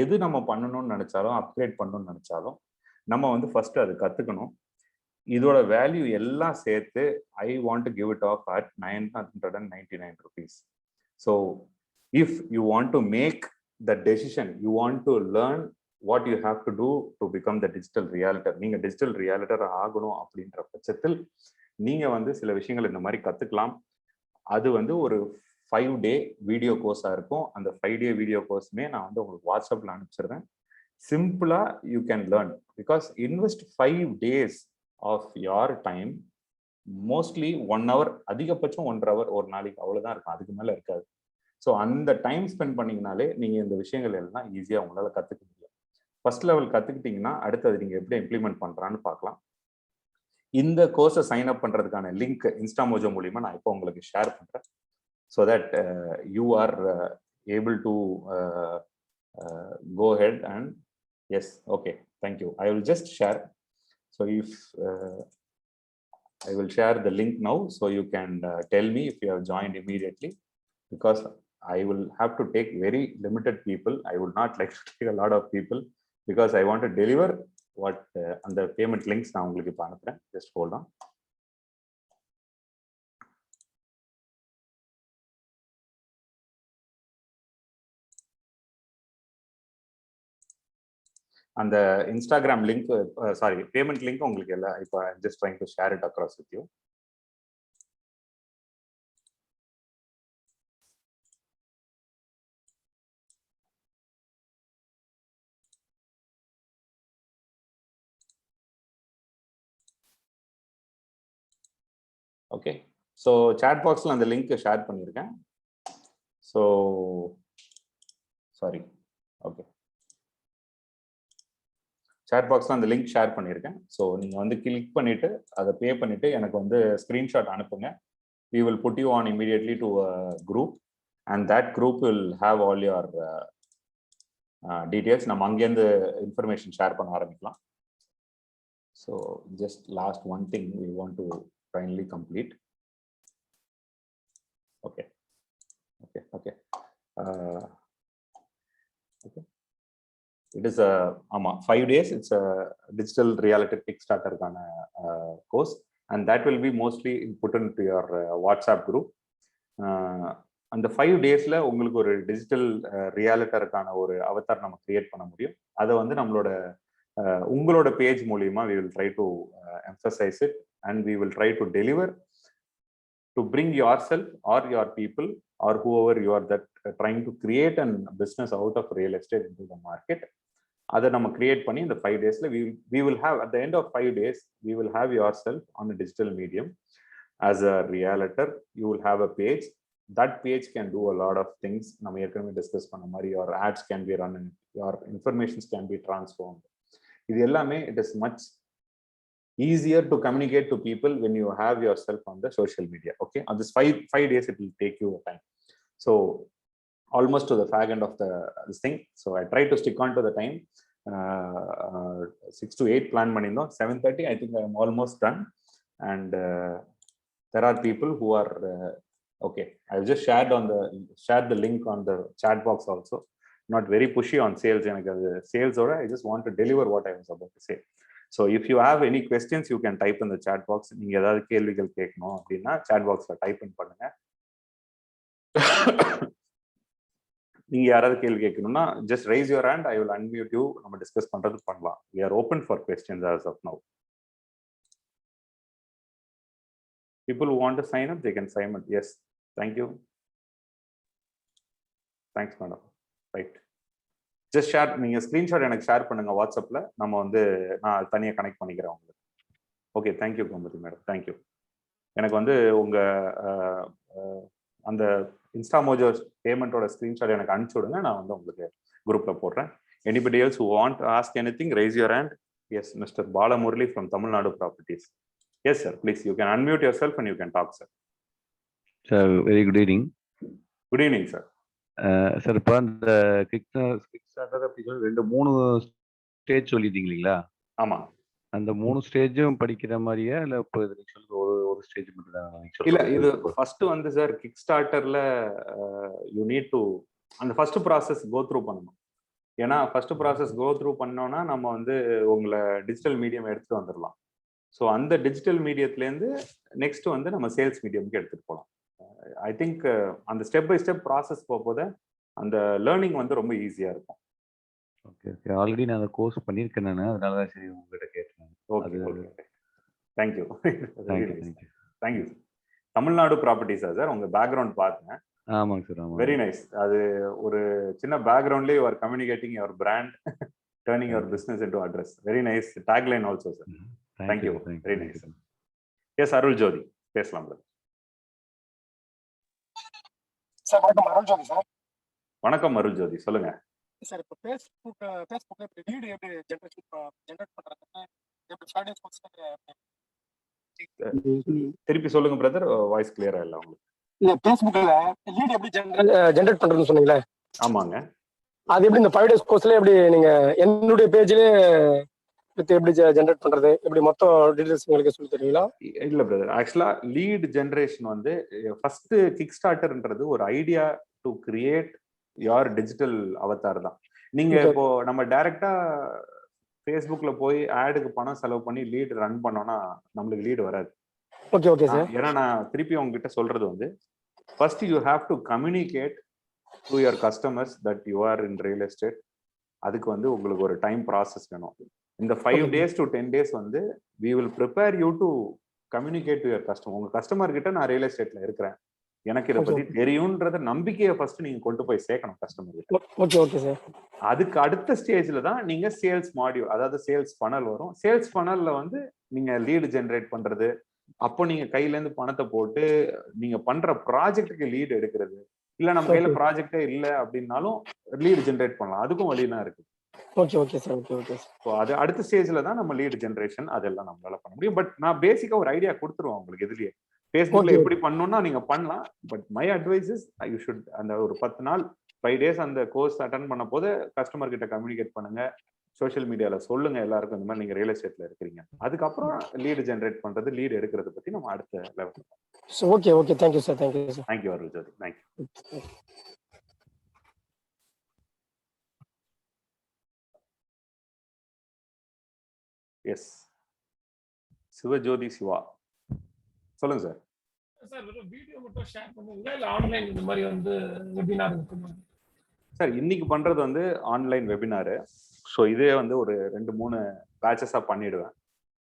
எது நம்ம பண்ணணும்னு நினைச்சாலும், upgrade பண்ணணும்னு நினைச்சாலும் நம்ம வந்து first அது கத்துக்கணும். இதோட வேல்யூ எல்லாம் சேர்த்து I want to give it off at 999 rupees. So if you want to make the decision, you want to learn what you have to do to become the digital realtor, நீங்க digital ரியாலிட்டர் ஆகணும் அப்படின்ற பட்சத்தில் நீங்க வந்து சில விஷயங்கள் இந்த மாதிரி கத்துக்கலாம். அது வந்து ஒரு 5-day வீடியோ கோர்ஸா இருக்கும். அந்த 5-day வீடியோ கோர்ஸுமே நான் வந்து உங்களுக்கு வாட்ஸ்அப்ல அனுப்பிச்சிடுறேன். சிம்பிளா you can learn, because invest 5 days of your time. Mostly 1 hour, அதிகபட்சம் 1.5 hour ஒரு நாளைக்கு, அவ்வளவுதான் இருக்கும், அதுக்கு மேல இருக்காது. ஸோ அந்த டைம் ஸ்பெண்ட் பண்ணீங்கனாலே நீங்க இந்த விஷயங்கள் எல்லாம் ஈஸியா உங்களால கத்துக்க முடியும். ஃபர்ஸ்ட் லெவல் கத்துக்கிட்டீங்கன்னா அடுத்தது நீங்க எப்படி இம்ப்ளிமெண்ட் பண்றான்னு பார்க்கலாம். இந்த கோர்ஸை சைன் அப் பண்றதுக்கான லிங்க் இன்ஸ்டாமோஜோ மூலியமா நான் இப்போ உங்களுக்கு ஷேர் பண்றேன். So that you are able to go ahead and yes, okay, thank you. I will just share. So if I will share the link now, so you can tell me if you have joined immediately, because I will have to take very limited people. I would not like to take a lot of people, because I want to deliver what on the payment links நான் உங்களுக்கு இப்போ அனுப்புறேன். Just hold on. அந்த Instagram link, sorry, payment link உங்களுக்கு எல்லாம் இப்போ just trying to share it across with you. Okay, so chat பாக்ஸில் அந்த லிங்க் ஷேர் பண்ணியிருக்கேன். ஸோ சாரி, ஓகே, சாட் பாக்ஸில் அந்த லிங்க் ஷேர் பண்ணியிருக்கேன். ஸோ நீங்கள் வந்து கிளிக் பண்ணிவிட்டு அதை பே பண்ணிவிட்டு எனக்கு வந்து ஸ்க்ரீன்ஷாட் அனுப்புங்க. We will put you on immediately to a group, and that group will have all your details. நம்ம அங்கேருந்து இன்ஃபர்மேஷன் ஷேர் பண்ண ஆரம்பிக்கலாம். So just lost one thing we want to finally complete. Okay. Okay. It is a 5 days. It's a digital reality Kickstarter course, and that will be mostly put into your WhatsApp group. அந்த 5 daysல உங்களுக்கு ஒரு digital ரியாலிட்டருக்கான ஒரு Avatar நம்ம create பண்ண முடியும். அதை வந்து நம்மளோட உங்களோட பேஜ் மூலியமா we will try to emphasize it, and we will try to deliver to bring yourself or your people or whoever you are that trying to create a business out of real estate into the market. அதை நம்ம create பண்ணி இந்த 5 daysல we will have, at the end of 5 days, we will have yourself on a digital medium as a realtor. You will have a page. That page can do a lot of things. நம்ம ஏற்கனவே discuss பண்ண மாதிரி your ads can be run, your informations can be transformed. இது எல்லாமே it is much easier to communicate to people when you have yourself on the social media. Okay, on this 5 days it will take you time. So almost to the fag end of this thing. So I try to stick on to the time. 6 to 8 plan பண்ணிருந்தோம். 7:30 I think I am almost done, and there are people who are okay. I have just shared the link on the chat box also. Not very pushy on sales. எனக்கு அது sales ஓட I just want to deliver what I was about to say. So if you have any questions, you can type in the chat box. நீங்க ஏதாவது கேள்விகள் கேட்கணும் அப்படின்னா chat boxல type பண்ணுங்க. நீங்க யாராவது கேள்வி கேட்கணும்னா just raise your hand, I will unmute you. நம்ம டிஸ்கஸ் பண்றது பண்ணலாம். We are open for questions as of now. People who want to sign up, they can sign up. Yes, thank you. Thanks madam. Right, just share, நீங்கள் screenshot எனக்கு share பண்ணுங்க வாட்ஸ்அப்பில், நம்ம வந்து நான் தனியாக கனெக்ட் பண்ணிக்கிறேன் உங்களுக்கு. Okay, thank you Gomathi madam, thank you. எனக்கு வந்து உங்கள் அந்த இன்ஸ்டாமோஜோ பேமெண்ட்டோட ஸ்க்ரீன்ஷாட் எனக்கு அனுப்பிச்சி விடுங்க, நான் வந்து உங்களுக்கு குரூப்பில் போடுறேன். Anybody else who want to ask anything, raise your hand. Yes, Mr. Bala Murali from Tamil Nadu Properties. Yes, sir. Please, you can unmute yourself and you can talk, sir. Sir, very good evening. Good evening, sir. Sir, இப்போ அந்த கிக்ஸ்டார்டர் அப்படி சொல்லி 2-3 stage சொல்லிட்டீங்க இல்லைங்களா? ஆமாம். அந்த 3 ஸ்டேஜும் படிக்கிற மாதிரியா இல்லை இப்போ இது ஒரு ஸ்டேஜ் மட்டும் தான்? இல்லை, இது ஃபர்ஸ்ட் வந்து சார் கிக் ஸ்டார்டர்ல யூ நீட் டு அந்த ஃபர்ஸ்ட் ப்ராசஸ் கோ த்ரூ பண்ணணும். ஏன்னா ஃபர்ஸ்ட் ப்ராசஸ் கோ த்ரூ பண்ணோம்னா நம்ம வந்து உங்களை டிஜிட்டல் மீடியம் எடுத்துட்டு வந்துடலாம். ஸோ அந்த டிஜிட்டல் மீடியத்துலேருந்து நெக்ஸ்ட் வந்து நம்ம சேல்ஸ் மீடியம்க்கு எடுத்துகிட்டு போகலாம். ஐ திங்க் அந்த ஸ்டெப் பை ஸ்டெப் ப்ராசஸ் போகும்போது அந்த லேர்னிங் வந்து ரொம்ப ஈஸியாக இருக்கும். ஓகே ஓகே, ஆல்ரெடி நான் அந்த கோர்ஸ் பண்ணியிருக்கேன், நான் அதனால தான் சரி உங்ககிட்ட கேட்டேன். Okay okay, thank you thank you. Thank you. Tamil Nadu ப்ராப்பர்ட்டிஸா சார்? உங்கள் பேக்ரவுண்ட் பார்த்தேன். ஆமாங்க சார், ஆமாம். Very nice. அது ஒரு சின்ன பேக்ரவுண்ட்லேயே you are communicating your brand, turning your business into address. Very nice tagline also sir. Thank you, very nice. Yes, Arul Jothi பேசலாம் சார். வணக்கம் அருள் ஜோதி சார். வணக்கம் அருள் ஜோதி, சொல்லுங்க சார். இப்போ ஃபேஸ்புக்ல இப்படி லீடு எப்படி ஜெனரேட் பண்றதுன்னு எப்படி ஃப்ரைடேஸ் திருப்பி சொல்லுங்க பிரதர், வாய்ஸ் கிளியரா இல்ல உங்களுக்கு. இல்ல, ஃபேஸ்புக்ல லீடு எப்படி ஜெனரேட் பண்றதுன்னு சொன்னீங்களே? ஆமாங்க. அது எப்படி இந்த 5 days கோர்ஸ்ல எப்படி நீங்க என்னுடைய பேஜ்லயே எப்படி ஜெனரேட் பண்றது, எப்படி மொத்தம் டீடைல்ஸ் உங்களுக்கு சொல்லி தருவீங்களா? இல்ல பிரதர், ஆக்சுவலா லீட் ஜெனரேஷன் வந்து ஃபர்ஸ்ட் கிக் ஸ்டார்டர்ன்றது ஒரு idea to create your digital Avatar தான். நீங்க இப்போ நம்ம டைரக்டா ஃபேஸ்புக்ல போய் ஆடுக்கு பணம் செலவு பண்ணி லீட் ரன் பண்ணோம்னா நம்மளுக்கு லீடு வராது. Okay okay sir. ஏன்னா நான் திருப்பி உங்ககிட்ட சொல்றது வந்து first you have to communicate to your customers that you are in real estate. அதுக்கு வந்து உங்களுக்கு ஒரு டைம் ப்ராசஸ் வேணும். இந்த 5 days to 10 days வந்து we will prepare you to communicate to your customer. உங்க கஸ்டமர் கிட்ட நான் ரியல் எஸ்டேட்ல இருக்கிறேன், எனக்கு இதை பத்தி தெரியும்ன்றத நம்பிக்கையை ஃபர்ஸ்ட் நீங்க கொண்டு போய் சேர்க்கணும் கஸ்டமர் கிட்ட. Okay okay sir. அதுக்கு அடுத்த ஸ்டேஜ்ல தான் நீங்க சேல்ஸ் மாடியூல், அதாவது சேல்ஸ் ஃபனல் வரும். சேல்ஸ் ஃபனல்ல வந்து நீங்க லீடு ஜெனரேட் பண்றது, அப்போ நீங்க கையில இருந்து பணத்தை போட்டு நீங்க பண்ற ப்ராஜெக்ட்டுக்கு லீடு எடுக்கிறது, இல்ல நம்ம கையில ப்ராஜெக்டே இல்ல அப்படின்னாலும் லீடு ஜெனரேட் பண்ணலாம். அதுக்கும் வழியெல்லாம் இருக்கு. Okay okay sir. Okay okay sir. So அது அடுத்த ஸ்டேஜ்ல தான் நம்ம லீடு ஜெனரேஷன் அதெல்லாம் நம்மளால பண்ண முடியும். பட் நான் பேசிக்கா ஒரு ஐடியா கொடுத்துருவேன் உங்களுக்கு. இதுலயே ஃபேஸ்புக்ல எப்படி பண்ணணும்னா நீங்க பண்ணலாம். But my advice is you should அந்த ஒரு 10 நாள் 5 days அந்த கோர்ஸ் அட்டன் பண்ண போது கஸ்டமர் கிட்ட கம்யூனிகேட் பண்ணுங்க, சோஷியல் மீடியால சொல்லுங்க எல்லாருக்கும் இந்த மாதிரி நீங்க ரியல் எஸ்டேட்ல இருக்கிறீங்க. அதுக்கப்புறம் லீடு ஜெனரேட் பண்றது, லீடு எடுக்கிறத பத்தி நம்ம அடுத்த level. Okay okay, thank you sir. Thank you sir. Thank you Arul Jothi, thank you. Yes, Sivajothi Siva சொல்லுங்க சார். சார் வீடியோ மட்டும் ஷேர் பண்ணுவீங்களா இல்ல ஆன்லைன் இந்த மாதிரி வந்து வெபினார் இருக்குமா? சார் இன்னைக்கு பண்றது வந்து ஆன்லைன் வெபினாரு. ஸோ இதே வந்து ஒரு 2-3 பேட்சஸா பண்ணிடுவேன்.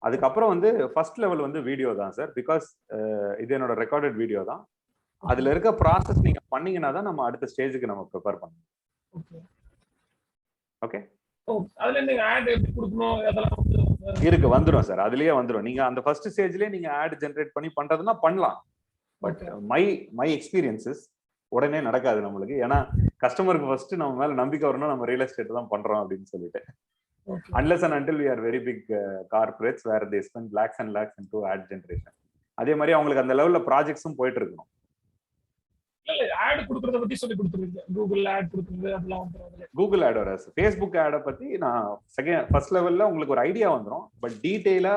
அதுக்கப்புறம் வந்து ஃபர்ஸ்ட் லெவல் வந்து வீடியோ தான் சார். பிகாஸ் இது என்னோட ரெக்கார்டட் வீடியோ தான். அதுல இருக்க ப்ராசஸ் நீங்க பண்ணீங்கன்னா தான் நம்ம அடுத்த ஸ்டேஜுக்கு நம்ம ப்ரிப்பேர் பண்ணணும். ஓகே, அதுல நீங்க ஆட் எப்படி கொடுக்கணும் அதெல்லாம் இருக்கு, வந்துடும் சார். அதுலயே வந்துடும். நீங்க அந்த ஃபர்ஸ்ட் ஸ்டேஜ்லயே நீங்க ஆட் ஜெனரேட் பண்ணி பண்றதுன்னா பண்ணலாம். பட் மை எக்ஸ்பீரியன்சஸ் உடனே நடக்காது நம்மளுக்கு. ஏன்னா கஸ்டமருக்கு ஃபர்ஸ்ட் நம்ம மேல நம்பிக்கை வரணும், நம்ம ரியல் எஸ்டேட் தான் பண்றோம் அப்படின்னு சொல்லிட்டு. Unless and until we are very big corporates where they spend lakhs and lakhs into ad generation. அதே மாதிரி அவங்களுக்கு அந்த லெவல்ல ப்ராஜெக்ட்ஸும் போயிட்டு இருக்கணும். ஆட் கொடுக்கறத பத்தி சொல்லி கொடுத்துருக்கீங்க. கூகுள் ஆட் கொடுக்குறது அதெல்லாம் வந்து கூகுள் ஆட் வர ஃபேஸ்புக் ஆடை பத்தி நான் ஃபர்ஸ்ட் லெவல்ல உங்களுக்கு ஒரு ஐடியா வந்துடும். பட் டீட்டெயிலா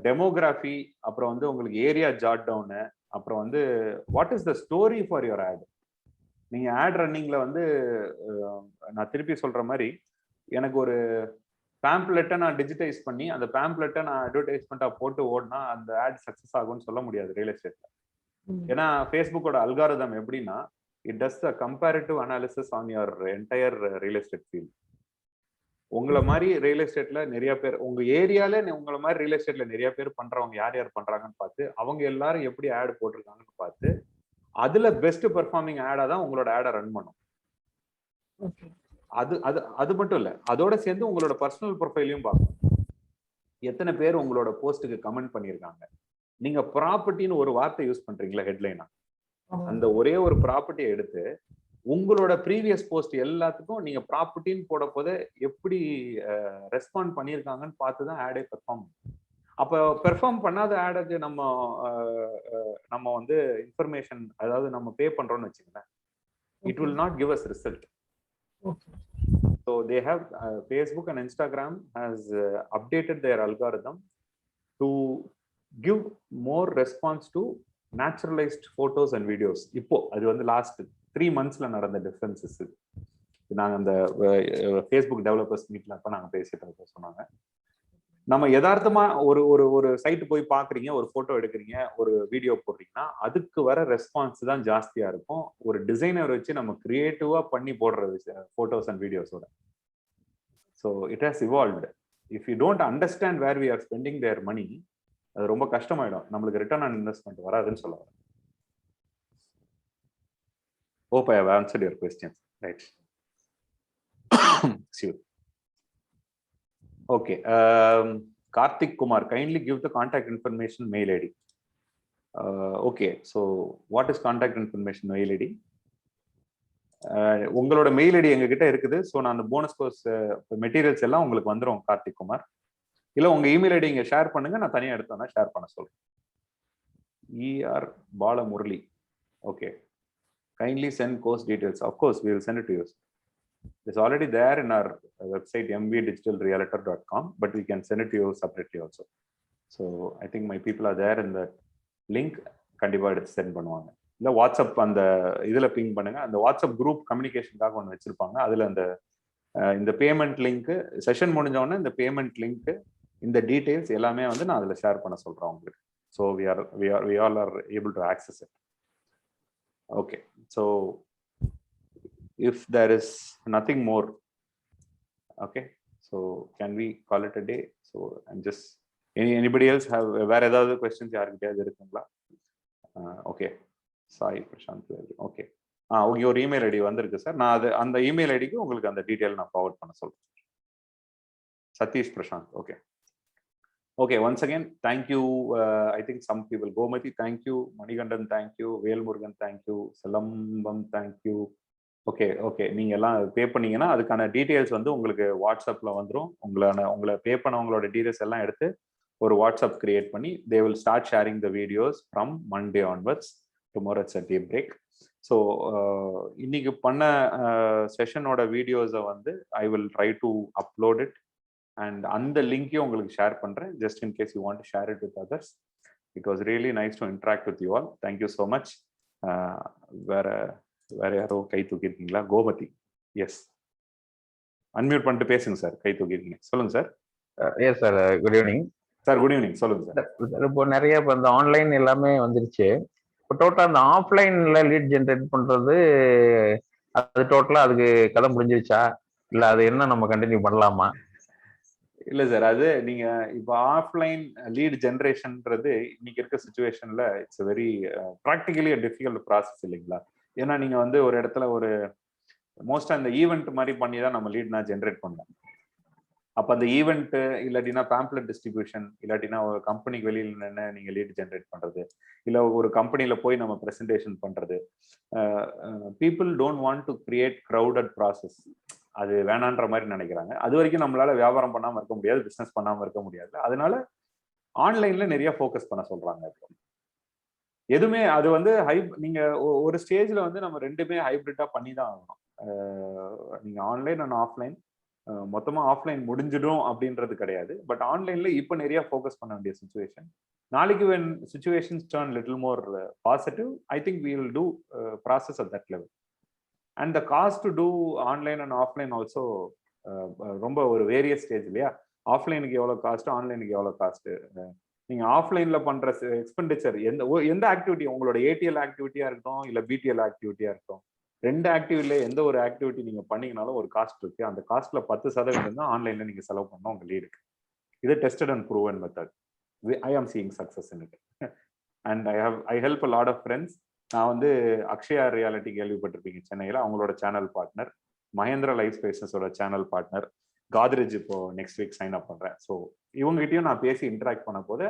டெமோகிராஃபி, அப்புறம் வந்து உங்களுக்கு ஏரியா ஜாட் டவுனு, அப்புறம் வந்து what is the story for your ad. நீங்க ஆட் ரன்னிங்ல வந்து நான் திருப்பி சொல்ற மாதிரி எனக்கு ஒரு பேம்ப்லெட்டை நான் டிஜிட்டைஸ் பண்ணி அந்த பேம்ப்லெட்டை நான் அட்வர்டைஸ்மெண்ட்டா போட்டு ஓடினா அந்த ஆட் சக்சஸ் ஆகும்னு சொல்ல முடியாது ரியல் எஸ்டேட்ல. ஏன்னா ஃபேஸ்புக்கோட அல்காரிதம் எப்படின்னா it does the comparative analysis on your entire real estate field. உங்களை மாதிரி ரியல் எஸ்டேட்ல நிறைய பேர், உங்க ஏரியால உங்களை மாதிரி ரியல் எஸ்டேட்ல நிறைய பேர் பண்றவங்க யார் யார் பண்றாங்கன்னு பார்த்து அவங்க எல்லாரும் எப்படி ஆட் போட்டிருக்காங்கன்னு பார்த்து அதுல பெஸ்ட் பெர்ஃபார்மிங் ஆடா தான் உங்களோட ஆடை ரன் பண்ணும். ஓகே. அது அது அது மட்டும் இல்ல, அதோட சேர்ந்து உங்களோட பர்சனல் ப்ரொஃபைலையும் பார்க்கணும். எத்தனை பேர் உங்களோட போஸ்ட்டுக்கு கமெண்ட் பண்ணியிருக்காங்க. நீங்க ப்ராப்பர்ட்டின்னு ஒரு வார்த்தை யூஸ் பண்றீங்களா ஹெட்லைனா, அந்த ஒரே ஒரு ப்ராப்பர்ட்டியை எடுத்து உங்களோட ப்ரீவியஸ் போஸ்ட் எல்லாத்துக்கும் நீங்க ப்ராப்பர்ட்டின்னு போட போது எப்படி ரெஸ்பாண்ட் பண்ணியிருக்காங்கன்னு பார்த்து தான் ஆடே பெர்ஃபார்ம். அப்போ பெர்ஃபார்ம் பண்ணாத ஆடுக்கு நம்ம வந்து இன்ஃபர்மேஷன், அதாவது நம்ம பே பண்றோம்னு வச்சுக்கோங்களேன், it will not give us result. Okay. So they have Facebook and Instagram has updated their algorithm to give more response to naturalized photos and videos. இப்போ அது வந்து லாஸ்ட் 3 monthsல நடந்த டிஃபரன்சஸ். நாங்க அந்த Facebook டெவலப்பர்ஸ் மீட்ல அப்ப நாங்க பேசிட்டு சொன்னாங்க, நம்ம யதார்த்தமா ஒரு ஒரு ஒரு சைட் போய் பாக்குறீங்க, ஒரு போட்டோ எடுக்கிறீங்க, ஒரு வீடியோ போடுறீங்கன்னா அதுக்கு வர ரெஸ்பான்ஸ் தான் ஜாஸ்தியா இருக்கும் ஒரு டிசைனர் வச்சு நம்ம கிரியேட்டிவா பண்ணி போடுறது போட்டோஸ் அண்ட் வீடியோஸோட. So it has evolved. If you don't understand where we are spending their money, அது ரொம்ப கஷ்டமாயிடும், நம்மளுக்கு ரிட்டர்ன் ஆன் இன்வெஸ்ட்மெண்ட் வராதுன்னு சொல்ல வரேன். Hope I have answered your questions. Right. Sure. Okay. Karthik Kumar, kindly give the contact information, mail ID. Okay. So, what is contact information, mail ID? உங்களோட mail ID எங்ககிட்ட இருக்குது. So நான் அந்த bonus course materials எல்லாம் உங்களுக்கு வந்துடும் கார்த்திக் குமார். இல்லை உங்க இமெயில் ஐடி இங்கே ஷேர் பண்ணுங்க, நான் தனியாக எடுத்தோன்னா ஷேர் பண்ண சொல்றேன். ER Balamurali. Okay. Kindly send course details. Of course, we will send it to you. It's already there in our website mvdigitalrealtor.com, but we can send it to you separately also. So I think my people are there in the link. கண்டிப்பா எடுத்து send பண்ணுவாங்க. இல்லை WhatsApp அந்த இதுல ping பண்ணுங்க. அந்த WhatsApp group கம்யூனிகேஷனுக்காக ஒன்று வச்சிருப்பாங்க. அதுல அந்த இந்த பேமெண்ட் லிங்க் செஷன் முடிஞ்ச உடனே இந்த பேமெண்ட் லிங்க், இந்த டீடைல்ஸ் எல்லாமே வந்து நான் அதுல ஷேர் பண்ண சொல்றேன் உங்களுக்கு. So we all are able to access it. Okay. So if there is nothing more, okay, so can we call it a day? So I'm just anybody else have வேற ஏதாவது questions யாருக்கிட்டயாவது இருக்குங்களா? Okay. Sai Prashanth. Okay. Okay, ஒரு email ID வந்திருக்கு sir. நான் அது அந்த email ஐடிக்கு உங்களுக்கு அந்த டீட்டெயில் நான் ஃபார்வர்ட் பண்ண சொல்றேன். Satish Prashanth. Okay. Okay, once again, thank you. I think some people, Gomati, thank you. Manigandan, thank you. Velmurugan, thank you. Salambam, thank you. Okay. நீங்க எல்லாம் பே பண்ணீங்கன்னா அதுக்கான டீடைல்ஸ் வந்து உங்களுக்கு வாட்ஸ்அப்ல வந்துடும். உங்களை பே பண்ணவங்களோட டீடைல்ஸ் எல்லாம் எடுத்து ஒரு வாட்ஸ்அப் கிரியேட் பண்ணி they will start sharing the videos from Monday onwards. Tomorrow it's a day break. So இன்னைக்கு பண்ண செஷனோட வீடியோஸை வந்து I will try to upload it. And அந்த லிங்கையும் உங்களுக்கு ஷேர் பண்றேன், just in case you want to share it with others. It was really nice to interact with you all. Thank you so much. வேற யாரோ கை தூக்கிருக்கீங்களா? Gomathi. S, unmute பண்ணிட்டு பேசுங்க sir. கை தூக்கிருக்கீங்க, சொல்லுங்க sir. Yes sir, good evening sir. Good evening, சொல்லுங்க sir. இப்போ நிறைய இப்போ இந்த ஆன்லைன் எல்லாமே வந்துருச்சு. இப்போ டோட்டலாக அந்த ஆஃப்லைன்ல லீட் ஜென்ரேட் பண்றது, அது டோட்டலாக அதுக்கு கதை முடிஞ்சிருச்சா, இல்லை அது என்ன நம்ம கண்டினியூ பண்ணலாமா? இல்லை சார், அது நீங்க இப்போ ஆஃப்லைன் லீட் ஜென்ரேஷன்ன்றது இன்னைக்கு இருக்க சுச்சுவேஷன்ல it's very practically difficult process இல்லைங்களா? ஏன்னா நீங்க வந்து ஒரு இடத்துல ஒரு மோஸ்டா இந்த ஈவெண்ட் மாதிரி பண்ணி தான் நம்ம லீட்னா ஜென்ரேட் பண்ணோம். அப்போ அந்த ஈவெண்ட் இல்லாட்டினா பேம்ப்ளெட் டிஸ்ட்ரிபியூஷன், இல்லாட்டினா ஒரு கம்பெனிக்கு வெளியில் நின்று நீங்க லீட் ஜென்ரேட் பண்றது, இல்லை ஒரு கம்பெனியில போய் நம்ம ப்ரெசன்டேஷன் பண்றது. People don't want to create crowded process. அது வேணான்ற மாதிரி நினைக்கிறாங்க. அது வரைக்கும் நம்மளால வியாபாரம் பண்ணாம இருக்க முடியாது, பிசினஸ் பண்ணாம இருக்க முடியாது. அதனால ஆன்லைன்ல நிறைய ஃபோக்கஸ் பண்ண சொல்றாங்க. இப்போ எதுவுமே அது வந்து நீங்க ஒரு ஸ்டேஜ்ல வந்து நம்ம ரெண்டுமே ஹைபிரிட்டா பண்ணி தான் ஆகணும். நீங்க ஆன்லைன் அண்ட் ஆஃப்லைன், மொத்தமா ஆஃப்லைன் முடிஞ்சிடும் அப்படின்றது கிடையாது. பட் ஆன்லைன்ல இப்போ நிறைய ஃபோக்கஸ் பண்ண வேண்டிய சுச்சுவேஷன். நாளைக்கு when situations turn little more positive, I think we will do process at that level. And the cost to do online and offline also ரொம்ப ஒரு வேரியஸ் ஸ்டேஜ் இல்லையா? ஆஃப்லைனுக்கு எவ்வளோ காஸ்ட், ஆன்லைனுக்கு எவ்வளோ காஸ்ட். நீங்க ஆஃப்லைன்ல பண்ற எக்ஸ்பெண்டிச்சர் எந்த ஆக்டிவிட்டி, உங்களோட ஏடிஎல் ஆக்டிவிட்டியா இருக்கட்டும் இல்லை பிடிஎல் ஆக்டிவிட்டியா இருக்கட்டும், ரெண்டு ஆக்டிவிட்டியில எந்த ஒரு ஆக்டிவிட்டி நீங்க பண்ணீங்கனாலும் ஒரு காஸ்ட் இருக்கு. அந்த காஸ்ட்ல 10% தான் ஆன்லைன்ல நீங்க செலவு பண்ணணும் உங்க லீடுக்கு. இது tested and proven method. I am seeing success in it. And I help a lot of friends நான் வந்து அக்ஷயா ரியாலிட்டி கேள்விப்பட்டிருப்பீங்க சென்னையில், அவங்களோட சேனல் பார்ட்னர். மகேந்திரா லைஃப் ஸ்பேசஸோட சேனல் பார்ட்னர். காத்ரேஜ் இப்போ நெக்ஸ்ட் வீக் சைன் அப் பண்றேன். ஸோ இவங்ககிட்டயும் நான் பேசி இன்டராக்ட் பண்ண போது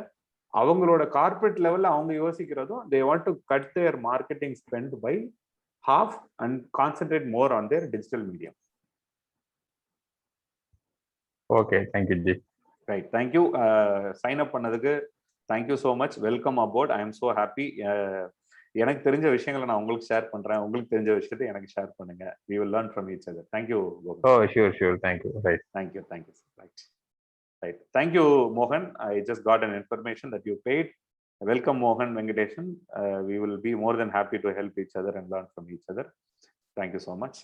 அவங்களோட கார்பரேட் லெவல்ல அவங்க யோசிக்கிறதும் they want to cut their marketing spend by half and concentrate more on their digital medium. Okay, thank you ji. Right, thank you. Sign up பண்ணதுக்கு thank you so much. Welcome aboard. I am so happy. எனக்கு தெரிஞ்ச விஷயங்களை நான் உங்களுக்கு share பண்றேன், உங்களுக்கு தெரிஞ்ச விஷயத்தை எனக்கு ஷேர் பண்ணுங்க. we will learn from each other. Thank you. Oh, sure, thank you. Right, thank you. Right, thank you Mohan. I just got an information that you paid. Welcome Mohan, Venkateshan. We will be more than happy to help each other and learn from each other. Thank you so much.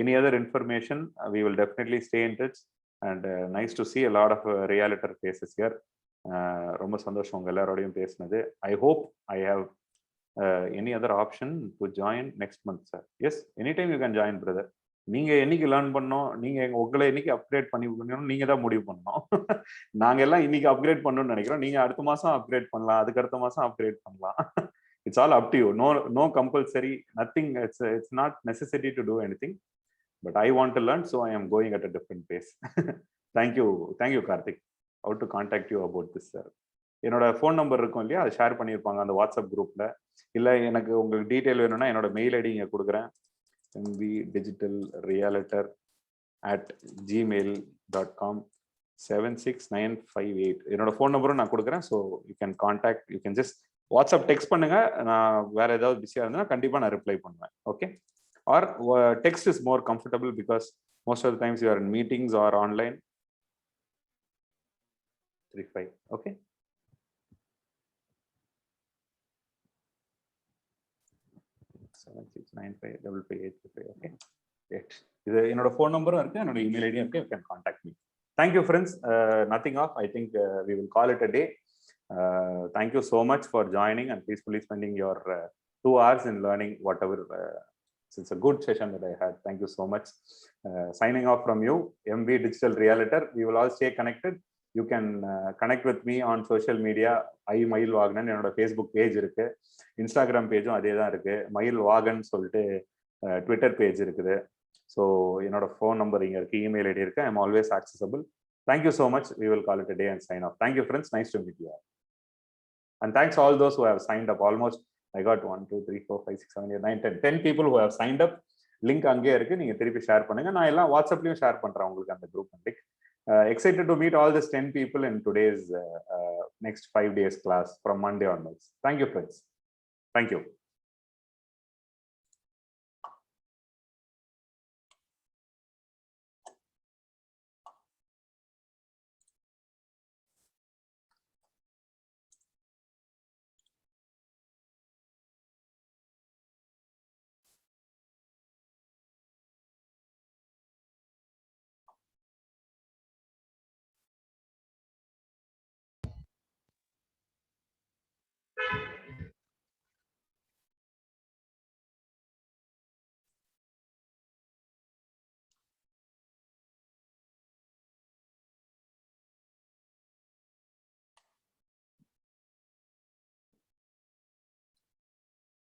Any other information, we will definitely stay in touch. And nice to see a lot of realtor faces here. ரொம்ப சந்தோஷம் உங்க எல்லாரோடையும் பேசினது. I hope I have any other option to join next month, sir. Yes, anytime you can join, brother. நீங்க என்னைக்கு learn பண்ணோம், நீங்க உங்களை என்னைக்கு அப்கிரேட் பண்ணணும், நீங்க தான் முடிவு பண்ணணும். நாங்க எல்லாம் இன்னைக்கு அப்கிரேட் பண்ணணும்னு நினைக்கிறோம். நீங்க அடுத்த மாசம் அப்கிரேட் பண்ணலாம், அதுக்கு அடுத்த மாசம் அப்கிரேட் பண்ணலாம். It's all up to you. No compulsory, nothing. It's not necessity to do anything. But I want to learn, so I am going at a different pace. Thank you Karthik. How to contact you about this, sir? என்னோட phone number இருக்கும் இல்லையா, அதை share பண்ணியிருப்பாங்க அந்த WhatsApp குரூப்ல. இல்லை எனக்கு உங்களுக்கு டீட்டெயில் வேணும்னா என்னோட மெயில் ஐடி இங்கே கொடுக்குறேன். mbdigitalrealtor@gmail.com 76958. என்னோட ஃபோன் நம்பரும் நான் கொடுக்குறேன். So you can contact, you can just WhatsApp text பண்ணுங்க. நான் வேற ஏதாவது பிஸியாக இருந்தேன்னா கண்டிப்பாக நான் ரிப்ளை பண்ணுவேன். Okay, or text is more comfortable because most of the times you are in meetings or online. 35. Okay. Seven six nine five double five eight five. Okay. Great. இது என்னோட ஃபோன் நம்பரும் இருக்கு, என்னோட இமெயில் ஐடியும் இருக்கு. You can contact me. Thank you, friends. Nothing off. I think we will call it a day. Thank you so much for joining and peacefully spending your 2 hours in learning whatever. It's a good session that I had. Thank you so much. Signing off from you, MV Digital Realtor. We will all stay connected. You can connect with me on social media. Mayil Vagan என்னோட Facebook page இருக்கு, Instagram பேஜும் அதே தான் இருக்கு. மயில் வாகன் சொல்லிட்டு Twitter page இருக்குது. So என்னோட phone number இங்கே இருக்கு, இமெயில் ஐடி இருக்கு. I'm always accessible. Thank you so much. We will call it a day and sign off. Thank you friends. Nice to meet you all. And thanks all those who have signed up. Almost I got 1 2 3 4 5 6 7 8 9 10 people who have signed up. Link அங்கேயே இருக்கு, நீங்க திருப்பி share பண்ணுங்க. நான் எல்லாம் வாட்ஸ்அப்லயும் share பண்றேன் உங்களுக்கு அந்த group link. Excited to meet all these 10 people in today's next 5 days class from Monday onwards. Thank you, friends. Thank you.